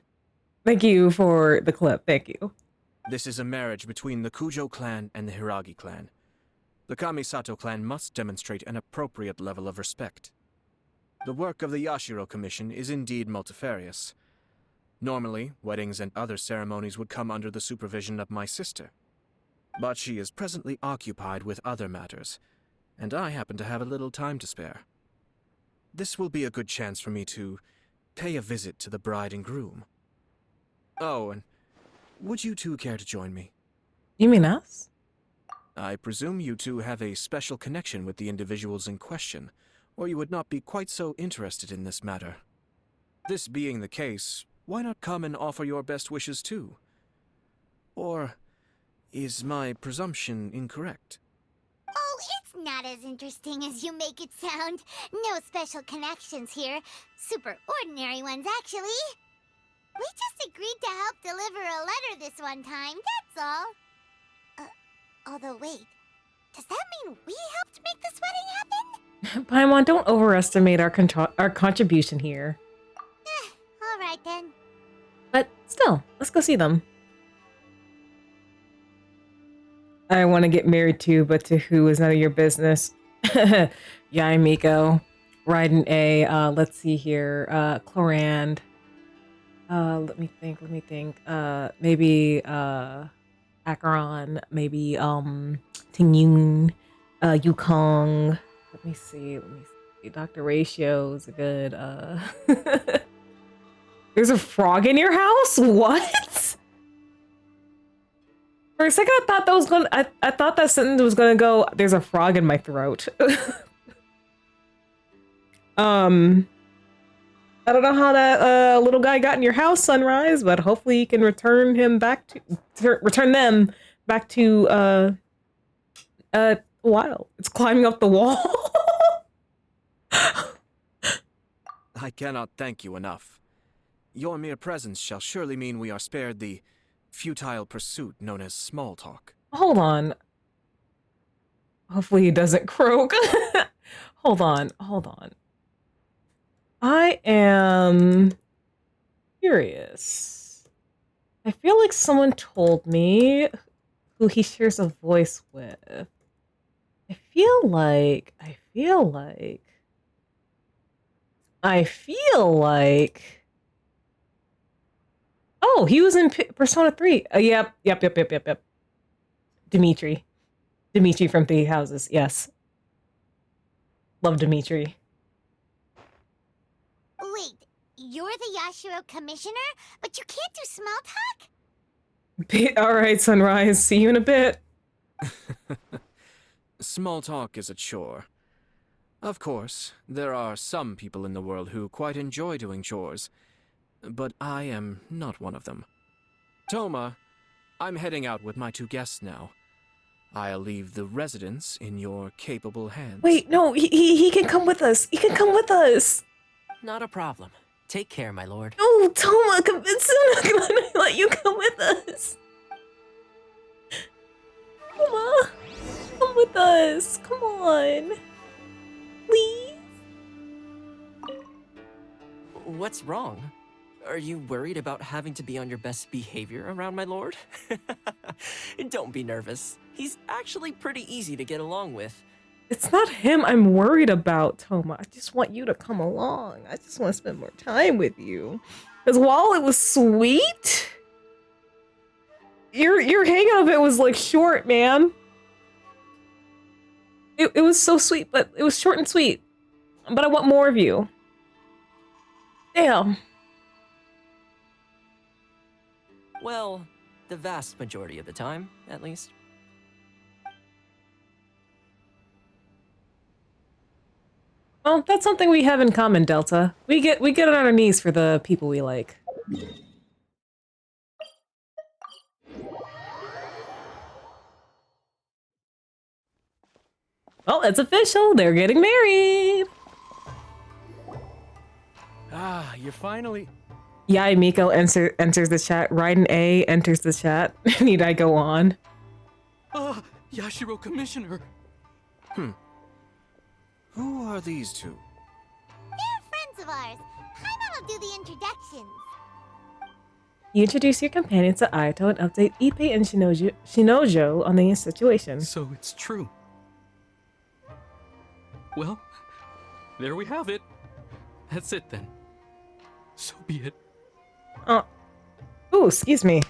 Thank you for the clip. Thank you. This is a marriage between the Kujo clan and the Hiragi clan. The Kamisato clan must demonstrate an appropriate level of respect. The work of the Yashiro Commission is indeed multifarious. Normally, weddings and other ceremonies would come under the supervision of my sister. But she is presently occupied with other matters, and I happen to have a little time to spare. This will be a good chance for me to pay a visit to the bride and groom. Oh, and would you two care to join me? You mean us? I presume you two have a special connection with the individuals in question, or you would not be quite so interested in this matter. This being the case, why not come and offer your best wishes too? Or is my presumption incorrect? Oh, it's not as interesting as you make it sound. No special connections here. Super ordinary ones, actually. We just agreed to help deliver a letter this one time, that's all. Although, wait. Does that mean we helped make this wedding happen? Paimon, don't overestimate our contribution here. Alright then. But still, let's go see them. I want to get married too, but to who is none of your business. Yai Miko. Raiden A. Let's see here. Clorand. Let me think. Maybe Acheron. Maybe Tingyun. Yukong. Let me see. Dr. Ratio is a good There's a frog in your house? What? For a second, I thought that was gonna. I thought that sentence was gonna go. There's a frog in my throat. I don't know how that little guy got in your house, Sunrise, but hopefully you can return him back to return them back to wild. It's climbing up the wall. I cannot thank you enough. Your mere presence shall surely mean we are spared the futile pursuit known as small talk. Hold on. Hopefully he doesn't croak. Hold on. I am curious. I feel like someone told me who he shares a voice with. I feel like oh, he was in Persona 3. Yep. Dimitri from Three Houses. Yes. Love Dimitri. Wait, you're the Yashiro Commissioner, but you can't do small talk? All right, Sunrise. See you in a bit. Small talk is a chore. Of course, there are some people in the world who quite enjoy doing chores, but I am not one of them. Thoma, I'm heading out with my two guests now. I'll leave the residence in your capable hands. Wait, no, he can come with us. He can come with us. Not a problem. Take care, my lord. No, Thoma, convince him to let you come with us. Thoma, come with us. Come on. Please. What's wrong? Are you worried about having to be on your best behavior around my lord? Don't be nervous. He's actually pretty easy to get along with. It's not him I'm worried about, Thoma. I just want you to come along. I just want to spend more time with you. Because while it was sweet, your hang of it was like short, man. It was so sweet, but it was short and sweet. But I want more of you. Damn. Well, the vast majority of the time, at least. Well, that's something we have in common, Delta. We get on our knees for the people we like. Well, it's official. They're getting married. Ah, you finally... Yai Miko enters the chat. Raiden A enters the chat. Need I go on? Ah, Yashiro Commissioner. Who are these two? They're friends of ours. Paimon will do the introductions. You introduce your companions to Ayato and update Ippei and Shinojo on the situation. So it's true. Well, there we have it. That's it then. So be it. Ooh, excuse me.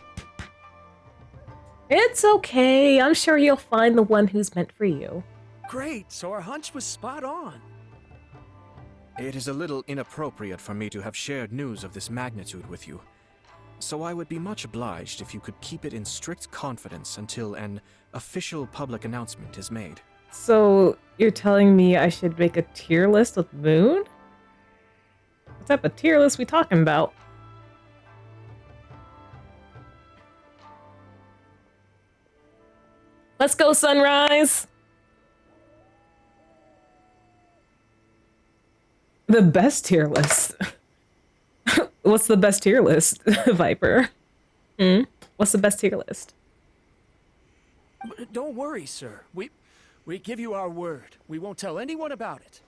It's okay. I'm sure you'll find the one who's meant for you. Great, so our hunch was spot on. It is a little inappropriate for me to have shared news of this magnitude with you, so I would be much obliged if you could keep it in strict confidence until an official public announcement is made. So, you're telling me I should make a tier list with Moon? What type of tier list we talking about? Let's go, Sunrise! The best tier list. What's the best tier list, Viper? What's the best tier list? Don't worry, sir. We give you our word. We won't tell anyone about it.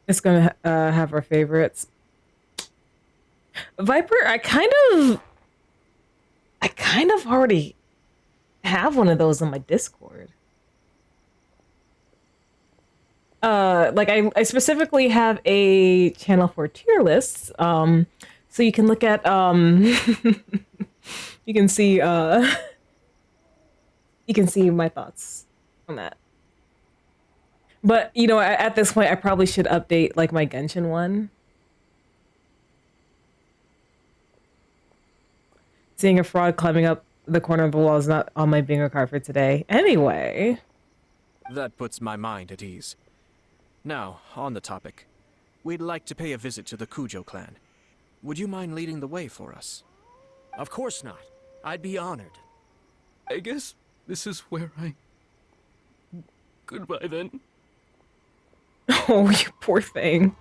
It's gonna have our favorites. Viper, I kind of already have one of those on my Discord. Like I specifically have a channel for tier lists. So you can look at you can see my thoughts on that. But you know, at this point, I probably should update like my Genshin one. Seeing a frog climbing up the corner of the wall is not on my bingo card for today. Anyway. That puts my mind at ease. Now, on the topic. We'd like to pay a visit to the Kujo clan. Would you mind leading the way for us? Of course not. I'd be honored. I guess this is where I... Goodbye then. Oh, you poor thing.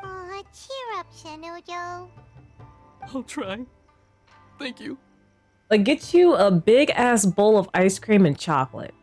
Aw, cheer up, Shinojo. I'll try. Thank you. Like, get you a big ass bowl of ice cream and chocolate.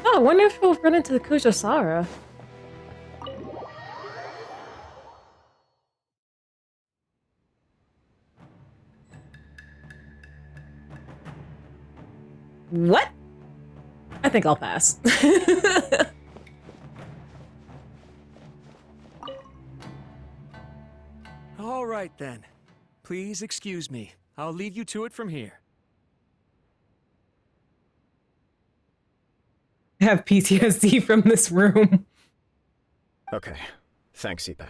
Oh, I wonder if we'll run into the Kujosara. What? I think I'll pass. All right then. Please excuse me. I'll leave you to it from here. I have PTSD from this room. Okay. Thanks, Ippei.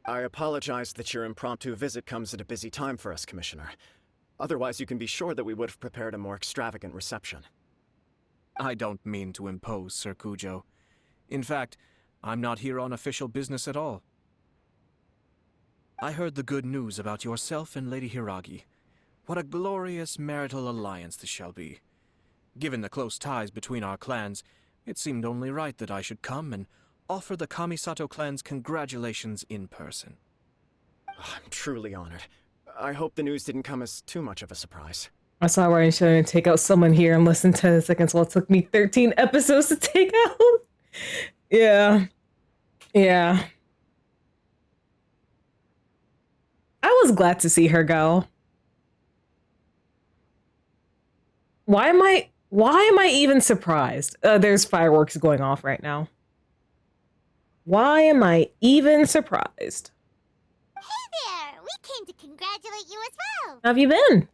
I apologize that your impromptu visit comes at a busy time for us, Commissioner. Otherwise, you can be sure that we would have prepared a more extravagant reception. I don't mean to impose, Sir Kujo. In fact, I'm not here on official business at all. I heard the good news about yourself and Lady Hiragi. What a glorious marital alliance this shall be. Given the close ties between our clans, it seemed only right that I should come and offer the Kamisato clan's congratulations in person. I'm truly honored. I hope the news didn't come as too much of a surprise. I saw where I should take out someone here in less than 10 seconds. Well, it took me 13 episodes to take out. Yeah. Yeah. I was glad to see her go. Why am I even surprised? There's fireworks going off right now. Why am I even surprised? Hey there! We came to congratulate you as well! How have you been?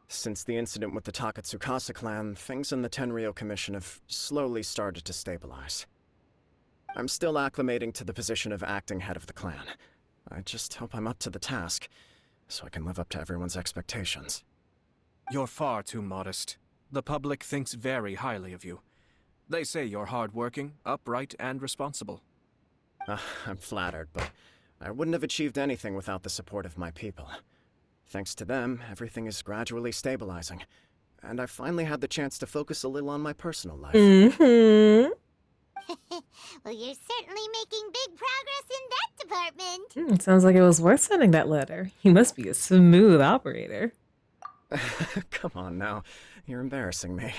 Since the incident with the Takatsukasa clan, things in the Tenryou Commission have slowly started to stabilize. I'm still acclimating to the position of acting head of the clan. I just hope I'm up to the task, so I can live up to everyone's expectations. You're far too modest. The public thinks very highly of you. They say you're hardworking, upright, and responsible. I'm flattered, but I wouldn't have achieved anything without the support of my people. Thanks to them, everything is gradually stabilizing, and I finally had the chance to focus a little on my personal life. Mm-hmm. Well, you're certainly making big progress in that department. It sounds like it was worth sending that letter. You must be a smooth operator. Come on now, you're embarrassing me.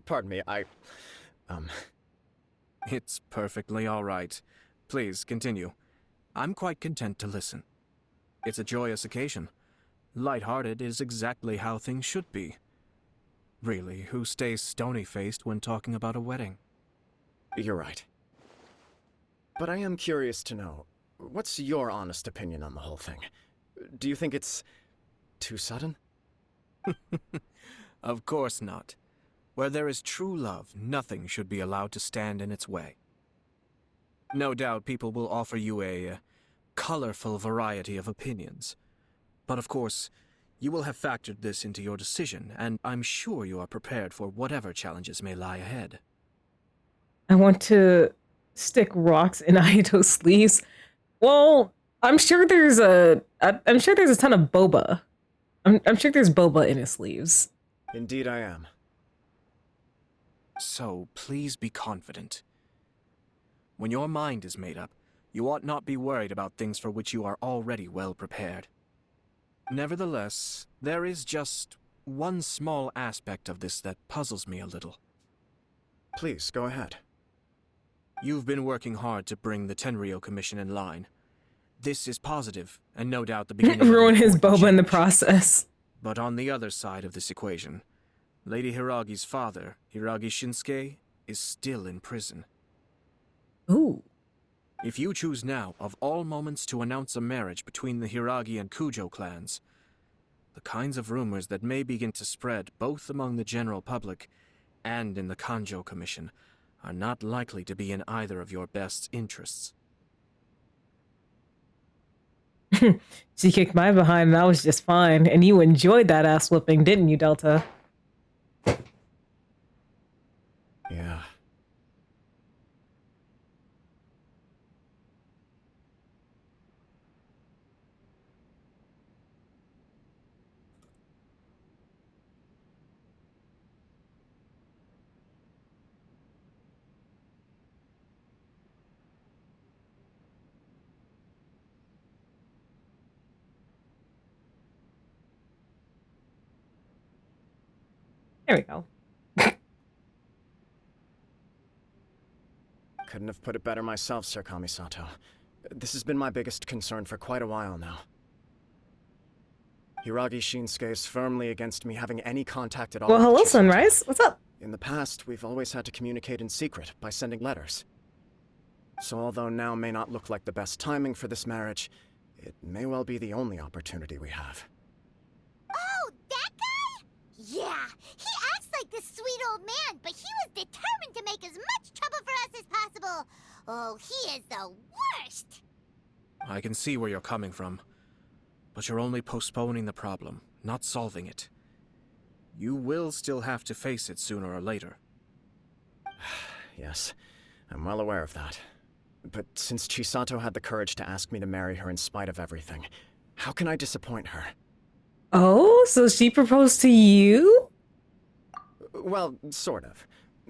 Pardon me, It's perfectly all right. Please, continue. I'm quite content to listen. It's a joyous occasion. Light-hearted is exactly how things should be. Really, who stays stony-faced when talking about a wedding? You're right. But I am curious to know, what's your honest opinion on the whole thing? Do you think it's too sudden? Of course not. Where there is true love, nothing should be allowed to stand in its way. No doubt people will offer you a colorful variety of opinions. But of course, you will have factored this into your decision, and I'm sure you are prepared for whatever challenges may lie ahead. I want to stick rocks in Ayato's sleeves. Well, I'm sure there's a ton of boba. I'm sure there's boba in his sleeves. Indeed I am. So, please be confident. When your mind is made up, you ought not be worried about things for which you are already well prepared. Nevertheless, there is just one small aspect of this that puzzles me a little. Please, go ahead. You've been working hard to bring the Tenryou Commission in line. This is positive, and no doubt the beginning Ruin of his important boba in the change. process. But on the other side of this equation, Lady Hiragi's father, Hiragi Shinsuke, is still in prison. Ooh. If you choose now, of all moments, to announce a marriage between the Hiragi and Kujo clans, the kinds of rumors that may begin to spread both among the general public and in the Kanjo Commission are not likely to be in either of your best interests. She kicked my behind and I was just fine. And you enjoyed that ass whooping, didn't you, Delta? Yeah. There we go. Couldn't have put it better myself, Sir Kamisato. This has been my biggest concern for quite a while now. Hiragi Shinsuke is firmly against me having any contact at all. Well, with hello, Chisato. Sunrise. What's up? In the past, we've always had to communicate in secret by sending letters. So although now may not look like the best timing for this marriage, it may well be the only opportunity we have. Oh, that guy? Yeah, he acts like this sweet old man, but he was determined to make as much trouble for us as possible. Oh, he is the worst! I can see where you're coming from, but you're only postponing the problem, not solving it. You will still have to face it sooner or later. Yes, I'm well aware of that. But since Chisato had the courage to ask me to marry her in spite of everything, how can I disappoint her? Oh, so she proposed to you? Well, sort of.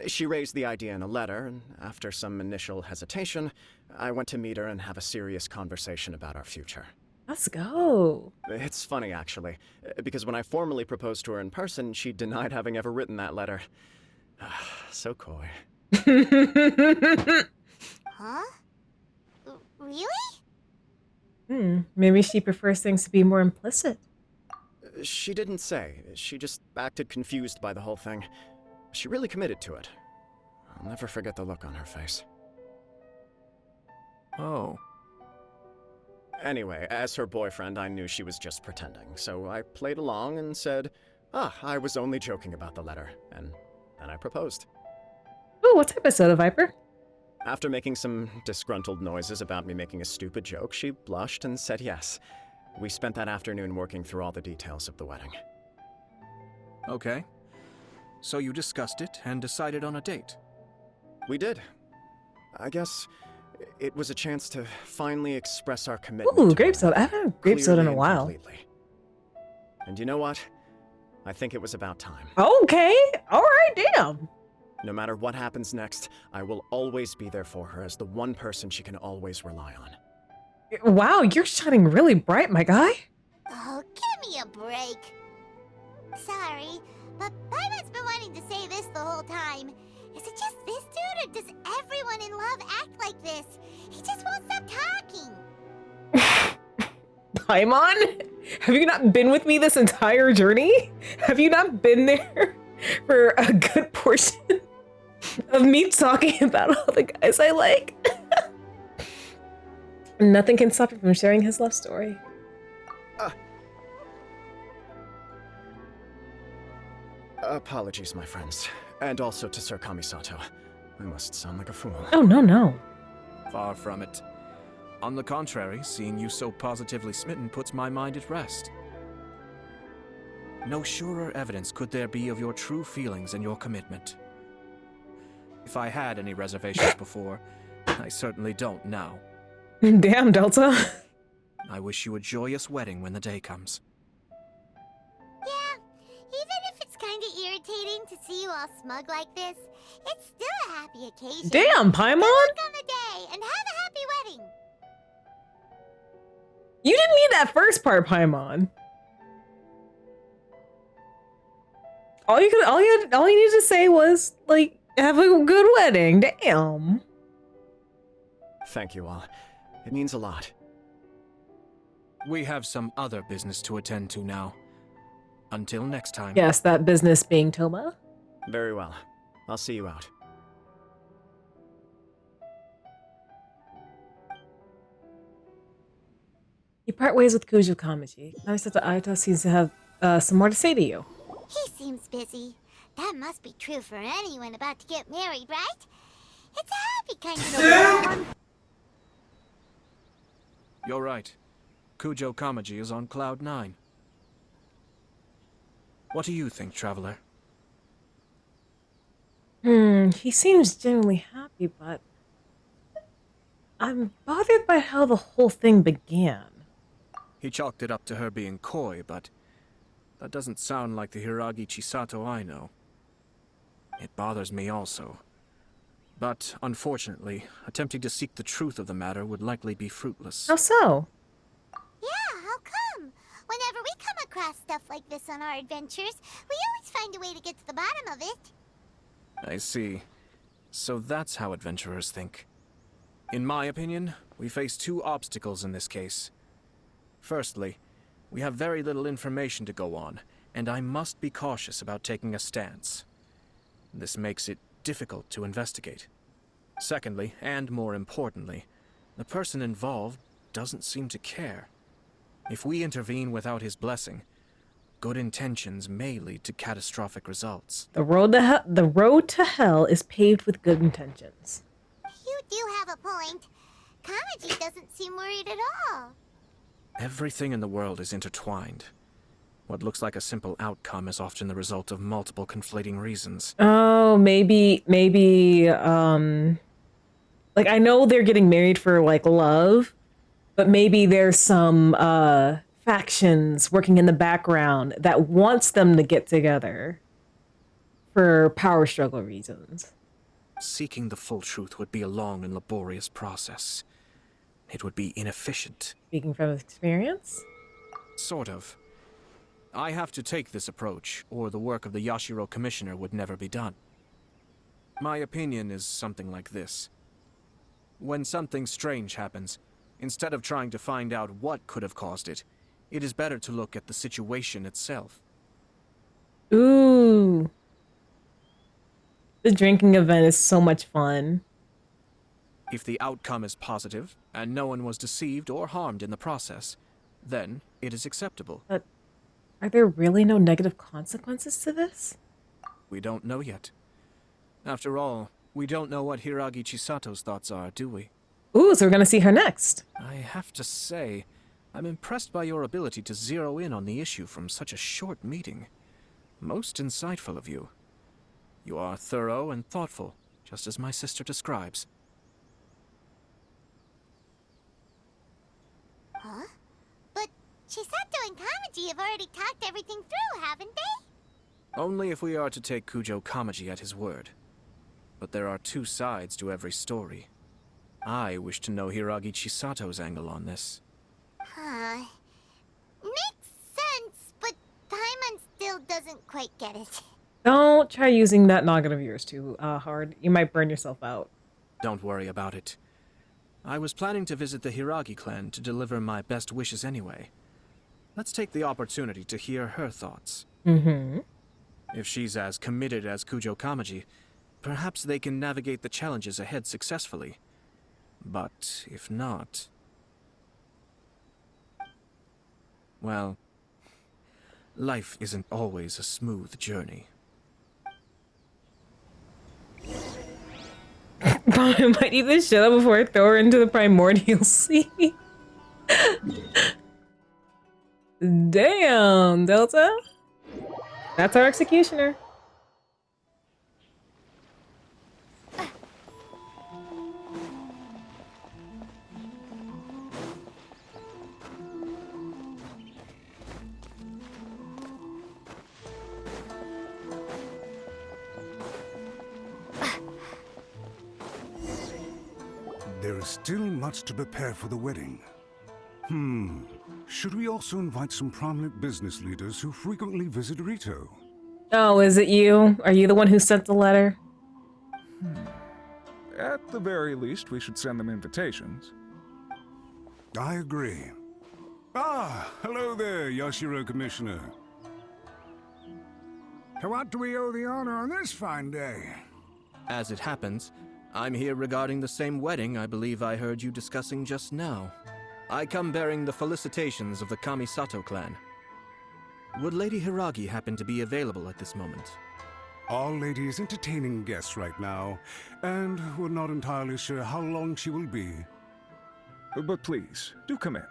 She raised the idea in a letter, and after some initial hesitation, I went to meet her and have a serious conversation about our future. Let's go. It's funny, actually, because when I formally proposed to her in person, she denied having ever written that letter. So coy. Huh? Really? Maybe she prefers things to be more implicit. She didn't say. She just acted confused by the whole thing. She really committed to it. I'll never forget the look on her face. Oh. Anyway, as her boyfriend, I knew she was just pretending, so I played along and said, I was only joking about the letter, and then I proposed. Ooh, what type of soda, Viper? After making some disgruntled noises about me making a stupid joke, she blushed and said yes. We spent that afternoon working through all the details of the wedding. Okay. So you discussed it and decided on a date? We did. I guess it was a chance to finally express our commitment. Ooh, grape soda. I haven't had grape soda in a while. Completely. And you know what? I think it was about time. Okay. All right, damn. No matter what happens next, I will always be there for her as the one person she can always rely on. Wow, you're shining really bright, my guy. Oh, give me a break. Sorry, but Paimon's been wanting to say this the whole time. Is it just this dude, or does everyone in love act like this? He just won't stop talking. Paimon? Have you not been with me this entire journey? Have you not been there for a good portion of me talking about all the guys I like? Nothing can stop him from sharing his love story. Apologies, my friends. And also to Sir Kamisato. I must sound like a fool. Oh, no. Far from it. On the contrary, seeing you so positively smitten puts my mind at rest. No surer evidence could there be of your true feelings and your commitment. If I had any reservations before, I certainly don't now. Damn, Delta. I wish you a joyous wedding when the day comes. Yeah, even if it's kind of irritating to see you all smug like this, it's still a happy occasion. Damn, Paimon! Good luck on the day, and have a happy wedding! You didn't need that first part, Paimon. All you needed to say was, like, have a good wedding. Damn. Thank you all. It means a lot. We have some other business to attend to now. Until next time. Yes, that business being Thoma. Very well. I'll see you out. You part ways with Kujo Kamaji. Kamisato Ayato seems to have some more to say to you. He seems busy. That must be true for anyone about to get married, right? It's a happy kind of You're right. Kujo Kamaji is on Cloud 9. What do you think, Traveler? He seems genuinely happy, but I'm bothered by how the whole thing began. He chalked it up to her being coy, but that doesn't sound like the Hiragi Chisato I know. It bothers me also. But, unfortunately, attempting to seek the truth of the matter would likely be fruitless. How so? Yeah, how come? Whenever we come across stuff like this on our adventures, we always find a way to get to the bottom of it. I see. So that's how adventurers think. In my opinion, we face two obstacles in this case. Firstly, we have very little information to go on, and I must be cautious about taking a stance. This makes it difficult to investigate. Secondly, and more importantly, the person involved doesn't seem to care. If we intervene without his blessing, good intentions may lead to catastrophic results. The road to hell is paved with good intentions. You do have a point. Kamaji doesn't seem worried at all. Everything in the world is intertwined. What looks like a simple outcome is often the result of multiple conflating reasons. Oh, maybe, Like, I know they're getting married for, like, love, but maybe there's some factions working in the background that wants them to get together for power struggle reasons. Seeking the full truth would be a long and laborious process. It would be inefficient. Speaking from experience? Sort of. I have to take this approach, or the work of the Yashiro Commissioner would never be done. My opinion is something like this. When something strange happens, instead of trying to find out what could have caused it, it is better to look at the situation itself. Ooh. The drinking event is so much fun. If the outcome is positive, and no one was deceived or harmed in the process, then it is acceptable. But are there really no negative consequences to this? We don't know yet. After all, we don't know what Hiragi Chisato's thoughts are, do we? Ooh, so we're gonna see her next. I have to say, I'm impressed by your ability to zero in on the issue from such a short meeting. Most insightful of you. You are thorough and thoughtful, just as my sister describes. Huh? But Chisato and Kamaji have already talked everything through, haven't they? Only if we are to take Kujo Kamaji at his word. But there are two sides to every story. I wish to know Hiragi Chisato's angle on this. Huh. Makes sense, but Paimon still doesn't quite get it. Don't try using that noggin of yours too hard. You might burn yourself out. Don't worry about it. I was planning to visit the Hiragi clan to deliver my best wishes anyway. Let's take the opportunity to hear her thoughts. Mm-hmm. If she's as committed as Kujo Kamaji, perhaps they can navigate the challenges ahead successfully. But if not... well, life isn't always a smooth journey. I might either shut up before I throw her into the primordial sea. Damn, Delta. That's our executioner. There is still much to prepare for the wedding. Should we also invite some prominent business leaders who frequently visit Rito? Oh, is it you? Are you the one who sent the letter? At the very least, we should send them invitations. I agree. Ah, hello there, Yashiro Commissioner. To what do we owe the honor on this fine day? As it happens, I'm here regarding the same wedding I believe I heard you discussing just now. I come bearing the felicitations of the Kamisato clan. Would Lady Hiragi happen to be available at this moment? Our lady is entertaining guests right now, and we're not entirely sure how long she will be. But please, do come in.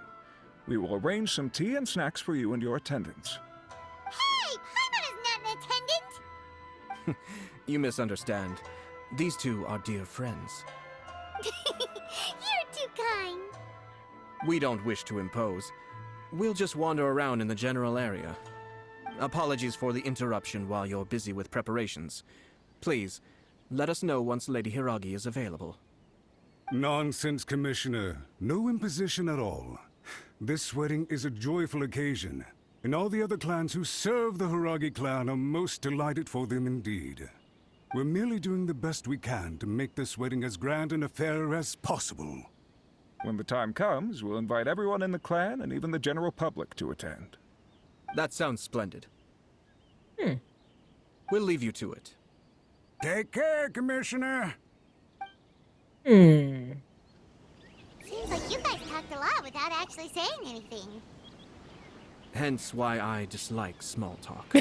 We will arrange some tea and snacks for you and your attendants. Hey, Paimon is not an attendant! You misunderstand. These two are dear friends. You're too kind. We don't wish to impose. We'll just wander around in the general area. Apologies for the interruption while you're busy with preparations. Please, let us know once Lady Hiragi is available. Nonsense, Commissioner. No imposition at all. This wedding is a joyful occasion, and all the other clans who serve the Hiragi clan are most delighted for them indeed. We're merely doing the best we can to make this wedding as grand an affair as possible. When the time comes, we'll invite everyone in the clan and even the general public to attend. That sounds splendid. We'll leave you to it. Take care, Commissioner. Seems like you guys talked a lot without actually saying anything. Hence why I dislike small talk.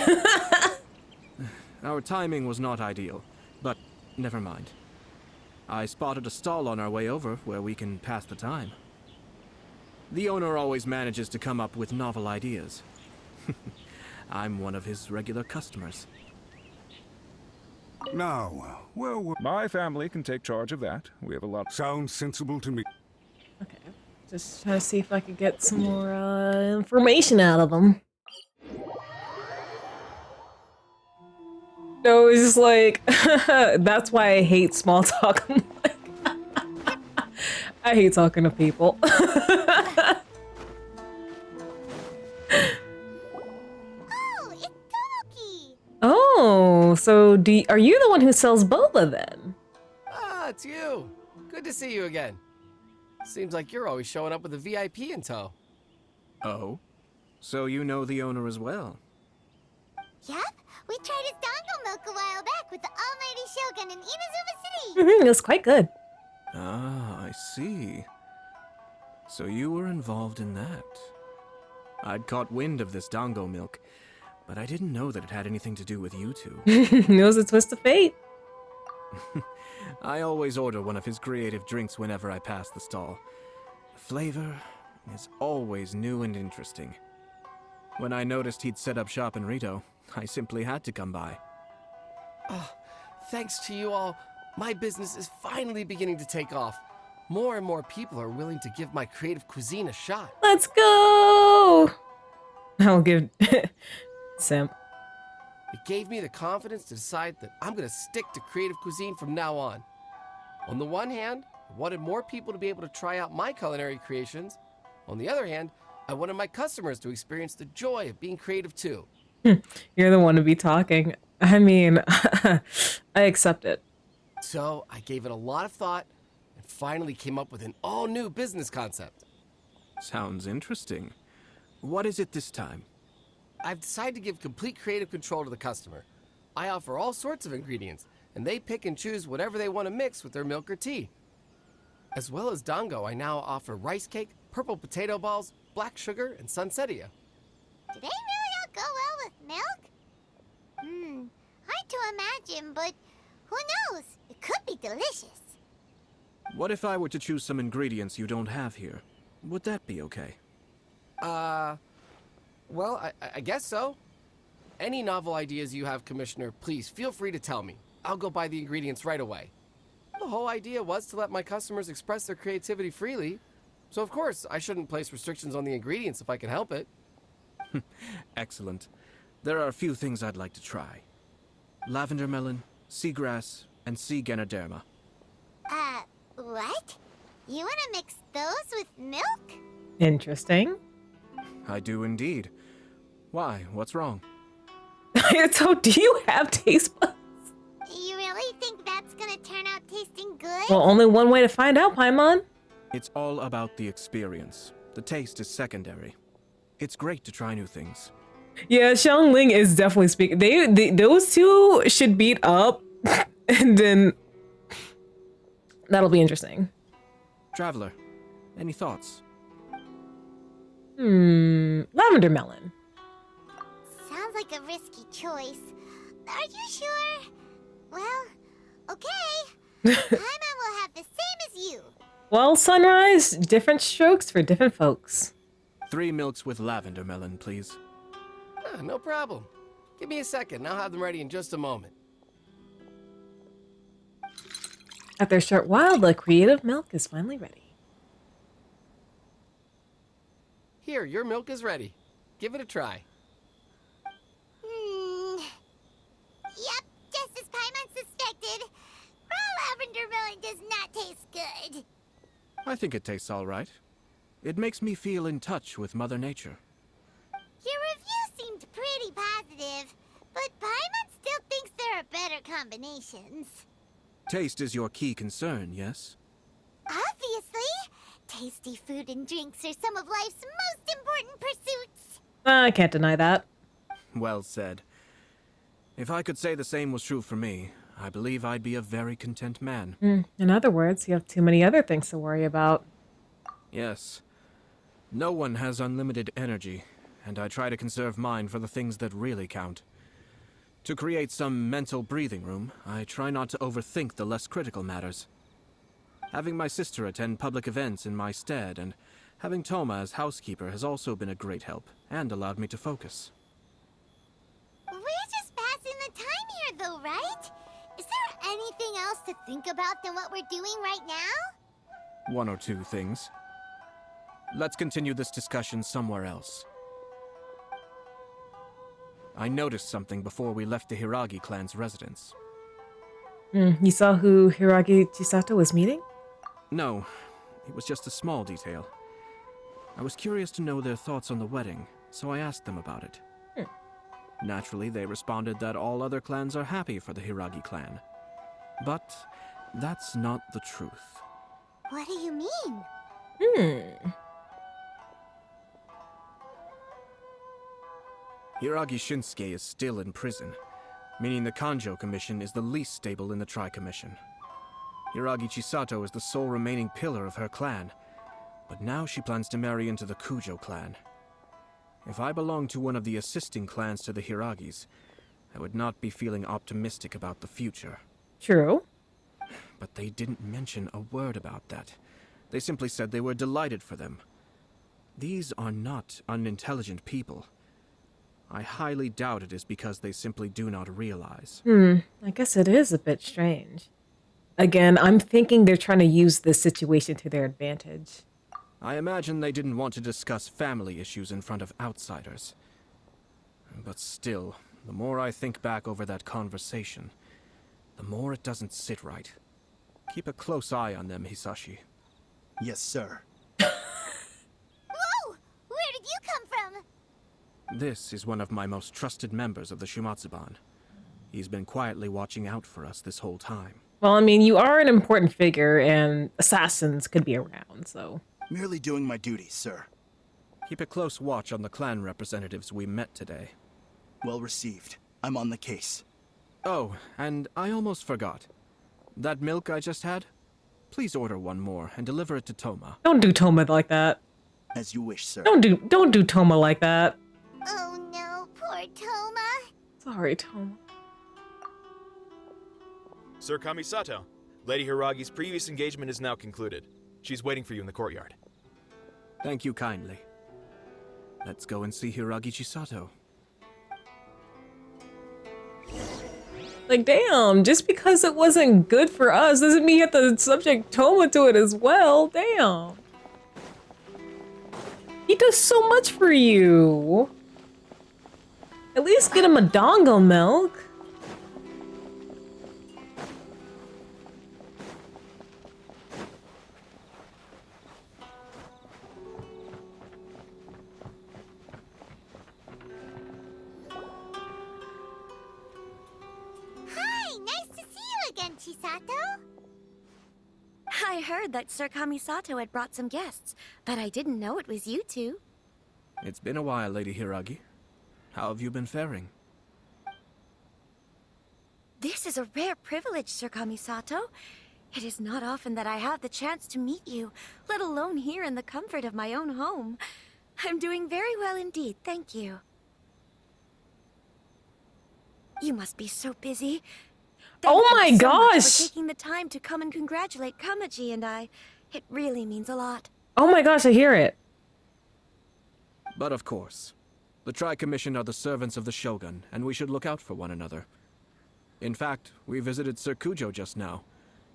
Our timing was not ideal, but never mind. I spotted a stall on our way over where we can pass the time. The owner always manages to come up with novel ideas. I'm one of his regular customers. Now, well, My family can take charge of that. We have a lot. Sounds sensible to me. Just trying to see if I could get some more information out of them. No, it's just like, that's why I hate small talk. I'm like, I hate talking to people. Oh, so are you the one who sells boba then? Ah, it's you. Good to see you again. Seems like you're always showing up with a VIP in tow. Oh? So you know the owner as well? Yep, we tried his dongle milk a while back with the almighty Shogun in Inazuma City. It was quite good. Ah, I see. So you were involved in that. I'd caught wind of this dango milk, but I didn't know that it had anything to do with you two. It was a twist of fate. I always order one of his creative drinks whenever I pass the stall. The flavor is always new and interesting. When I noticed he'd set up shop in Rito, I simply had to come by. Oh, thanks to you all, my business is finally beginning to take off. More and more people are willing to give my creative cuisine a shot. Let's go! I'll give Simp. It gave me the confidence to decide that I'm gonna stick to creative cuisine from now on. On the one hand, I wanted more people to be able to try out my culinary creations. On the other hand, I wanted my customers to experience the joy of being creative too. You're the one to be talking. I mean, I accept it. So I gave it a lot of thought and finally came up with an all-new business concept. Sounds interesting. What is it this time? I've decided to give complete creative control to the customer. I offer all sorts of ingredients, and they pick and choose whatever they want to mix with their milk or tea. As well as dango, I now offer rice cake, purple potato balls, black sugar, and sunsettia. Do they really all go well with milk? Hard to imagine, but who knows? It could be delicious. What if I were to choose some ingredients you don't have here? Would that be okay? Well, I guess so. Any novel ideas you have, Commissioner, please feel free to tell me. I'll go buy the ingredients right away. The whole idea was to let my customers express their creativity freely, so of course I shouldn't place restrictions on the ingredients if I can help it. Excellent. There are a few things I'd like to try. Lavender melon, seagrass, and sea ganoderma. What? You want to mix those with milk? Interesting. I do indeed. Why? What's wrong? So, do you have taste buds? You really think that's gonna turn out tasting good? Well, only one way to find out, Paimon. It's all about the experience. The taste is secondary. It's great to try new things. Yeah, Xiangling is definitely speaking. Those two should beat up, and then that'll be interesting. Traveler, any thoughts? Lavender melon. Sounds like a risky choice. Are you sure? Well, okay. Paimon will have the same as you. Well, Sunrise, different strokes for different folks. 3 milks with lavender melon, please. No problem. Give me a second, I'll have them ready in just a moment. After a short while, the creative milk is finally ready. Here, your milk is ready. Give it a try. Yep, just as Paimon suspected. Raw lavender melon does not taste good. I think it tastes all right. It makes me feel in touch with Mother Nature. Your review seemed pretty positive, but Paimon still thinks there are better combinations. Taste is your key concern, yes? Obviously! Tasty food and drinks are some of life's most important pursuits. I can't deny that. Well said. If I could say the same was true for me, I believe I'd be a very content man. In other words, you have too many other things to worry about. Yes. No one has unlimited energy, and I try to conserve mine for the things that really count. To create some mental breathing room, I try not to overthink the less critical matters. Having my sister attend public events in my stead, and having Thoma as housekeeper has also been a great help, and allowed me to focus. We're just passing the time here, though, right? Is to think about than what we're doing right now? One or two things. Let's continue this discussion somewhere else. I noticed something before we left the Hiragi clan's residence. You saw who Hiragi Chisato was meeting? No, it was just a small detail. I was curious to know their thoughts on the wedding, so I asked them about it. Naturally, they responded that all other clans are happy for the Hiragi clan. But that's not the truth. What do you mean? Hiragi Shinsuke is still in prison, meaning the Kanjo Commission is the least stable in the Tri-Commission. Hiragi Chisato is the sole remaining pillar of her clan, but now she plans to marry into the Kujo clan. If I belonged to one of the assisting clans to the Hiragis, I would not be feeling optimistic about the future. True. But they didn't mention a word about that. They simply said they were delighted for them. These are not unintelligent people. I highly doubt it is because they simply do not realize. I guess it is a bit strange. Again, I'm thinking they're trying to use this situation to their advantage. I imagine they didn't want to discuss family issues in front of outsiders. But still, the more I think back over that conversation, the more it doesn't sit right. Keep a close eye on them, Hisashi. Yes, sir. Whoa! Where did you come from? This is one of my most trusted members of the Shimatsuban. He's been quietly watching out for us this whole time. Well, I mean, you are an important figure, and assassins could be around, so... Merely doing my duty, sir. Keep a close watch on the clan representatives we met today. Well received. I'm on the case. Oh, and I almost forgot. That milk I just had? Please order one more and deliver it to Thoma. Don't do Thoma like that. As you wish, sir. Don't do Thoma like that. Oh no, poor Thoma. Sorry, Thoma. Sir Kamisato, Lady Hiragi's previous engagement is now concluded. She's waiting for you in the courtyard. Thank you kindly. Let's go and see Hiragi Chisato. Like, damn, just because it wasn't good for us doesn't mean you have to subject Thoma to it as well. Damn. He does so much for you. At least get him a dongle milk. Chisato? I heard that Sir Kamisato had brought some guests, but I didn't know it was you two. It's been a while, Lady Hiragi. How have you been faring? This is a rare privilege, Sir Kamisato. It is not often that I have the chance to meet you, let alone here in the comfort of my own home. I'm doing very well indeed, thank you. You must be so busy. Oh my Thank you so much gosh! for taking the time to come and congratulate Kamaji and I. It really means a lot. Oh my gosh, I hear it. But of course, the Tri-Commission are the servants of the Shogun, and we should look out for one another. In fact, we visited Sir Kujo just now.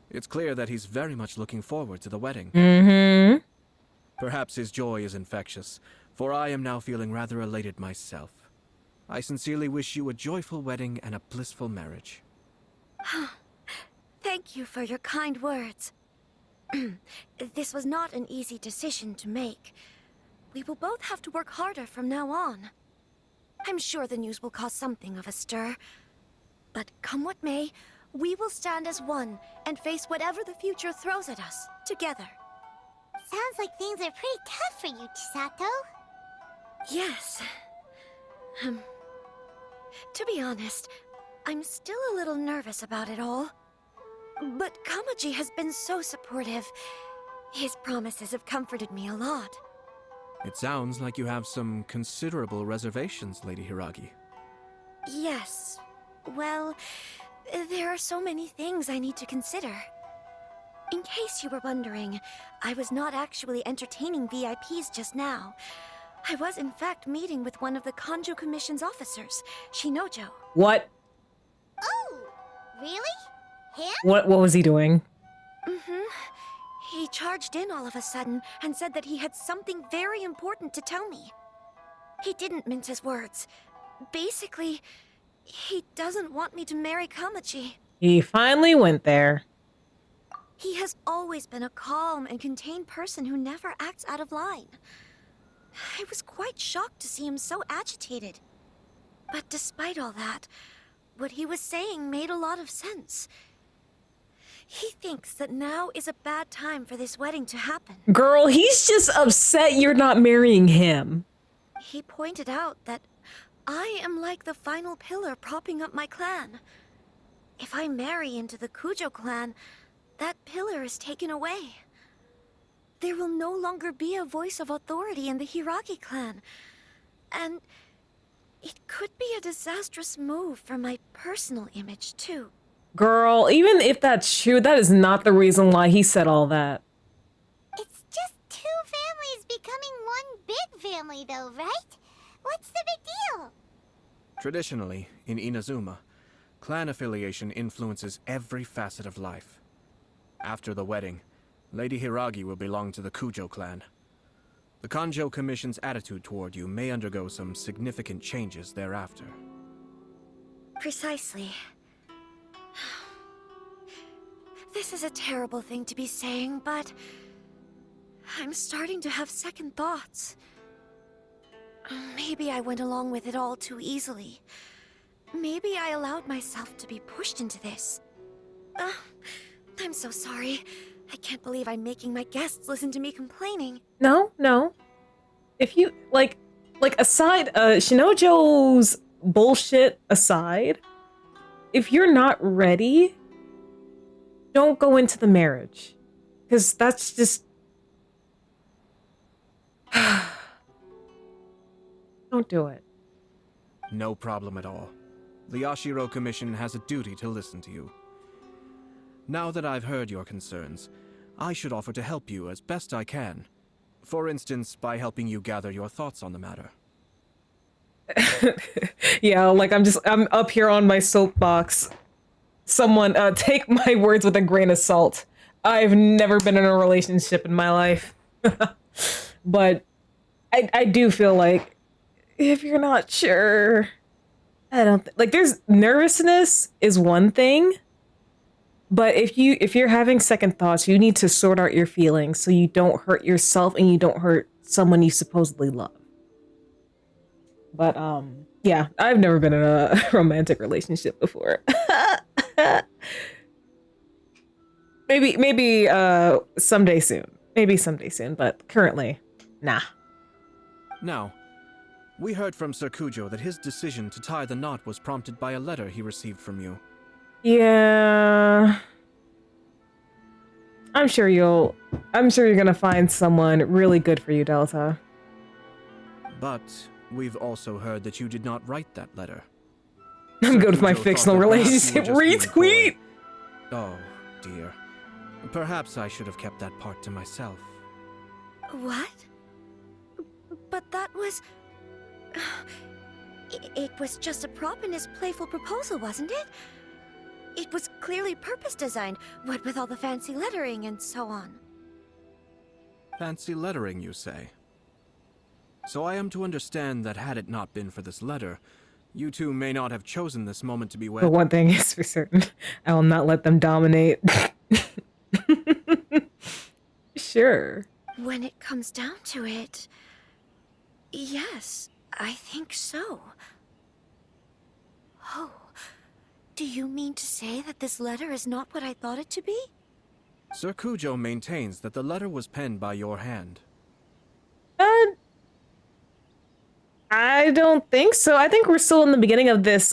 It's clear that he's very much looking forward to the wedding. Perhaps his joy is infectious, for I am now feeling rather elated myself. I sincerely wish you a joyful wedding and a blissful marriage. Thank you for your kind words. This was not an easy decision to make. We will both have to work harder from now on. I'm sure the news will cause something of a stir. But come what may, we will stand as one and face whatever the future throws at us, together. Sounds like things are pretty tough for you, Chisato. Yes. To be honest, I'm still a little nervous about it all. But Kamaji has been so supportive. His promises have comforted me a lot. It sounds like you have some considerable reservations, Lady Hiragi. Yes. Well, there are so many things I need to consider. In case you were wondering, I was not actually entertaining VIPs just now. I was in fact meeting with one of the Kanjo Commission's officers, Shinojo. What? Oh, really? Him? What was he doing? He charged in all of a sudden and said that he had something very important to tell me. He didn't mince his words. Basically, he doesn't want me to marry Kamachi. He finally went there. He has always been a calm and contained person who never acts out of line. I was quite shocked to see him so agitated. But despite all that, what he was saying made a lot of sense. He thinks that now is a bad time for this wedding to happen. Girl, he's just upset you're not marrying him. He pointed out that I am like the final pillar propping up my clan. If I marry into the Kujo clan, that pillar is taken away. There will no longer be a voice of authority in the Hiragi clan. And it could be a disastrous move for my personal image, too. Girl, even if that's true, that is not the reason why he said all that. It's just two families becoming one big family, though, right? What's the big deal? Traditionally, in Inazuma, clan affiliation influences every facet of life. After the wedding, Lady Hiragi will belong to the Kujo clan. The Kanjo Commission's attitude toward you may undergo some significant changes thereafter. Precisely. This is a terrible thing to be saying, but I'm starting to have second thoughts. Maybe I went along with it all too easily. Maybe I allowed myself to be pushed into this. I'm so sorry. I can't believe I'm making my guests listen to me complaining. No. If you, like aside, Shinojo's bullshit aside, if you're not ready, don't go into the marriage. Because that's just... Don't do it. No problem at all. The Yashiro Commission has a duty to listen to you. Now that I've heard your concerns, I should offer to help you as best I can. For instance, by helping you gather your thoughts on the matter. Yeah, like I'm up here on my soapbox. Someone, take my words with a grain of salt. I've never been in a relationship in my life. But I do feel like if you're not sure, I don't like there's nervousness is one thing. But if you're having second thoughts, you need to sort out your feelings so you don't hurt yourself and you don't hurt someone you supposedly love. But yeah, I've never been in a romantic relationship before. maybe someday soon. Maybe someday soon, but currently, nah. Now, we heard from Sir Kujo that his decision to tie the knot was prompted by a letter he received from you. Yeah. I'm sure you're gonna find someone really good for you, Delta. But we've also heard that you did not write that letter. I'm Sir good with my Kujo fictional thought that perhaps you relationship. were just being Retweet! coy. Oh, dear. Perhaps I should have kept that part to myself. What? But that was... It was just a prop in his playful proposal, wasn't it? It was clearly purpose-designed, what with all the fancy lettering and so on. Fancy lettering, you say? So I am to understand that had it not been for this letter, you two may not have chosen this moment to be wed. But one thing is for certain, I will not let them dominate. Sure. When it comes down to it... Yes, I think so. Oh, do you mean to say that this letter is not what I thought it to be? Sir Kujo maintains that the letter was penned by your hand. I don't think so. I think we're still in the beginning of this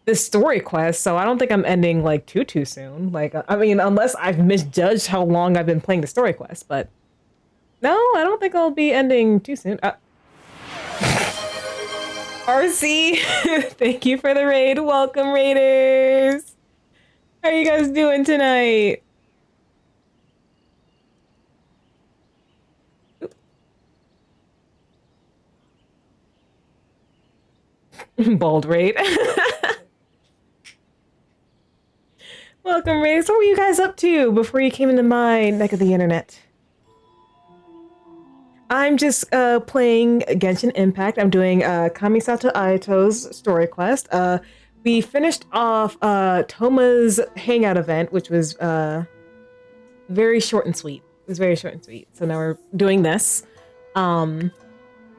this story quest, so I don't think I'm ending like too soon. Like, I mean, unless I've misjudged how long I've been playing the story quest, but no, I don't think I'll be ending too soon. RC, thank you for the raid. Welcome, raiders. How are you guys doing tonight? Bald raid. Welcome, Race. What were you guys up to before you came into my neck of the internet? I'm just playing Genshin Impact. I'm doing Kamisato Ayato's story quest. We finished off Thoma's hangout event, which was very short and sweet. It was very short and sweet. So now we're doing this. I'm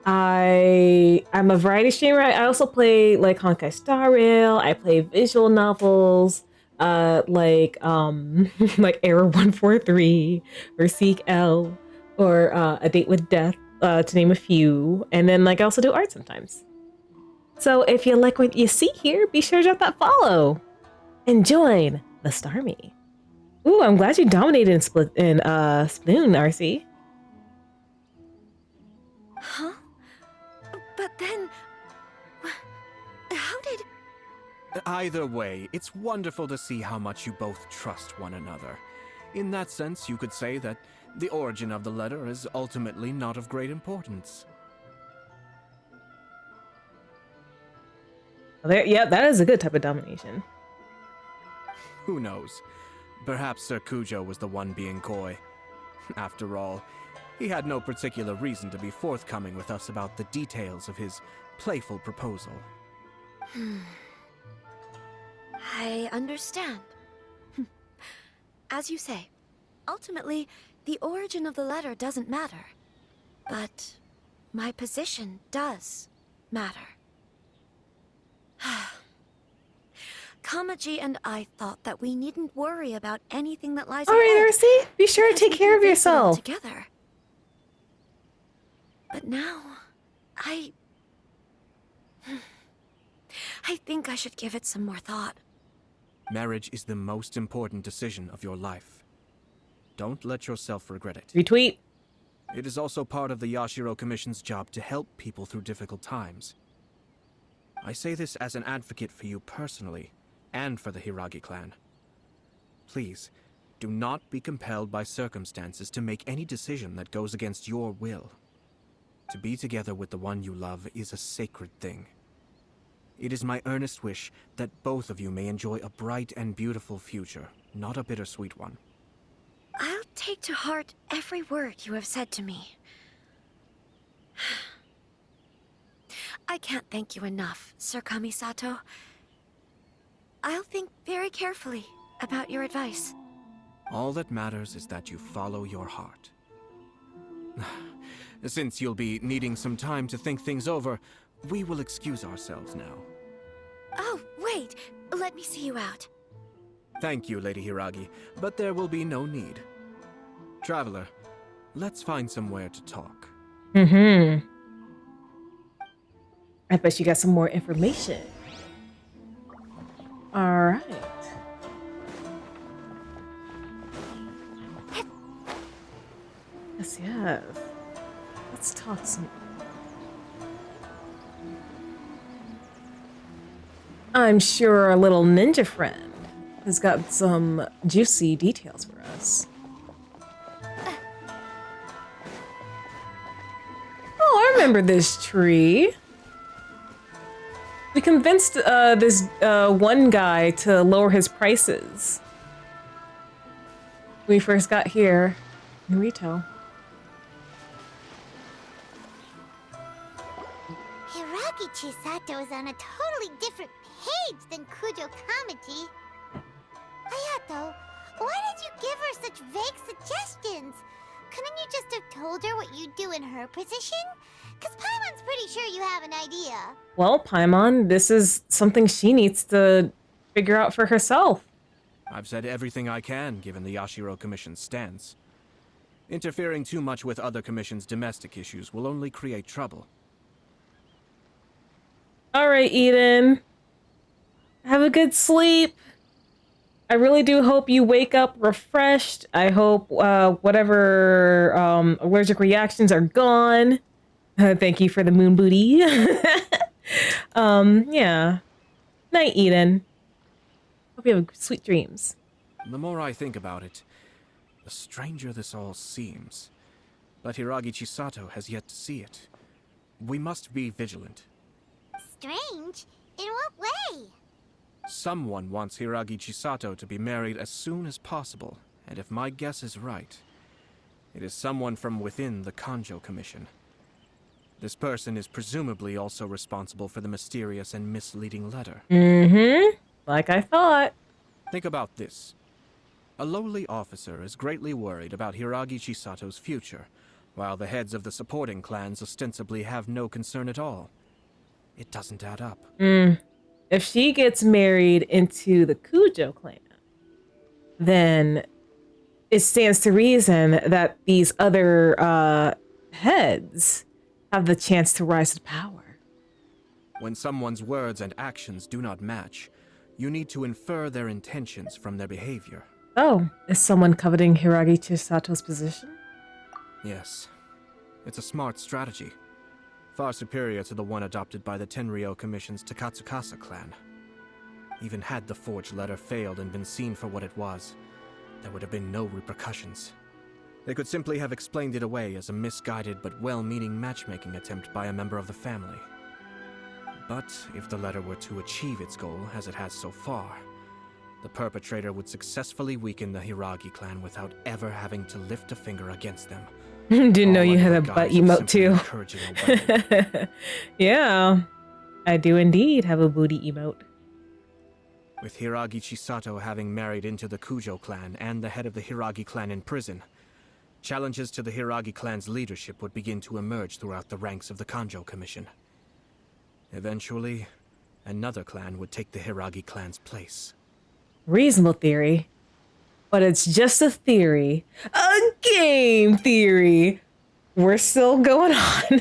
a variety streamer. I also play like Honkai Star Rail. I play visual novels, like like Error 143 or Seek L or A Date with Death, to name a few. And then like I also do art sometimes. So if you like what you see here, be sure to drop that follow and join the Starmie. Ooh, I'm glad you dominated in Splatoon, RC. Huh? But then... How did... Either way, it's wonderful to see how much you both trust one another. In that sense, you could say that the origin of the letter is ultimately not of great importance. There, yeah, that is a good type of domination. Who knows? Perhaps Sir Kujo was the one being coy. After all, he had no particular reason to be forthcoming with us about the details of his playful proposal. I understand. As you say, ultimately, the origin of the letter doesn't matter. But my position does matter. Kamaji and I thought that we needn't worry about anything that lies ahead. All right, RC, be sure to take care of yourself. Together. But now, I think I should give it some more thought. Marriage is the most important decision of your life. Don't let yourself regret it. Retweet. It is also part of the Yashiro Commission's job to help people through difficult times. I say this as an advocate for you personally, and for the Hiragi clan. Please, do not be compelled by circumstances to make any decision that goes against your will. To be together with the one you love is a sacred thing. It is my earnest wish that both of you may enjoy a bright and beautiful future, not a bittersweet one. I'll take to heart every word you have said to me. I can't thank you enough, Sir Kamisato. I'll think very carefully about your advice. All that matters is that you follow your heart. Since you'll be needing some time to think things over, we will excuse ourselves now. Oh, wait! Let me see you out. Thank you, Lady Hiragi, but there will be no need. Traveler, let's find somewhere to talk. I bet you got some more information. All right. Yes, yes. Let's talk some. I'm sure our little ninja friend has got some juicy details for us. Oh, I remember this tree. We convinced this one guy to lower his prices when we first got here in retail. Hiragi Chisato is on a totally different page than Kujo Kamaji. Ayato, why did you give her such vague suggestions? Couldn't you just have told her what you'd do in her position? Because Paimon's pretty sure you have an idea. Well, Paimon, this is something she needs to figure out for herself. I've said everything I can, given the Yashiro Commission's stance. Interfering too much with other commissions' domestic issues will only create trouble. All right, Eden. Have a good sleep. I really do hope you wake up refreshed. I hope whatever allergic reactions are gone. Thank you for the moon booty. Yeah. Night, Eden. Hope you have sweet dreams. The more I think about it, the stranger this all seems. But Hiragi Chisato has yet to see it. We must be vigilant. Strange? In what way? Someone wants Hiragi Chisato to be married as soon as possible, and if my guess is right, it is someone from within the Kanjo Commission. This person is presumably also responsible for the mysterious and misleading letter. Mm-hmm. Like I thought. Think about this. A lowly officer is greatly worried about Hiragi Chisato's future, while the heads of the supporting clans ostensibly have no concern at all. It doesn't add up. If she gets married into the Kujo clan, then it stands to reason that these other heads have the chance to rise to power. When someone's words and actions do not match, you need to infer their intentions from their behavior. Oh, is someone coveting Hiragi Chisato's position? Yes. It's a smart strategy. Far superior to the one adopted by the Tenryou Commission's Takatsukasa clan. Even had the forged letter failed and been seen for what it was, there would have been no repercussions. They could simply have explained it away as a misguided but well-meaning matchmaking attempt by a member of the family. But if the letter were to achieve its goal, as it has so far, the perpetrator would successfully weaken the Hiragi clan without ever having to lift a finger against them. Didn't know you had a butt emote too. Yeah, I do indeed have a booty emote. With Hiragi Chisato having married into the Kujo clan and the head of the Hiragi clan in prison, challenges to the Hiragi clan's leadership would begin to emerge throughout the ranks of the Kanjo Commission. Eventually, another clan would take the Hiragi clan's place. Reasonable theory. But it's just a theory. A game theory! We're still going on.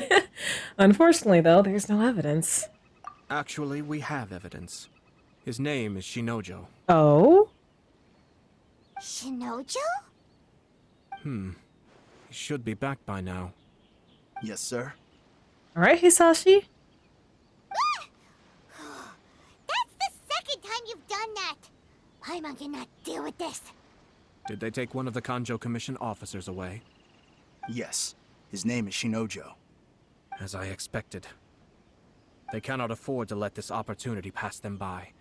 Unfortunately, though, there's no evidence. Actually, we have evidence. His name is Shinojo. Oh? Shinojo? He should be back by now. Yes, sir. Alright, Hisashi. That's the second time you've done that! I cannot deal with this. Did they take one of the Kanjo Commission officers away? Yes. His name is Shinojo. As I expected. They cannot afford to let this opportunity pass them by.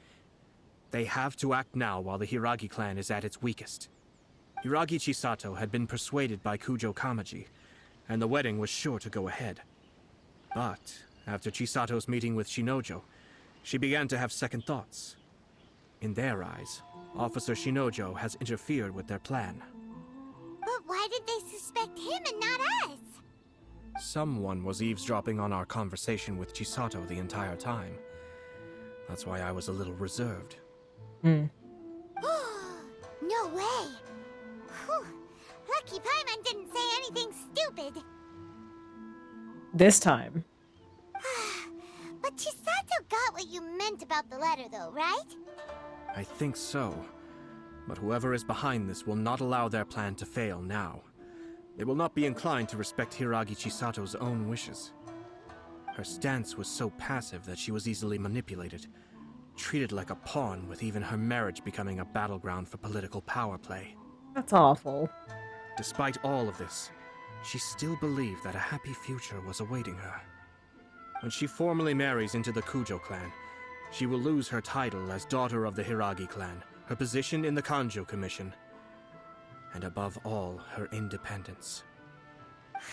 They have to act now while the Hiragi clan is at its weakest. Hiragi Chisato had been persuaded by Kujo Kamaji, and the wedding was sure to go ahead. But after Chisato's meeting with Shinojo, she began to have second thoughts. In their eyes, Officer Shinojo has interfered with their plan. But why did they suspect him and not us? Someone was eavesdropping on our conversation with Chisato the entire time. That's why I was a little reserved. No way! Whew. Lucky Paimon didn't say anything stupid. This time. But Chisato got what you meant about the letter, though, right? I think so. But whoever is behind this will not allow their plan to fail now. They will not be inclined to respect Hiragi Chisato's own wishes. Her stance was so passive that she was easily manipulated, treated like a pawn, with even her marriage becoming a battleground for political power play. That's awful. Despite all of this, she still believed that a happy future was awaiting her. When she formally marries into the Kujo clan, she will lose her title as daughter of the Hiragi clan, her position in the Kanjo Commission, and above all, her independence.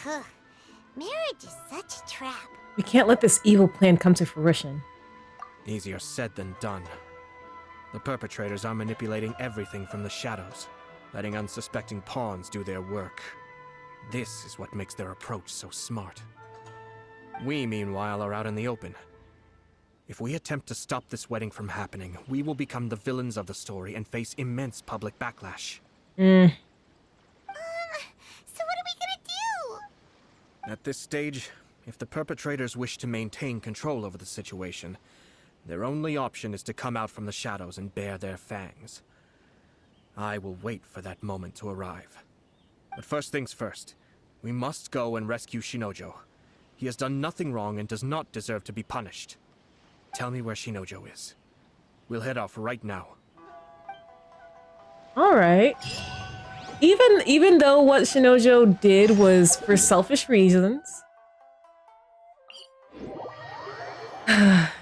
Marriage is such a trap. We can't let this evil plan come to fruition. Easier said than done. The perpetrators are manipulating everything from the shadows, letting unsuspecting pawns do their work. This is what makes their approach so smart. We, meanwhile, are out in the open. If we attempt to stop this wedding from happening, we will become the villains of the story and face immense public backlash. So what are we gonna do? At this stage, if the perpetrators wish to maintain control over the situation, their only option is to come out from the shadows and bare their fangs. I will wait for that moment to arrive. But first things first, we must go and rescue Shinojo. He has done nothing wrong and does not deserve to be punished. Tell me where Shinojo is. We'll head off right now. All right. Even though what Shinojo did was for selfish reasons,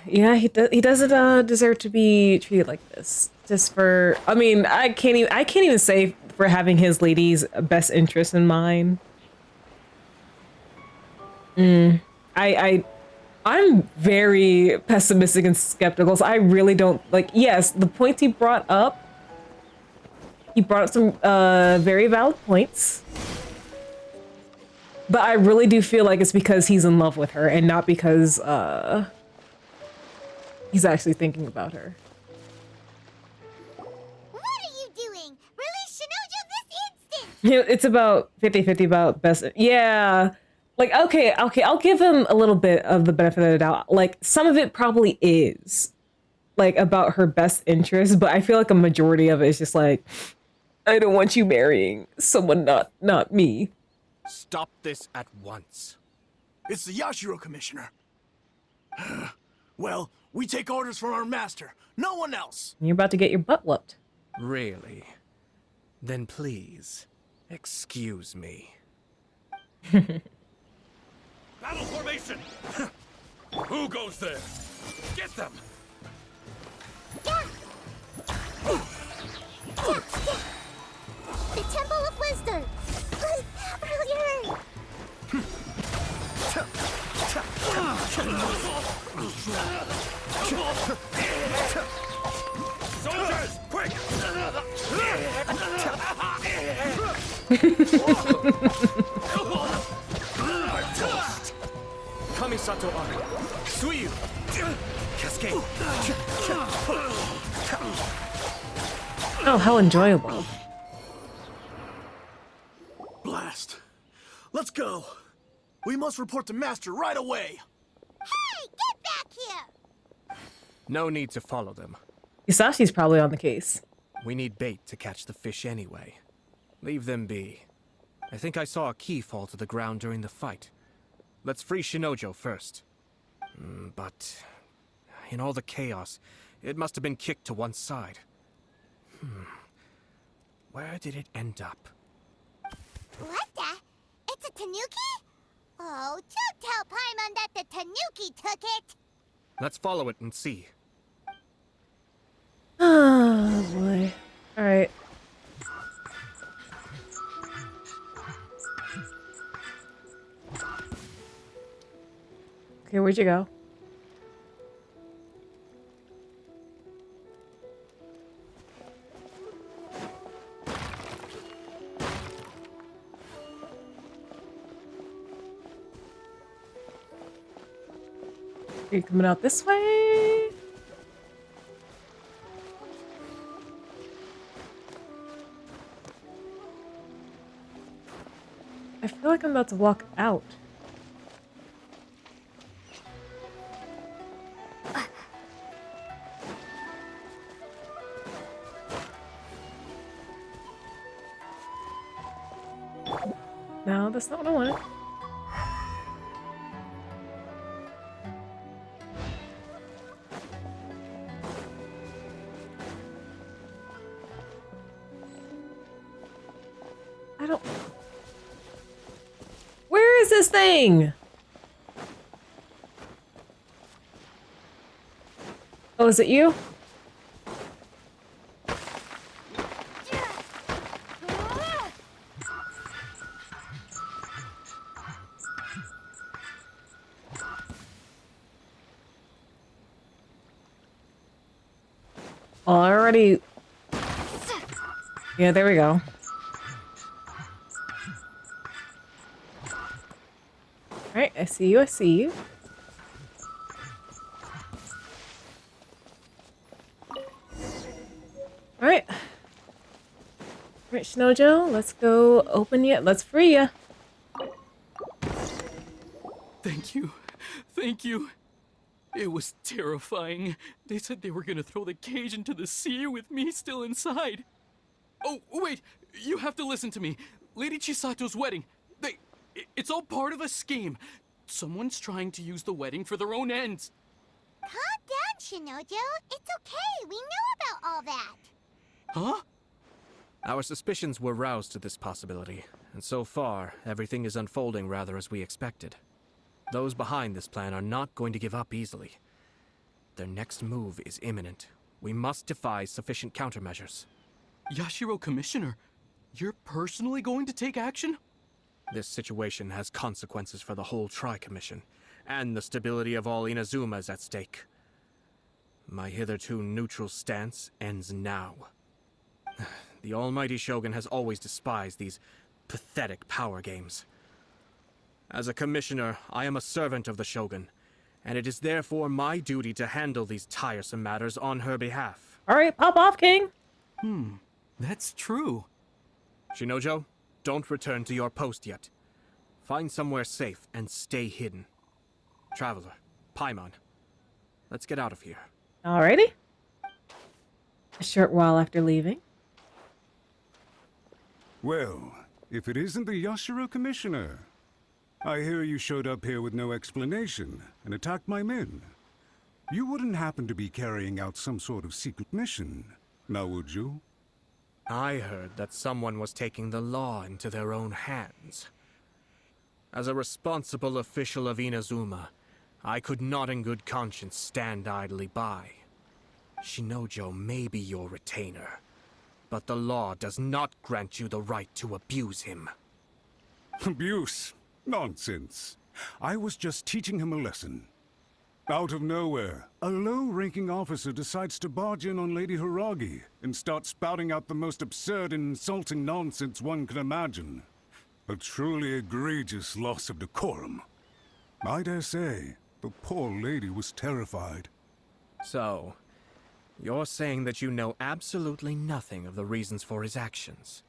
Yeah, he doesn't deserve to be treated like this. Just for, I mean, I can't even say for having his lady's best interest in mind. I'm very pessimistic and skeptical. So I really don't like. Yes, the points he brought up. He brought up some very valid points. But I really do feel like it's because he's in love with her and not because he's actually thinking about her. What are you doing? Release Shinojo this instant! It's about 50-50 about best. Yeah. Like, okay, I'll give him a little bit of the benefit of the doubt. Like, some of it probably is, like, about her best interest, but I feel like a majority of it is just like, I don't want you marrying someone not me. Stop this at once. It's the Yashiro Commissioner. Well, we take orders from our master, no one else. You're about to get your butt whooped. Really? Then please, excuse me. Battle formation! Who goes there? Get them! The Temple of Wisdom! Brilliant! Soldiers, quick! Kamisato Ari, Suiyu, Cascade. Oh, how enjoyable. Blast. Let's go. We must report to Master right away. Hey, get back here! No need to follow them. Isashi's probably on the case. We need bait to catch the fish anyway. Leave them be. I think I saw a key fall to the ground during the fight. Let's free Shinojo first. But in all the chaos, it must have been kicked to one side. Where did it end up? What the? It's a tanuki? Oh, don't tell Paimon that the tanuki took it! Let's follow it and see. Oh boy. Alright. Okay, where'd you go? Are you coming out this way? I feel like I'm about to walk out. No, that's not what I wanted. I don't... Where is this thing? Oh, is it you? Already. Yeah, there we go. Alright, I see you, I see you. Alright. Alright, Shinojo, let's go open you. Let's free you. Thank you. Thank you. It was terrifying. They said they were gonna throw the cage into the sea with me still inside. Oh, wait! You have to listen to me. Lady Chisato's wedding. It's all part of a scheme. Someone's trying to use the wedding for their own ends. Calm down, Shinojo. It's okay. We know about all that. Huh? Our suspicions were roused to this possibility, and so far, everything is unfolding rather as we expected. Those behind this plan are not going to give up easily. their next move is imminent. We must devise sufficient countermeasures. Yashiro Commissioner, you're personally going to take action? This situation has consequences for the whole Tri-Commission, and the stability of all Inazuma is at stake. My hitherto neutral stance ends now. The almighty Shogun has always despised these pathetic power games. As a commissioner, I am a servant of the Shogun, and it is therefore my duty to handle these tiresome matters on her behalf. All right, pop off, King. That's true. Shinojo, don't return to your post yet. Find somewhere safe and stay hidden. Traveler, Paimon, let's get out of here. Alrighty. A short while after leaving. Well, if it isn't the Yashiro Commissioner. I hear you showed up here with no explanation and attacked my men. You wouldn't happen to be carrying out some sort of secret mission, now would you? I heard that someone was taking the law into their own hands. As a responsible official of Inazuma, I could not in good conscience stand idly by. Shinojo may be your retainer, but the law does not grant you the right to abuse him. Abuse? Nonsense. I was just teaching him a lesson. Out of nowhere, a low-ranking officer decides to barge in on Lady Hiragi and start spouting out the most absurd and insulting nonsense one can imagine. A truly egregious loss of decorum. I dare say, the poor lady was terrified. So, you're saying that you know absolutely nothing of the reasons for his actions?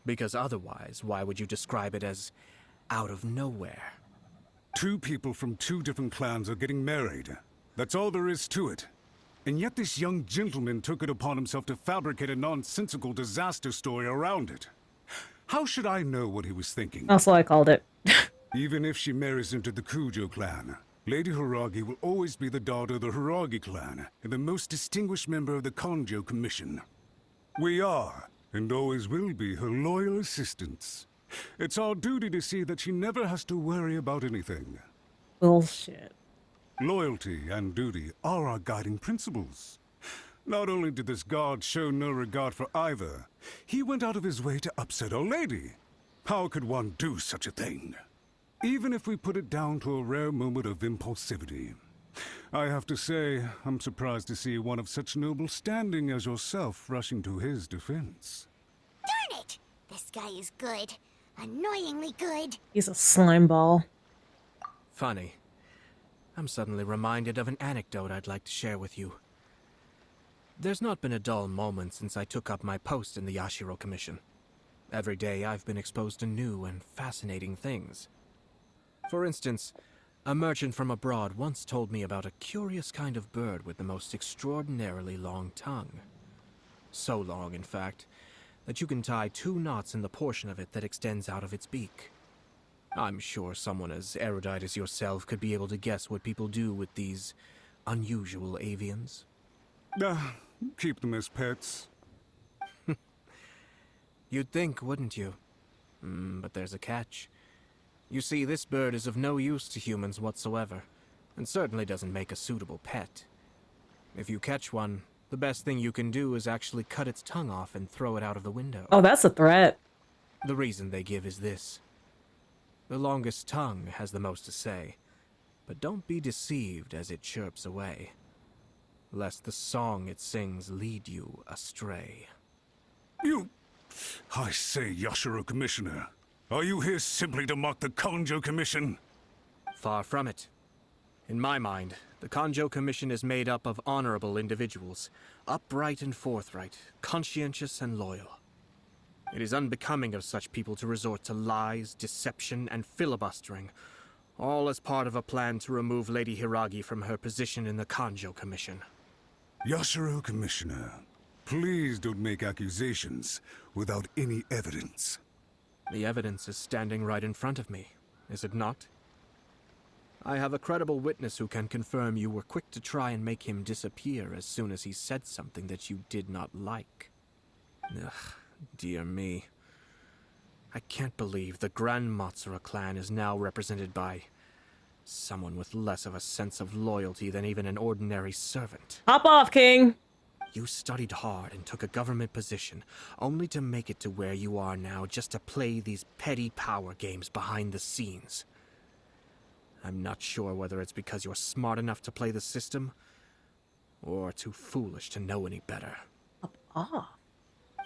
Because otherwise, why would you describe it as out of nowhere? Two people from two different clans are getting married. That's all there is to it. And yet this young gentleman took it upon himself to fabricate a nonsensical disaster story around it. How should I know what he was thinking? That's what I called it. Even if she marries into the Kujo clan, Lady Hiragi will always be the daughter of the Hiragi clan and the most distinguished member of the Kanjo Commission. We are, and always will be, her loyal assistants. It's our duty to see that she never has to worry about anything. Bullshit. Loyalty and duty are our guiding principles. Not only did this guard show no regard for either, he went out of his way to upset our lady. How could one do such a thing? Even if we put it down to a rare moment of impulsivity. I have to say, I'm surprised to see one of such noble standing as yourself rushing to his defense. Darn it! This guy is good. Annoyingly good. He's a slime ball. Funny. I'm suddenly reminded of an anecdote I'd like to share with you. There's not been a dull moment since I took up my post in the Yashiro Commission. Every day I've been exposed to new and fascinating things. For instance, a merchant from abroad once told me about a curious kind of bird with the most extraordinarily long tongue. So long, in fact, that you can tie 2 knots in the portion of it that extends out of its beak. I'm sure someone as erudite as yourself could be able to guess what people do with these unusual avians. Keep them as pets. You'd think, wouldn't you? But there's a catch. You see, this bird is of no use to humans whatsoever, and certainly doesn't make a suitable pet. If you catch one, the best thing you can do is actually cut its tongue off and throw it out of the window. Oh, that's a threat. The reason they give is this. The longest tongue has the most to say, but don't be deceived as it chirps away, lest the song it sings lead you astray. I say, Yashiro Commissioner, are you here simply to mock the Kanjo Commission? Far from it. In my mind, the Kanjo Commission is made up of honorable individuals, upright and forthright, conscientious and loyal. It is unbecoming of such people to resort to lies, deception, and filibustering, all as part of a plan to remove Lady Hiragi from her position in the Kanjo Commission. Yashiro Commissioner, please don't make accusations without any evidence. The evidence is standing right in front of me, is it not? I have a credible witness who can confirm you were quick to try and make him disappear as soon as he said something that you did not like. Ugh, dear me. I can't believe the Grand Matsura clan is now represented by Someone with less of a sense of loyalty than even an ordinary servant. Hop off, King! You studied hard and took a government position, only to make it to where you are now just to play these petty power games behind the scenes. I'm not sure whether it's because you're smart enough to play the system, or too foolish to know any better. Hop off.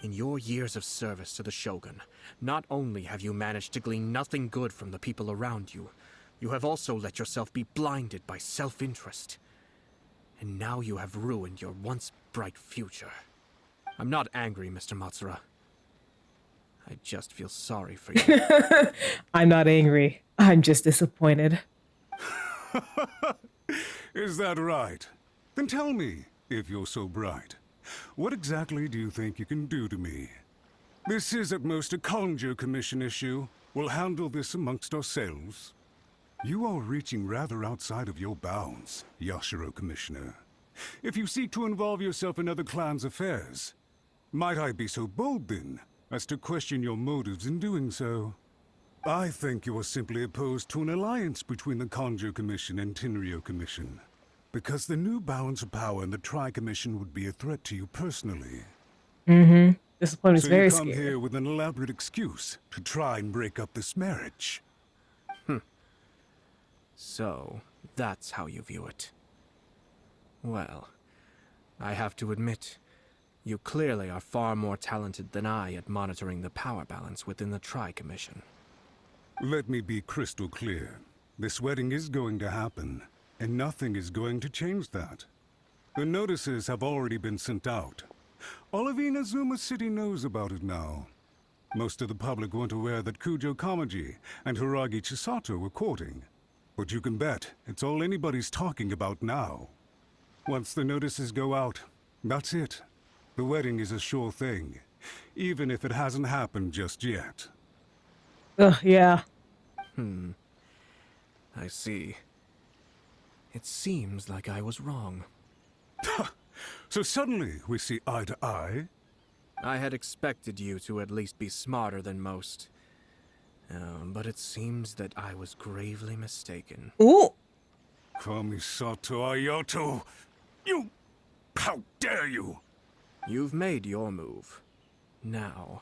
In your years of service to the Shogun, not only have you managed to glean nothing good from the people around you, you have also let yourself be blinded by self-interest. And now you have ruined your once bright future. I'm not angry, Mr. Matsura. I just feel sorry for you. I'm not angry. I'm just disappointed. Is that right? Then tell me, if you're so bright, what exactly do you think you can do to me? This is at most a Conjo Commission issue. We'll handle this amongst ourselves. You are reaching rather outside of your bounds, Yashiro Commissioner. If you seek to involve yourself in other clans' affairs, might I be so bold then, as to question your motives in doing so? I think you are simply opposed to an alliance between the Conjo Commission and Tenryo Commission, because the new balance of power in the Tri-Commission would be a threat to you personally. Mm-hmm. This opponent is So very you come scary. here with an elaborate excuse to try and break up this marriage. So, that's how you view it. Well, I have to admit, you clearly are far more talented than I at monitoring the power balance within the Tri-Commission. Let me be crystal clear. This wedding is going to happen, and nothing is going to change that. The notices have already been sent out. All of Inazuma City knows about it now. Most of the public weren't aware that Kujo Kamaji and Hiragi Chisato were courting. But you can bet it's all anybody's talking about now. Once the notices go out, that's it. The wedding is a sure thing, even if it hasn't happened just yet. Ugh, yeah. I see. It seems like I was wrong. So suddenly we see eye to eye? I had expected you to at least be smarter than most. But it seems that I was gravely mistaken. Ooh! Kamisato Ayato! You... How dare you! You've made your move. Now,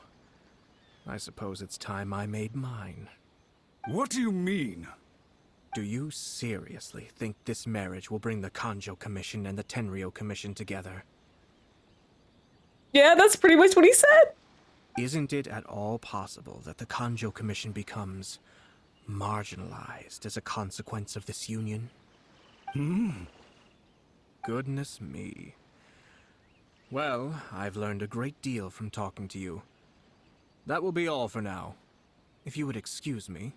I suppose it's time I made mine. What do you mean? Do you seriously think this marriage will bring the Conjo Commission and the Tenryo Commission together? Yeah, that's pretty much what he said. Isn't it at all possible that the Conjo Commission becomes marginalized as a consequence of this union? Goodness me. Well, I've learned a great deal from talking to you. That will be all for now. If you would excuse me,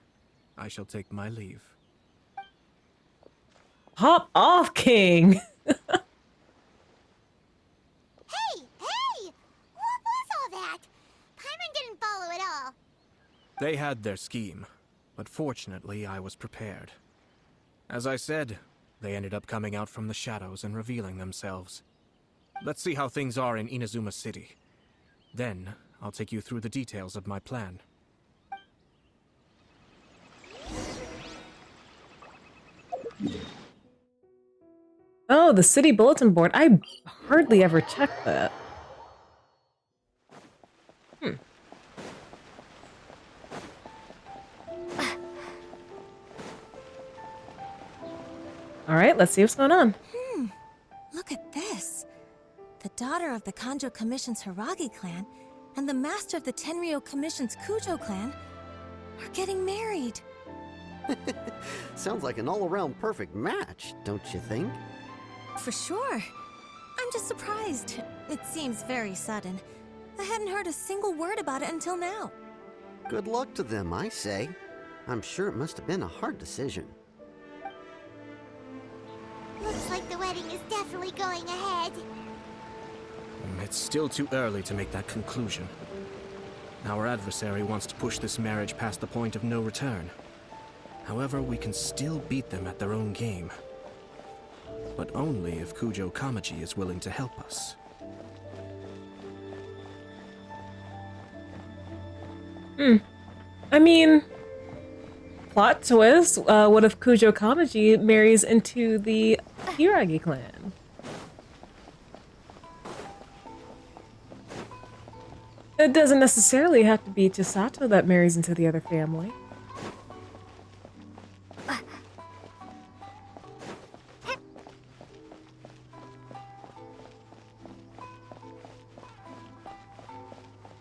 I shall take my leave. Hop off, King! Hey! What was all that? Paimon didn't follow at all. They had their scheme, but fortunately I was prepared. As I said, they ended up coming out from the shadows and revealing themselves. Let's see how things are in Inazuma City. Then, I'll take you through the details of my plan. Oh, the city bulletin board. I hardly ever check that. All right, let's see what's going on. Look at this. The daughter of the Kanjo Commission's Hiragi clan and the master of the Tenryo Commission's Kujo clan are getting married. Sounds like an all-around perfect match, don't you think? For sure. I'm just surprised. It seems very sudden. I hadn't heard a single word about it until now. Good luck to them, I say. I'm sure it must have been a hard decision. Looks like the wedding is definitely going ahead. It's still too early to make that conclusion. Our adversary wants to push this marriage past the point of no return. However, we can still beat them at their own game. But only if Kujo Kamaji is willing to help us. I mean, plot twist. What if Kujo Kamaji marries into the Hiragi clan? It doesn't necessarily have to be Chisato that marries into the other family.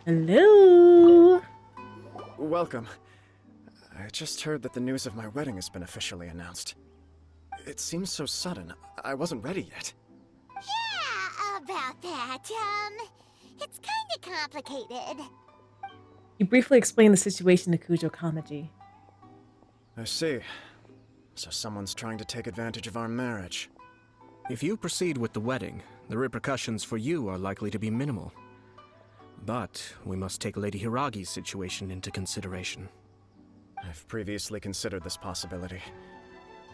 Hello. Welcome. I just heard that the news of my wedding has been officially announced. It seems so sudden. I wasn't ready yet. Yeah, about that. It's kinda complicated. You briefly explained the situation to Kujo Kamaji. I see. So someone's trying to take advantage of our marriage. If you proceed with the wedding, the repercussions for you are likely to be minimal. But we must take Lady Hiragi's situation into consideration. I've previously considered this possibility.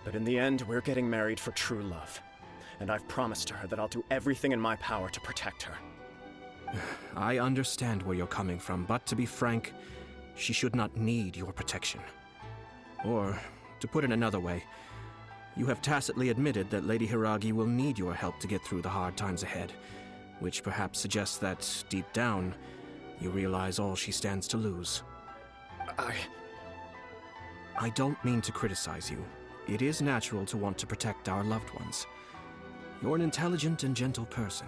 But in the end, we're getting married for true love. And I've promised her that I'll do everything in my power to protect her. I understand where you're coming from, but to be frank, she should not need your protection. Or, to put it another way, you have tacitly admitted that Lady Hiragi will need your help to get through the hard times ahead, which perhaps suggests that, deep down, you realize all she stands to lose. I don't mean to criticize you. It is natural to want to protect our loved ones. You're an intelligent and gentle person,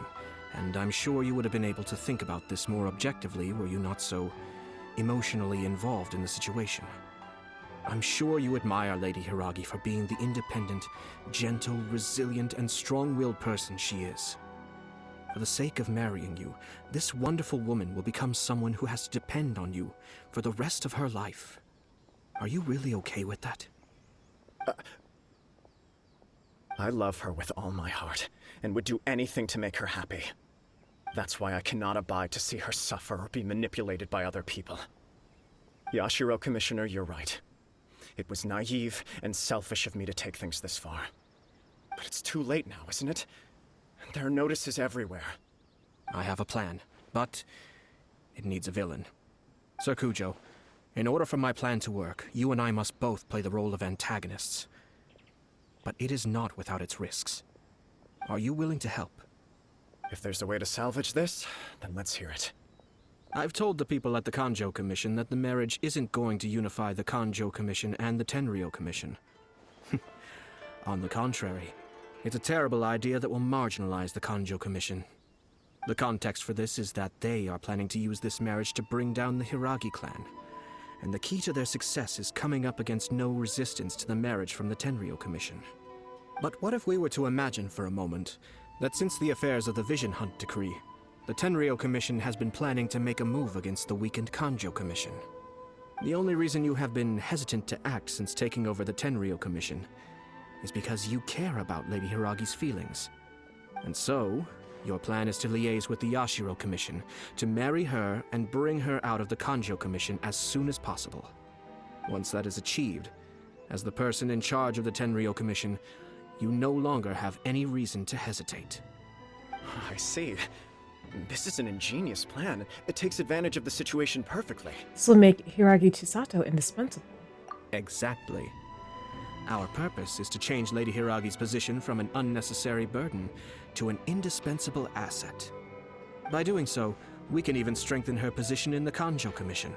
and I'm sure you would have been able to think about this more objectively were you not so emotionally involved in the situation. I'm sure you admire Lady Hiragi for being the independent, gentle, resilient, and strong-willed person she is. For the sake of marrying you, this wonderful woman will become someone who has to depend on you for the rest of her life. Are you really okay with that? I love her with all my heart, and would do anything to make her happy. That's why I cannot abide to see her suffer or be manipulated by other people. Yashiro, Commissioner, you're right. It was naive and selfish of me to take things this far. But it's too late now, isn't it? There are notices everywhere. I have a plan, but it needs a villain. Sir Kujo, in order for my plan to work, you and I must both play the role of antagonists. But it is not without its risks. Are you willing to help? If there's a way to salvage this, then let's hear it. I've told the people at the Kanjo Commission that the marriage isn't going to unify the Kanjo Commission and the Tenryou Commission. On the contrary, it's a terrible idea that will marginalize the Kanjo Commission. The context for this is that they are planning to use this marriage to bring down the Hiragi clan. And the key to their success is coming up against no resistance to the marriage from the Tenryou Commission. But what if we were to imagine for a moment that since the affairs of the Vision Hunt decree, the Tenryou Commission has been planning to make a move against the weakened Kanjo Commission? The only reason you have been hesitant to act since taking over the Tenryou Commission is because you care about Lady Hiragi's feelings. And so, your plan is to liaise with the Yashiro Commission, to marry her and bring her out of the Kanjo Commission as soon as possible. Once that is achieved, as the person in charge of the Tenryou Commission, you no longer have any reason to hesitate. I see. This is an ingenious plan. It takes advantage of the situation perfectly. This will make Hiragi Chisato indispensable. Exactly. Our purpose is to change Lady Hiragi's position from an unnecessary burden to an indispensable asset. By doing so, we can even strengthen her position in the Kanjo Commission.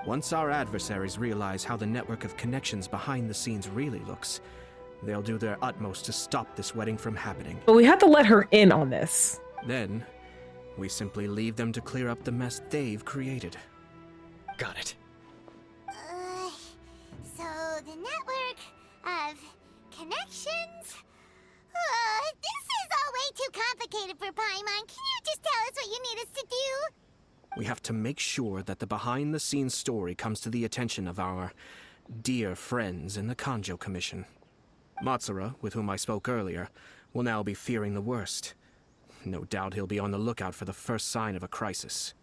Once our adversaries realize how the network of connections behind the scenes really looks, they'll do their utmost to stop this wedding from happening. But we have to let her in on this. Then, we simply leave them to clear up the mess they've created. Got it. So the network of connections? This is all way too complicated for Paimon. Can you just tell us what you need us to do? We have to make sure that the behind-the-scenes story comes to the attention of our dear friends in the Kanjo Commission. Matsura, with whom I spoke earlier, will now be fearing the worst. No doubt he'll be on the lookout for the first sign of a crisis.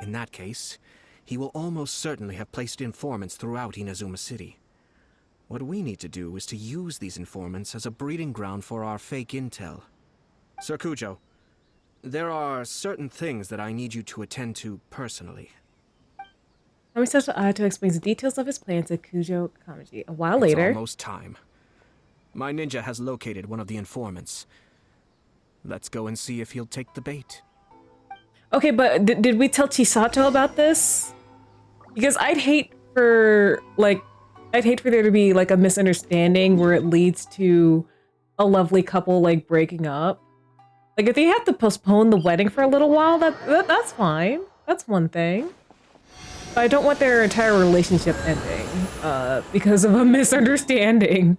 In that case, he will almost certainly have placed informants throughout Inazuma City. What we need to do is to use these informants as a breeding ground for our fake intel. Sir Kujo, there are certain things that I need you to attend to personally. Kamisato Ayato explains the details of his plan to Kujo Kamaji. A while It's later. almost time. My ninja has located one of the informants. Let's go and see if he'll take the bait. Okay, but did we tell Chisato about this? Because I'd hate for there to be like a misunderstanding where it leads to a lovely couple like breaking up. Like if they have to postpone the wedding for a little while, that's fine. That's one thing. But I don't want their entire relationship ending because of a misunderstanding.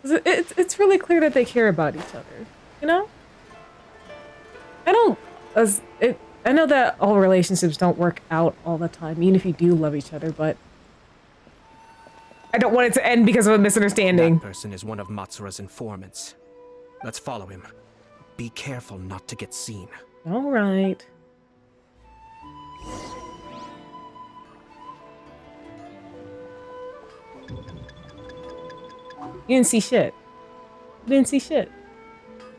It's really clear that they care about each other, you know? I know that all relationships don't work out all the time, even if you do love each other, but I don't want it to end because of a misunderstanding. That person is one of Matsura's informants. Let's follow him. Be careful not to get seen. All right. You didn't see shit. You didn't see shit.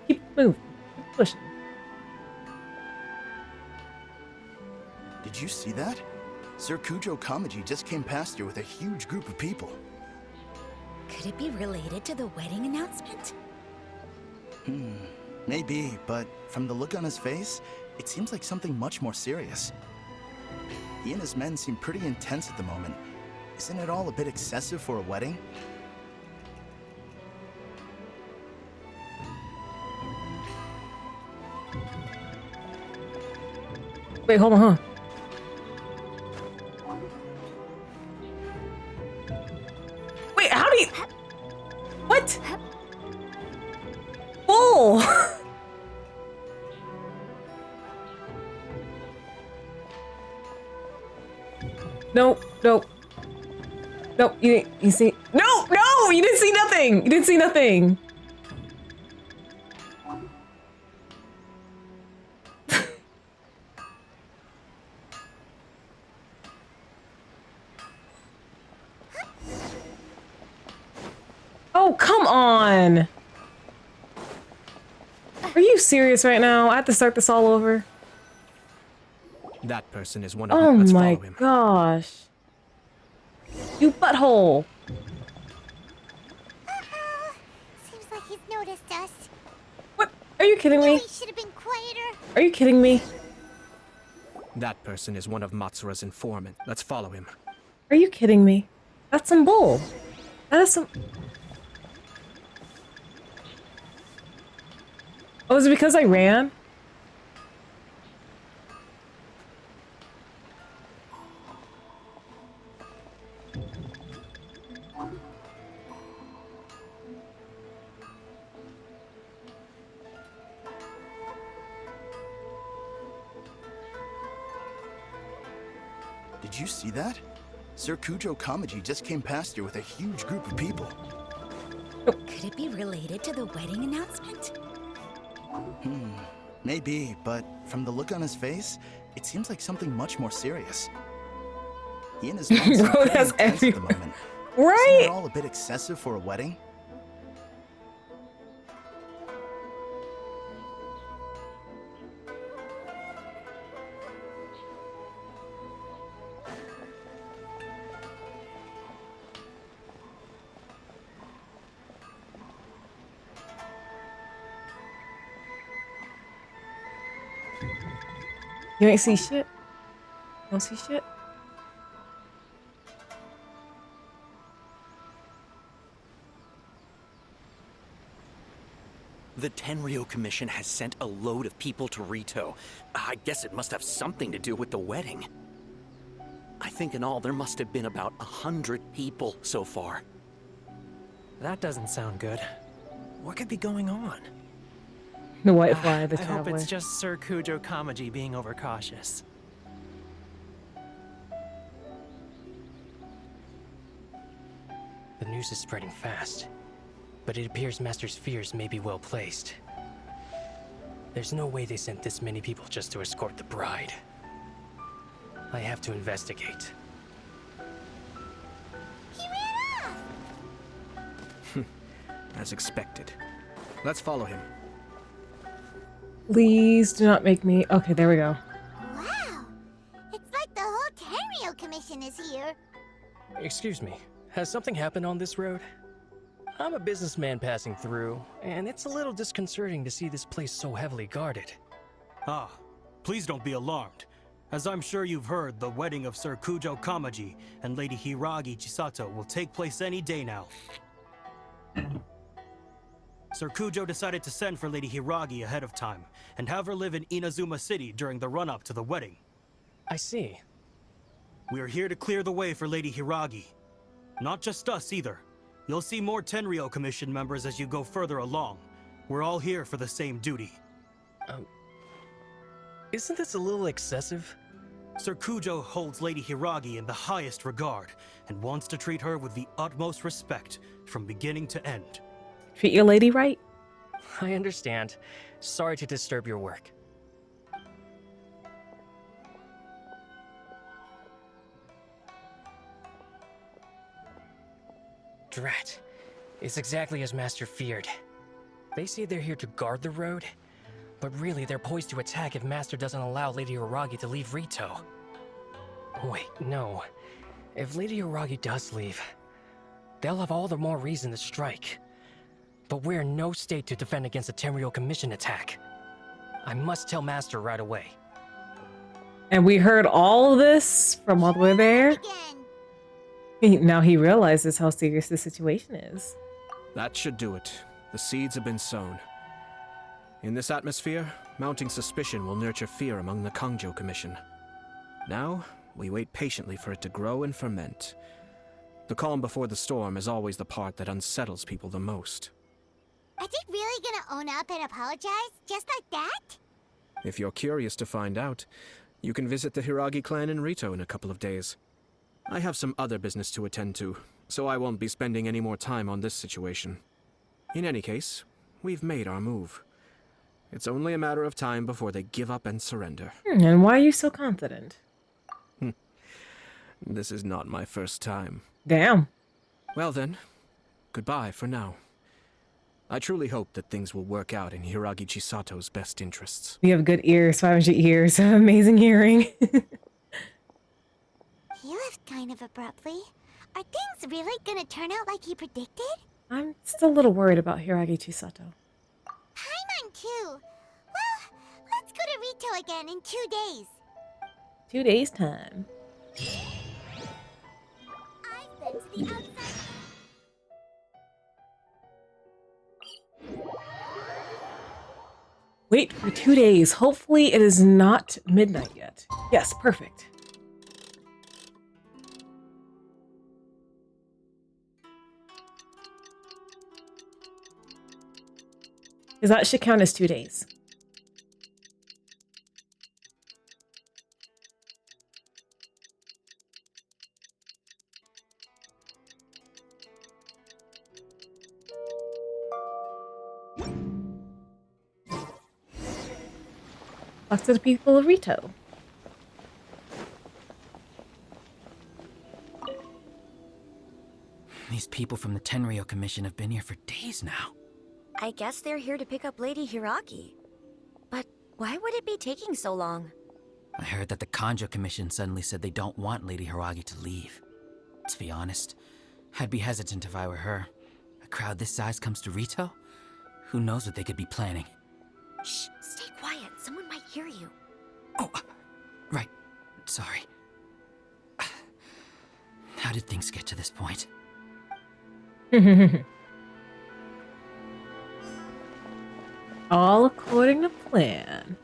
Keep moving. Keep pushing. Did you see that? Sir Kujo Kamaji just came past here with a huge group of people. Could it be related to the wedding announcement? Maybe, but from the look on his face, it seems like something much more serious. He and his men seem pretty intense at the moment. Isn't it all a bit excessive for a wedding? Wait, hold on, huh? Wait, how do you... What? Bull! No, no. No, you see... No, no! You didn't see nothing! You didn't see nothing! Oh, come on! Are you serious right now? I have to start this all over? That person is one of Oh them. Let's my follow him. gosh. You butthole! Seems like he's noticed us. What? Are you kidding me? We should have been quieter. Are you kidding me? That person is one of Matsura's informants. Let's follow him. Are you kidding me? That's some bull. That is some... Oh, is it because I ran? Did you see that? Sir Kujo Kamaji just came past here with a huge group of people. Could it be related to the wedding announcement? Maybe, but from the look on his face, it seems like something much more serious. He and his men seem pretty intense at the moment. Right? Isn't it all a bit excessive for a wedding? You ain't see shit? You don't see shit? The Tenryo Commission has sent a load of people to Rito. I guess it must have something to do with the wedding. I think in all there must have been about 100 people so far. That doesn't sound good. What could be going on? The white fly, the I traveler. hope it's just Sir Kujo Kamaji being overcautious. The news is spreading fast, but it appears Master's fears may be well placed. There's no way they sent this many people just to escort the bride. I have to investigate. He ran off! As expected. Let's follow him. Please do not make me. Okay, there we go. Wow! It's like the whole Tenryo Commission is here. Excuse me, has something happened on this road? I'm a businessman passing through, and it's a little disconcerting to see this place so heavily guarded. Ah, please don't be alarmed. As I'm sure you've heard, the wedding of Sir Kujo Kamaji and Lady Hiragi Chisato will take place any day now. Sir Kujo decided to send for Lady Hiragi ahead of time, and have her live in Inazuma City during the run-up to the wedding. I see. We are here to clear the way for Lady Hiragi. Not just us, either. You'll see more Tenryo Commission members as you go further along. We're all here for the same duty. Isn't this a little excessive? Sir Kujo holds Lady Hiragi in the highest regard, and wants to treat her with the utmost respect, from beginning to end. Treat your lady right. I understand. Sorry to disturb your work. Drat. It's exactly as Master feared. They say they're here to guard the road, but really they're poised to attack if Master doesn't allow Lady Hiragi to leave Rito. Wait, no. If Lady Hiragi does leave, they'll have all the more reason to strike. But we're in no state to defend against a Tenryo Commission attack. I must tell Master right away. And we heard all of this from all the way there. Now he realizes how serious the situation is. That should do it. The seeds have been sown. In this atmosphere, mounting suspicion will nurture fear among the Kangjo Commission. Now, we wait patiently for it to grow and ferment. The calm before the storm is always the part that unsettles people the most. Are they really gonna own up and apologize? Just like that? If you're curious to find out, you can visit the Hiragi clan in Rito in a couple of days. I have some other business to attend to, so I won't be spending any more time on this situation. In any case, we've made our move. It's only a matter of time before they give up and surrender. And why are you so confident? This is not my first time. Damn. Well then, goodbye for now. I truly hope that things will work out in Hiragi Chisato's best interests. You have good ears, 500 years of amazing hearing. He left kind of abruptly. Are things really gonna turn out like he predicted? I'm still a little worried about Hiragi Chisato. Paimon too. Well, let's go to Rito again in 2 days. 2 days time. I've been to the outside. Wait for 2 days. Hopefully it is not midnight yet. Yes, perfect. Because that should count as 2 days. Talk to the people of Rito. These people from the Tenryo Commission have been here for days now. I guess they're here to pick up Lady Hiragi. But why would it be taking so long? I heard that the Kanjo Commission suddenly said they don't want Lady Hiragi to leave. To be honest, I'd be hesitant if I were her. A crowd this size comes to Rito? Who knows what they could be planning? Shh, stay quiet. Someone might hear you. Oh, right. Sorry. How did things get to this point? All according to plan.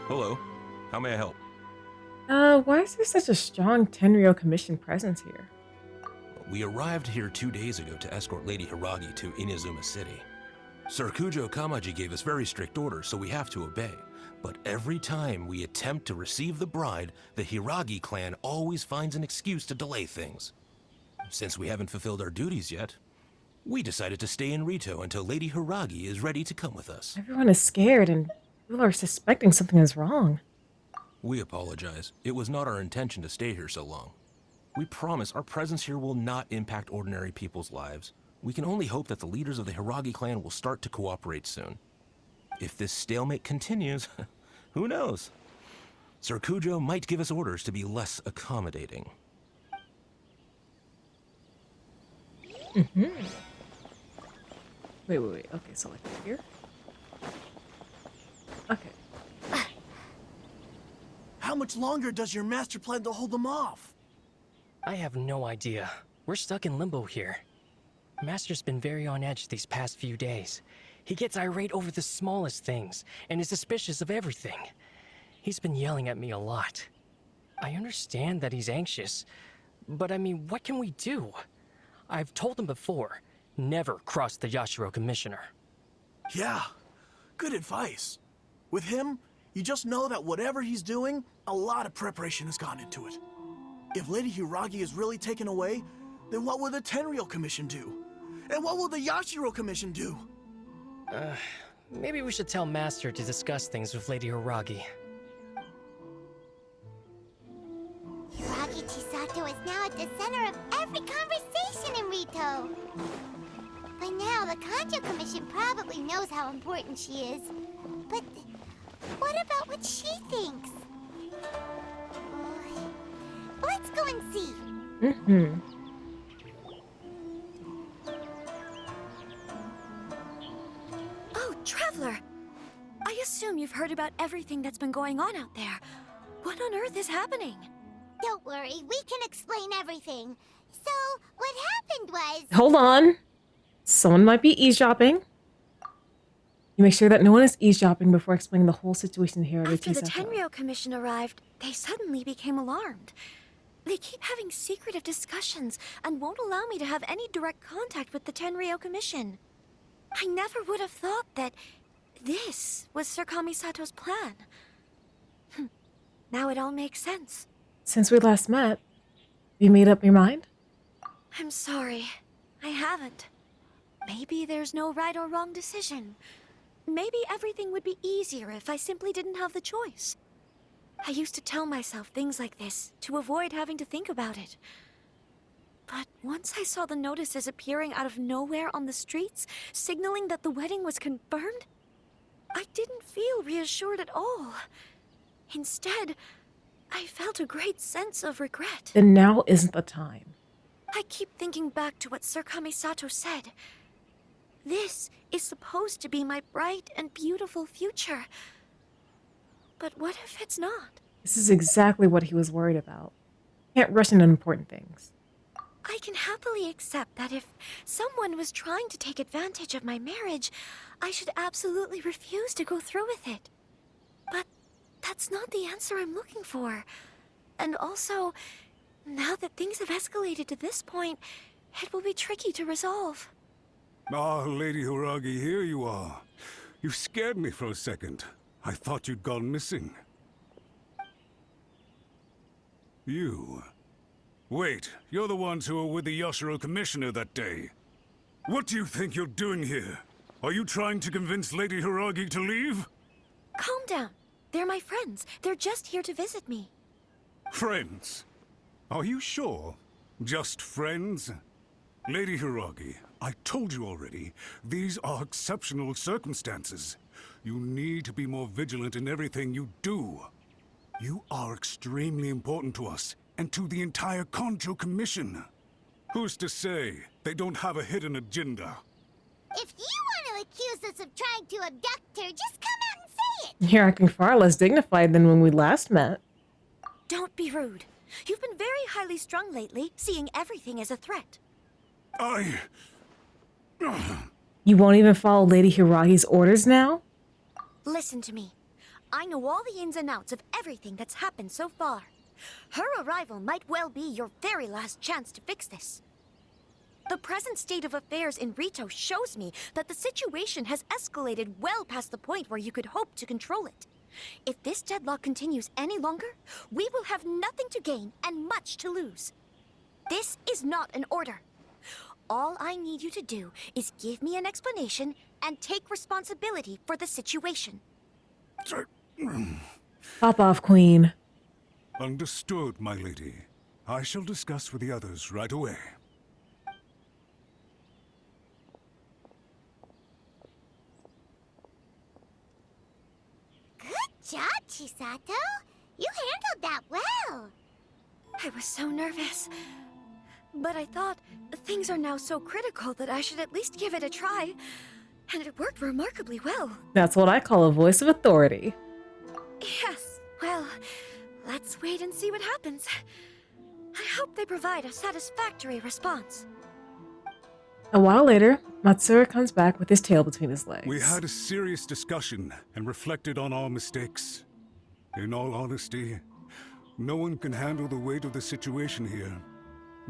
Hello. How may I help? Why is there such a strong Tenryo Commission presence here? We arrived here 2 days ago to escort Lady Hiragi to Inazuma City. Sir Kujo Kamaji gave us very strict orders, so we have to obey. But every time we attempt to receive the bride, the Hiragi clan always finds an excuse to delay things. Since we haven't fulfilled our duties yet, we decided to stay in Rito until Lady Hiragi is ready to come with us. Everyone is scared and people are suspecting something is wrong. We apologize. It was not our intention to stay here so long. We promise our presence here will not impact ordinary people's lives. We can only hope that the leaders of the Hiragi clan will start to cooperate soon. If this stalemate continues, who knows? Sir Kujo might give us orders to be less accommodating. Mm-hmm. Wait. Okay, so like here? Okay. How much longer does your master plan to hold them off? I have no idea. We're stuck in limbo here. Master's been very on edge these past few days. He gets irate over the smallest things, and is suspicious of everything. He's been yelling at me a lot. I understand that he's anxious, but I mean, what can we do? I've told him before, never cross the Yashiro Commissioner. Yeah, good advice. With him, you just know that whatever he's doing, a lot of preparation has gone into it. If Lady Hiragi is really taken away, then what will the Tenryou Commission do? And what will the Yashiro Commission do? Maybe we should tell Master to discuss things with Lady Hiragi. Hiragi Chisato is now at the center of every conversation in Rito. By now, the Kanjo Commission probably knows how important she is. But what about what she thinks? Let's go and see. Mm-hmm. Oh, Traveler! I assume you've heard about everything that's been going on out there. What on earth is happening? Don't worry, we can explain everything. So, what happened was... Hold on. Someone might be eavesdropping. You make sure that no one is eavesdropping before explaining the whole situation here. After the Tenryou Commission arrived, they suddenly became alarmed. They keep having secretive discussions and won't allow me to have any direct contact with the Tenryou Commission. I never would have thought that this was Sir Kamisato's plan. Now it all makes sense. Since we last met, you made up your mind? I'm sorry. I haven't. Maybe there's no right or wrong decision. Maybe everything would be easier if I simply didn't have the choice. I used to tell myself things like this to avoid having to think about it. But once I saw the notices appearing out of nowhere on the streets, signaling that the wedding was confirmed, I didn't feel reassured at all. Instead, I felt a great sense of regret. Then now isn't the time. I keep thinking back to what Sir Kamisato said. This is supposed to be my bright and beautiful future. But what if it's not? This is exactly what he was worried about. Can't rush into important things. I can happily accept that if someone was trying to take advantage of my marriage, I should absolutely refuse to go through with it. But that's not the answer I'm looking for. And also, now that things have escalated to this point, it will be tricky to resolve. Ah, Lady Hiragi, here you are. You scared me for a second. I thought you'd gone missing. You. Wait, you're the ones who were with the Yashiro Commissioner that day. What do you think you're doing here? Are you trying to convince Lady Hiragi to leave? Calm down. They're my friends. They're just here to visit me. Friends? Are you sure? Just friends? Lady Hiragi, I told you already, these are exceptional circumstances. You need to be more vigilant in everything you do. You are extremely important to us, and to the entire Kanjo Commission. Who's to say they don't have a hidden agenda? If you want to accuse us of trying to abduct her, just come out and say it! You're acting far less dignified than when we last met. Don't be rude. You've been very highly strung lately, seeing everything as a threat. You won't even follow Lady Hiragi's orders now? Listen to me. I know all the ins and outs of everything that's happened so far. Her arrival might well be your very last chance to fix this. The present state of affairs in Rito shows me that the situation has escalated well past the point where you could hope to control it. If this deadlock continues any longer, we will have nothing to gain and much to lose. This is not an order. All I need you to do is give me an explanation and take responsibility for the situation. Pop off, Queen. Understood, my lady. I shall discuss with the others right away. Good job, Chisato. You handled that well. I was so nervous. But I thought things are now so critical that I should at least give it a try. And it worked remarkably well. That's what I call a voice of authority. Yes, well, let's wait and see what happens. I hope they provide a satisfactory response. A while later, Matsura comes back with his tail between his legs. We had a serious discussion and reflected on our mistakes. In all honesty, no one can handle the weight of the situation here.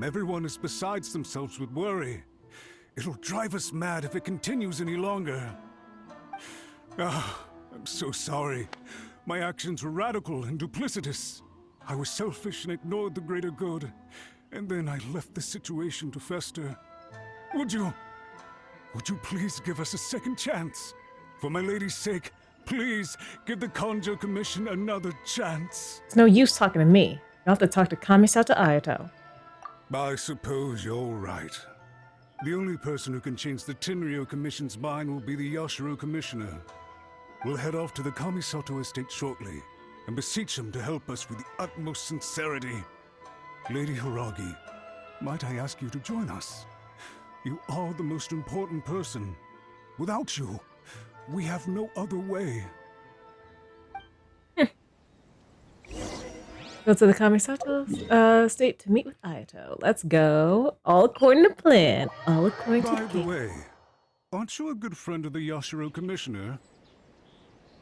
Everyone is besides themselves with worry. It'll drive us mad if it continues any longer. I'm so sorry. My actions were radical and duplicitous. I was selfish and ignored the greater good. And then I left the situation to fester. Would you please give us a second chance? For my lady's sake, please give the Conjo Commission another chance. It's no use talking to me. You'll have to talk to Kamisato Ayato. I suppose you're right. The only person who can change the Tenryou Commission's mind will be the Yashiro Commissioner. We'll head off to the Kamisato estate shortly and beseech him to help us with the utmost sincerity. Lady Hiragi, might I ask you to join us? You are the most important person. Without you, we have no other way. Go to the Kamisato estate to meet with Ayato. Let's go. All according to plan. All according to By the plan. way, aren't you a good friend of the Yashiro Commissioner?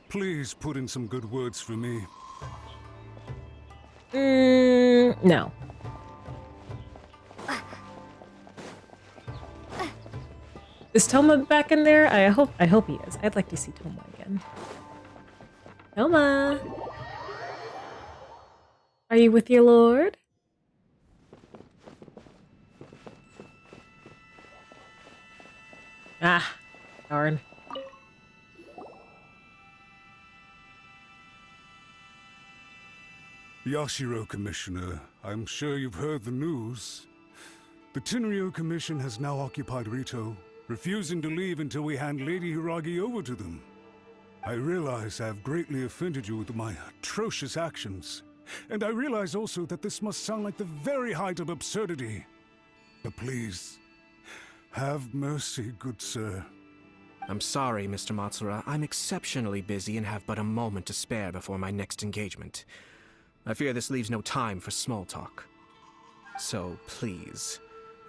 Please put in some good words for me. No. Is Thoma back in there? I hope he is. I'd like to see Thoma again. Thoma! Are you with your lord? Ah, darn. Yashiro Commissioner, I'm sure you've heard the news. The Tenryou Commission has now occupied Rito, refusing to leave until we hand Lady Hiragi over to them. I realize I have greatly offended you with my atrocious actions, and I realize also that this must sound like the very height of absurdity. But please, have mercy, good sir. I'm sorry, Mr. Matsura. I'm exceptionally busy and have but a moment to spare before my next engagement. I fear this leaves no time for small talk. So, please,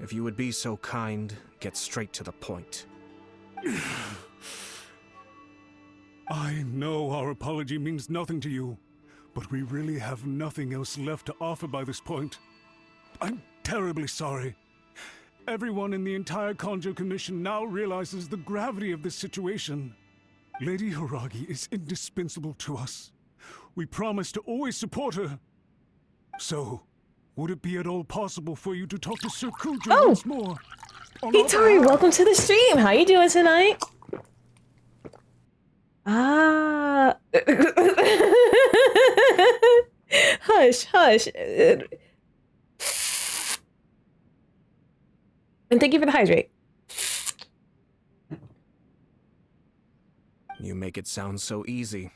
if you would be so kind, get straight to the point. I know our apology means nothing to you, but we really have nothing else left to offer by this point. I'm terribly sorry. Everyone in the entire Conjo Commission now realizes the gravity of this situation. Lady Hiragi is indispensable to us. We promise to always support her. So, would it be at all possible for you to talk to Sir Kujo once more? Hitori, welcome to the stream. How you doing tonight? Ah. Hush, hush. And thank you for the hydrate. You make it sound so easy.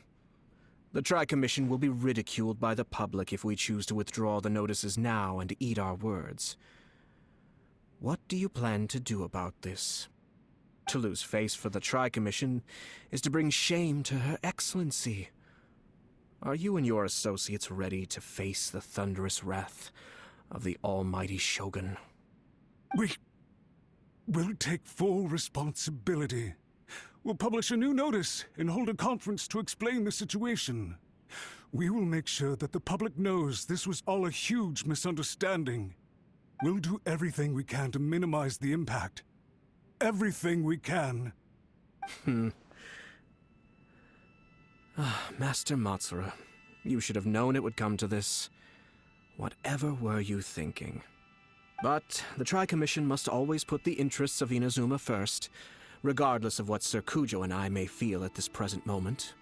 The Tri-Commission will be ridiculed by the public if we choose to withdraw the notices now and eat our words. What do you plan to do about this? To lose face for the Tri-Commission is to bring shame to Her Excellency. Are you and your associates ready to face the thunderous wrath of the almighty Shogun? We'll take full responsibility. We'll publish a new notice and hold a conference to explain the situation. We will make sure that the public knows this was all a huge misunderstanding. We'll do everything we can to minimize the impact. Everything we can. Master Matsura, you should have known it would come to this. Whatever were you thinking? But the Tri-Commission must always put the interests of Inazuma first, regardless of what Sir Kujo and I may feel at this present moment.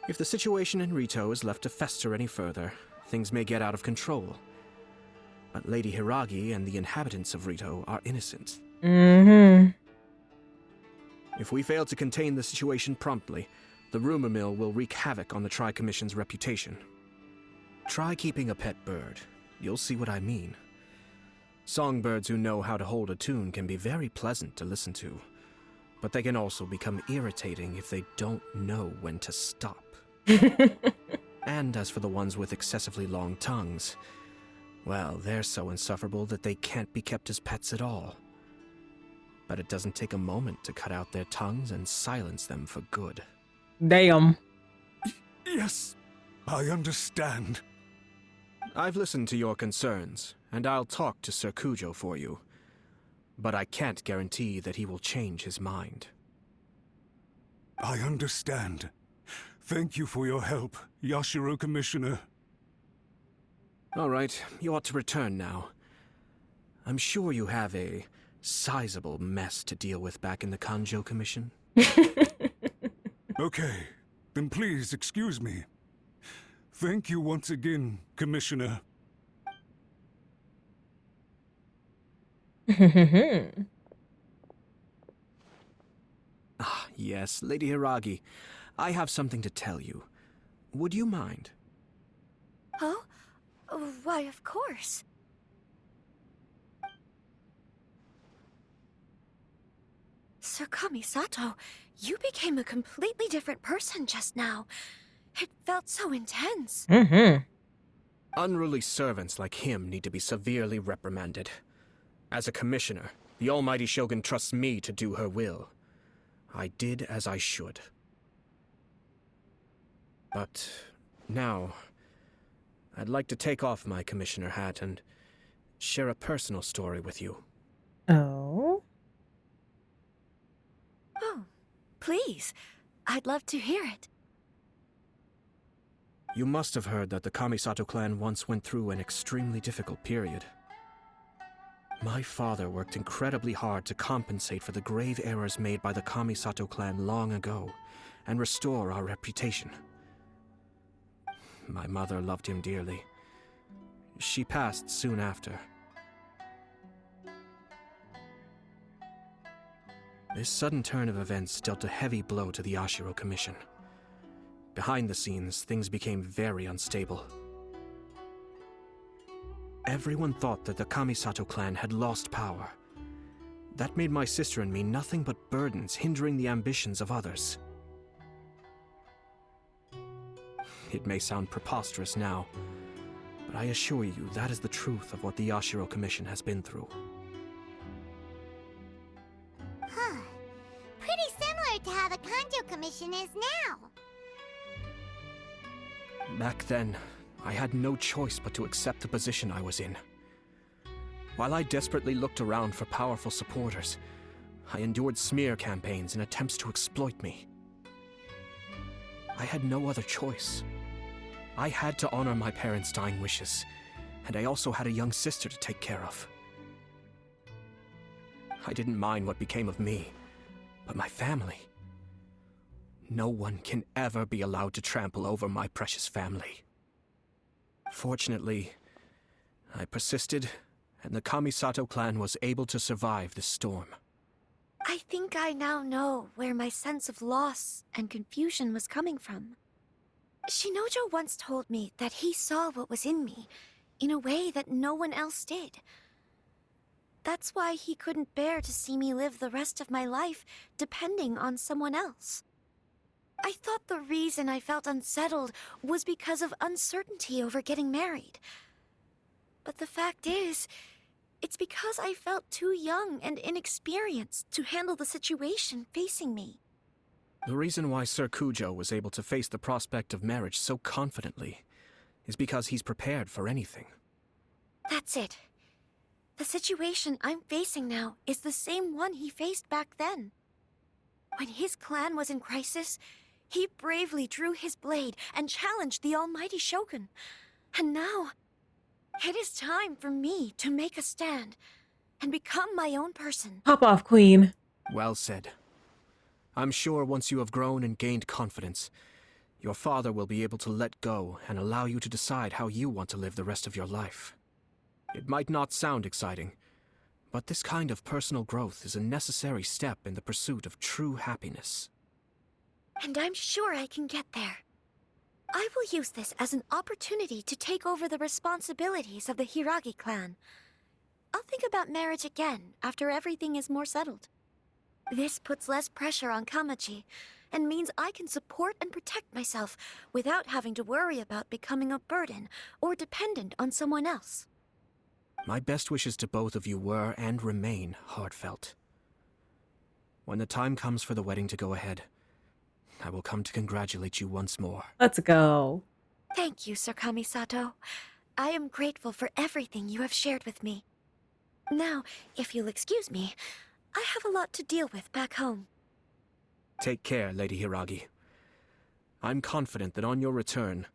If the situation in Rito is left to fester any further, things may get out of control. But Lady Hiragi and the inhabitants of Rito are innocent. Mm-hmm. If we fail to contain the situation promptly, the rumor mill will wreak havoc on the Tri-Commission's reputation. Try keeping a pet bird. You'll see what I mean. Songbirds who know how to hold a tune can be very pleasant to listen to, but they can also become irritating if they don't know when to stop. And as for the ones with excessively long tongues, well, they're so insufferable that they can't be kept as pets at all. But it doesn't take a moment to cut out their tongues and silence them for good. Damn. Yes, I understand. I've listened to your concerns, and I'll talk to Sir Kujo for you. But I can't guarantee that he will change his mind. I understand. Thank you for your help, Yashiro Commissioner. All right, you ought to return now. I'm sure you have a sizable mess to deal with back in the Kanjo Commission. Okay, then please excuse me. Thank you once again, Commissioner. Ah, yes, Lady Hiragi. I have something to tell you. Would you mind? Oh? Why, of course. Sir Kamisato, you became a completely different person just now. It felt so intense. Mm-hmm. Unruly servants like him need to be severely reprimanded. As a commissioner, the almighty Shogun trusts me to do her will. I did as I should. But now, I'd like to take off my commissioner hat and share a personal story with you. Oh? Oh, please. I'd love to hear it. You must have heard that the Kamisato clan once went through an extremely difficult period. My father worked incredibly hard to compensate for the grave errors made by the Kamisato clan long ago and restore our reputation. My mother loved him dearly. She passed soon after. This sudden turn of events dealt a heavy blow to the Yashiro Commission. Behind the scenes, things became very unstable. Everyone thought that the Kamisato clan had lost power. That made my sister and me nothing but burdens, hindering the ambitions of others. It may sound preposterous now, but I assure you that is the truth of what the Yashiro Commission has been through. Huh. Pretty similar to how the Kanjo Commission is now. Back then, I had no choice but to accept the position I was in. While I desperately looked around for powerful supporters, I endured smear campaigns and attempts to exploit me. I had no other choice. I had to honor my parents' dying wishes, and I also had a young sister to take care of. I didn't mind what became of me, but my family. No one can ever be allowed to trample over my precious family. Fortunately, I persisted, and the Kamisato clan was able to survive this storm. I think I now know where my sense of loss and confusion was coming from. Shinojo once told me that he saw what was in me, in a way that no one else did. That's why he couldn't bear to see me live the rest of my life depending on someone else. I thought the reason I felt unsettled was because of uncertainty over getting married. But the fact is, it's because I felt too young and inexperienced to handle the situation facing me. The reason why Sir Kujo was able to face the prospect of marriage so confidently is because he's prepared for anything. That's it. The situation I'm facing now is the same one he faced back then. When his clan was in crisis, he bravely drew his blade and challenged the almighty Shogun. And now, it is time for me to make a stand and become my own person. Pop off, Queen. Well said. I'm sure once you have grown and gained confidence, your father will be able to let go and allow you to decide how you want to live the rest of your life. It might not sound exciting, but this kind of personal growth is a necessary step in the pursuit of true happiness. And I'm sure I can get there. I will use this as an opportunity to take over the responsibilities of the Hiragi clan. I'll think about marriage again after everything is more settled. This puts less pressure on Kamaji, and means I can support and protect myself without having to worry about becoming a burden or dependent on someone else. My best wishes to both of you were and remain heartfelt. When the time comes for the wedding to go ahead, I will come to congratulate you once more. Let's go. Thank you, Sir Kamisato. I am grateful for everything you have shared with me. Now, if you'll excuse me, I have a lot to deal with back home. Take care, Lady Hiragi. I'm confident that on your return,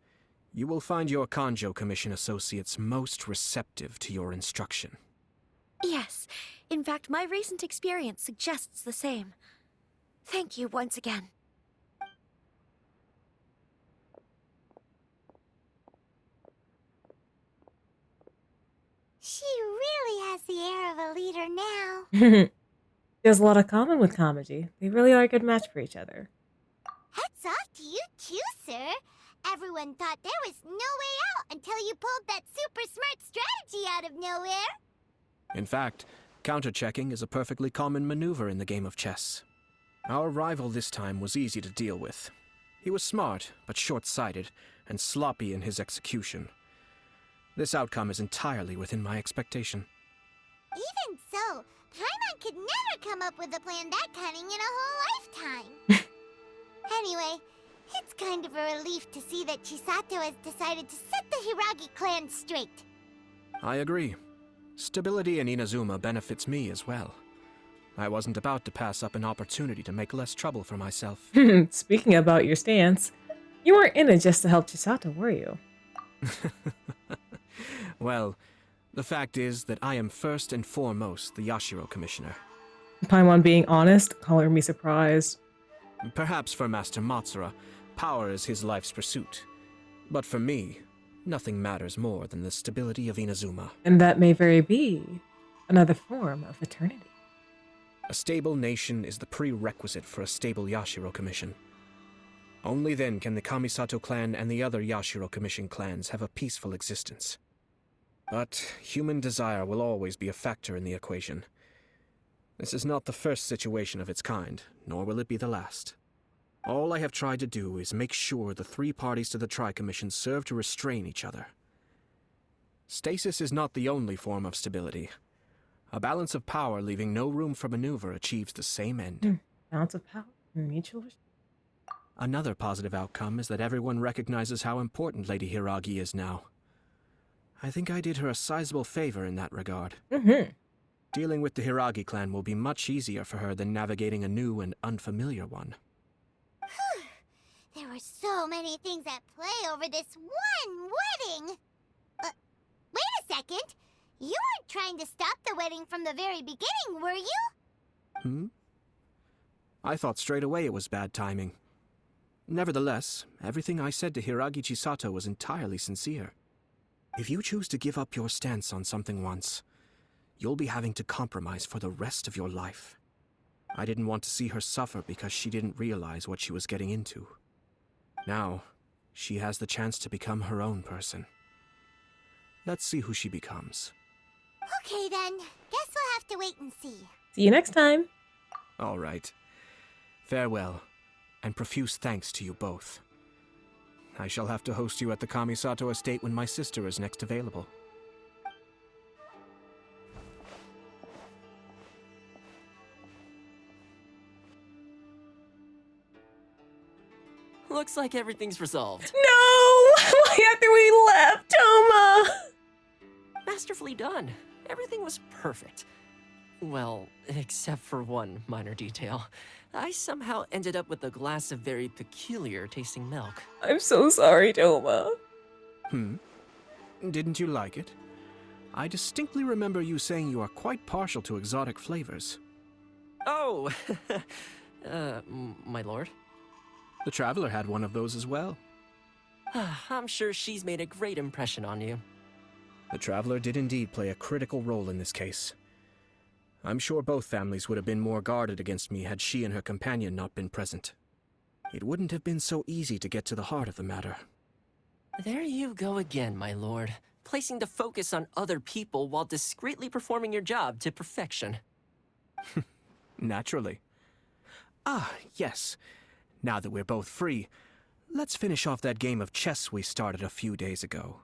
you will find your Kanjo Commission associates most receptive to your instruction. Yes, in fact, my recent experience suggests the same. Thank you once again. She really has the air of a leader now. She has a lot of common with Kamaji. They really are a good match for each other. Hats off to you too, sir. Everyone thought there was no way out until you pulled that super smart strategy out of nowhere. In fact, counter-checking is a perfectly common maneuver in the game of chess. Our rival this time was easy to deal with. He was smart, but short-sighted, and sloppy in his execution. This outcome is entirely within my expectation. Even so, Paimon could never come up with a plan that cunning in a whole lifetime. Anyway, it's kind of a relief to see that Chisato has decided to set the Hiragi clan straight. I agree. Stability in Inazuma benefits me as well. I wasn't about to pass up an opportunity to make less trouble for myself. Speaking about your stance, you weren't in it just to help Chisato, were you? Well, the fact is that I am first and foremost the Yashiro Commissioner. Paimon being honest, calling me surprised. Perhaps for Master Matsura, power is his life's pursuit. But for me, nothing matters more than the stability of Inazuma. And that may very be another form of eternity. A stable nation is the prerequisite for a stable Yashiro Commission. Only then can the Kamisato clan and the other Yashiro Commission clans have a peaceful existence. But human desire will always be a factor in the equation. This is not the first situation of its kind, nor will it be the last. All I have tried to do is make sure the three parties to the Tri-Commission serve to restrain each other. Stasis is not the only form of stability. A balance of power leaving no room for maneuver achieves the same end. Balance of power, mutual. Another positive outcome is that everyone recognizes how important Lady Hiragi is now. I think I did her a sizable favor in that regard. Dealing with the Hiragi clan will be much easier for her than navigating a new and unfamiliar one. There were so many things at play over this one wedding. Wait a second. You weren't trying to stop the wedding from the very beginning, were you? I thought straight away it was bad timing. Nevertheless, everything I said to Hiragi Chisato was entirely sincere. If you choose to give up your stance on something once, you'll be having to compromise for the rest of your life. I didn't want to see her suffer because she didn't realize what she was getting into. Now, she has the chance to become her own person. Let's see who she becomes. Okay then, guess we'll have to wait and see. See you next time. All right. Farewell, and profuse thanks to you both. I shall have to host you at the Kamisato estate when my sister is next available. Looks like everything's resolved. No! After we left, Thoma! Masterfully done. Everything was perfect. Well, except for one minor detail. I somehow ended up with a glass of very peculiar tasting milk. I'm so sorry, Thoma. Didn't you like it? I distinctly remember you saying you are quite partial to exotic flavors. Oh, my lord. The Traveler had one of those as well. I'm sure she's made a great impression on you. The Traveler did indeed play a critical role in this case. I'm sure both families would have been more guarded against me had she and her companion not been present. It wouldn't have been so easy to get to the heart of the matter. There you go again, my lord. Placing the focus on other people while discreetly performing your job to perfection. Naturally. Ah, yes. Now that we're both free, let's finish off that game of chess we started a few days ago.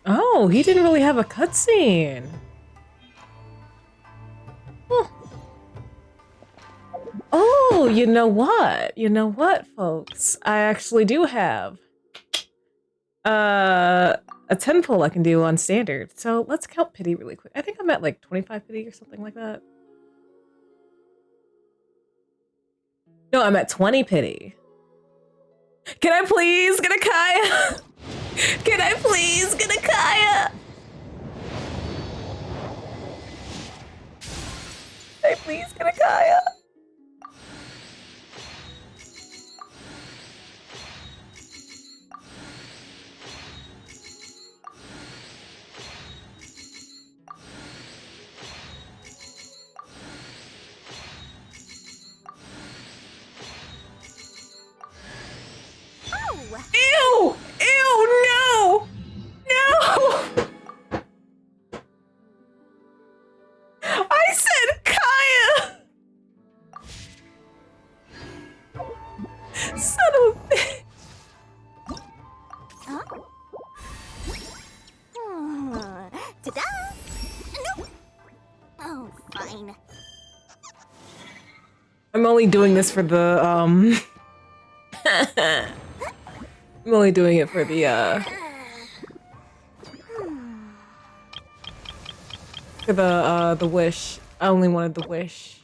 Oh, he didn't really have a cutscene. Huh. Oh, you know what? You know what, folks? I actually do have a 10 pull I can do on standard. So let's count pity really quick. I think I'm at like 25 pity or something like that. No, I'm at 20 pity. Can I please get a Kaya? Can I please get a Kaya? Can I please get a Kaya? Ew! Ew, no! No! I said Kaya! Son of a bitch! Huh? Ta-da! No! Oh, fine. I'm only doing this for the, I'm only doing it for the, the wish. I only wanted the wish.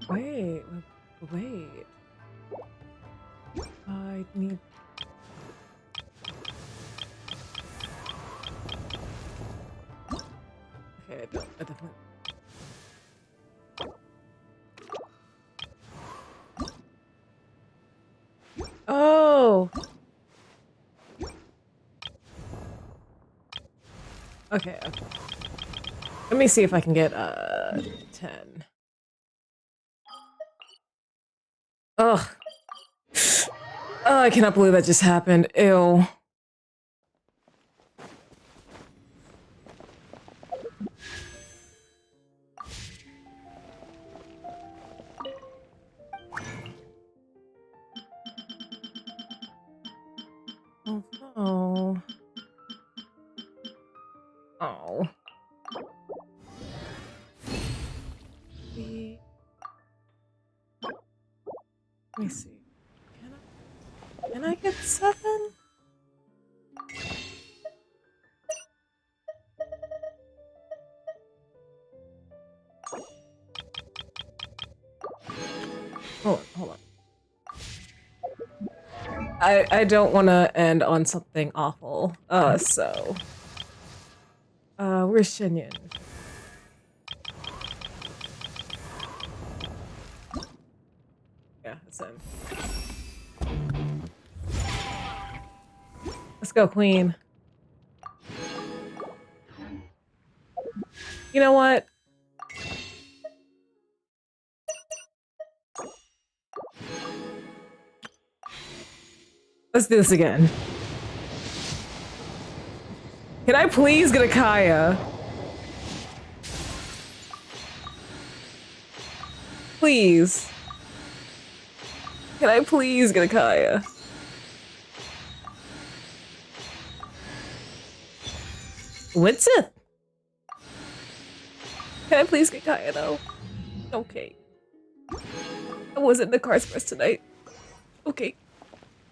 Wait, wait. I need... Okay, I definitely... Oh! Okay, okay. Let me see if I can get, 10. Ugh. Oh, I cannot believe that just happened. Ew. Oh, no. Oh. Let me see. Can I get 7? Hold on. I don't want to end on something awful. So. Where's Shinyan? Yeah, it's him. Let's go, Queen. You know what? Let's do this again. Can I please get a Kaya? Please. Can I please get a Kaya? Winsith! Can I please get Kaya though? Okay. I wasn't in the cards for us tonight. Okay.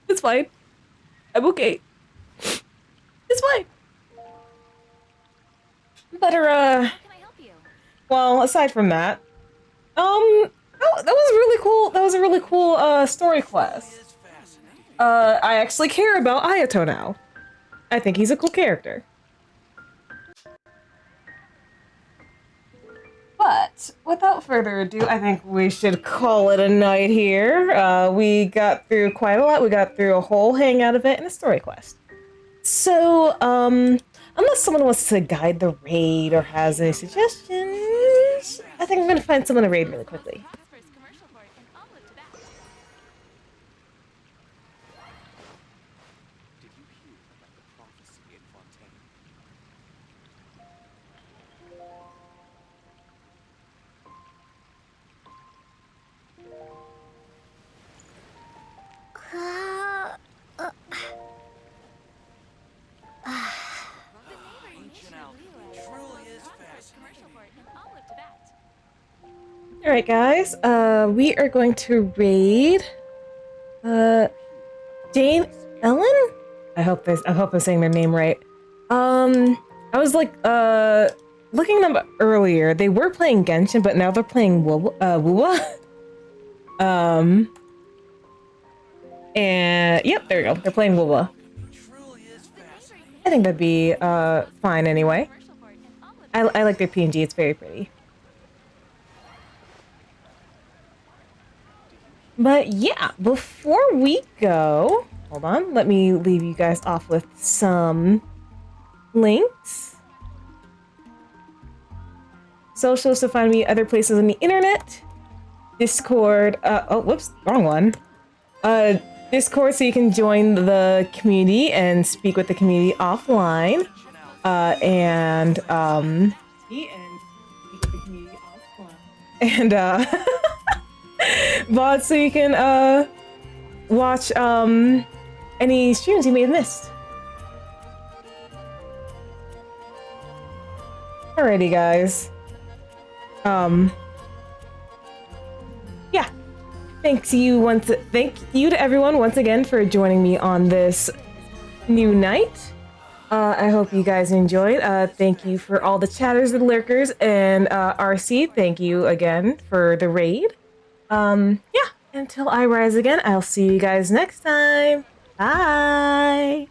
It's fine. I'm okay. It's fine. Better, well, aside from that, that was really cool. That was a really cool story quest. I actually care about Ayato now. I think he's a cool character. But without further ado, I think we should call it a night here. We got through quite a lot. We got through a whole hangout event and a story quest. So, unless someone wants to guide the raid or has any suggestions, I think I'm gonna find someone to raid really quickly. Alright guys, we are going to raid Jane Ellen? I hope I'm saying their name right. I was like looking them up earlier. They were playing Genshin, but now they're playing Wuwa. And yep, there you go. They're playing Wuwa. I think that'd be fine anyway. I like their PNG, it's very pretty. But yeah, before we go, hold on, let me leave you guys off with some links. Socials to find me other places on the internet. Discord, oh, whoops, wrong one. Discord so you can join the community and speak with the community offline. And VOD so you can watch any streams you may have missed. Alrighty guys. Yeah. Thank you to everyone once again for joining me on this new night. I hope you guys enjoyed. Thank you for all the chatters and lurkers, and RC, thank you again for the raid. Yeah, until I rise again, I'll see you guys next time. Bye!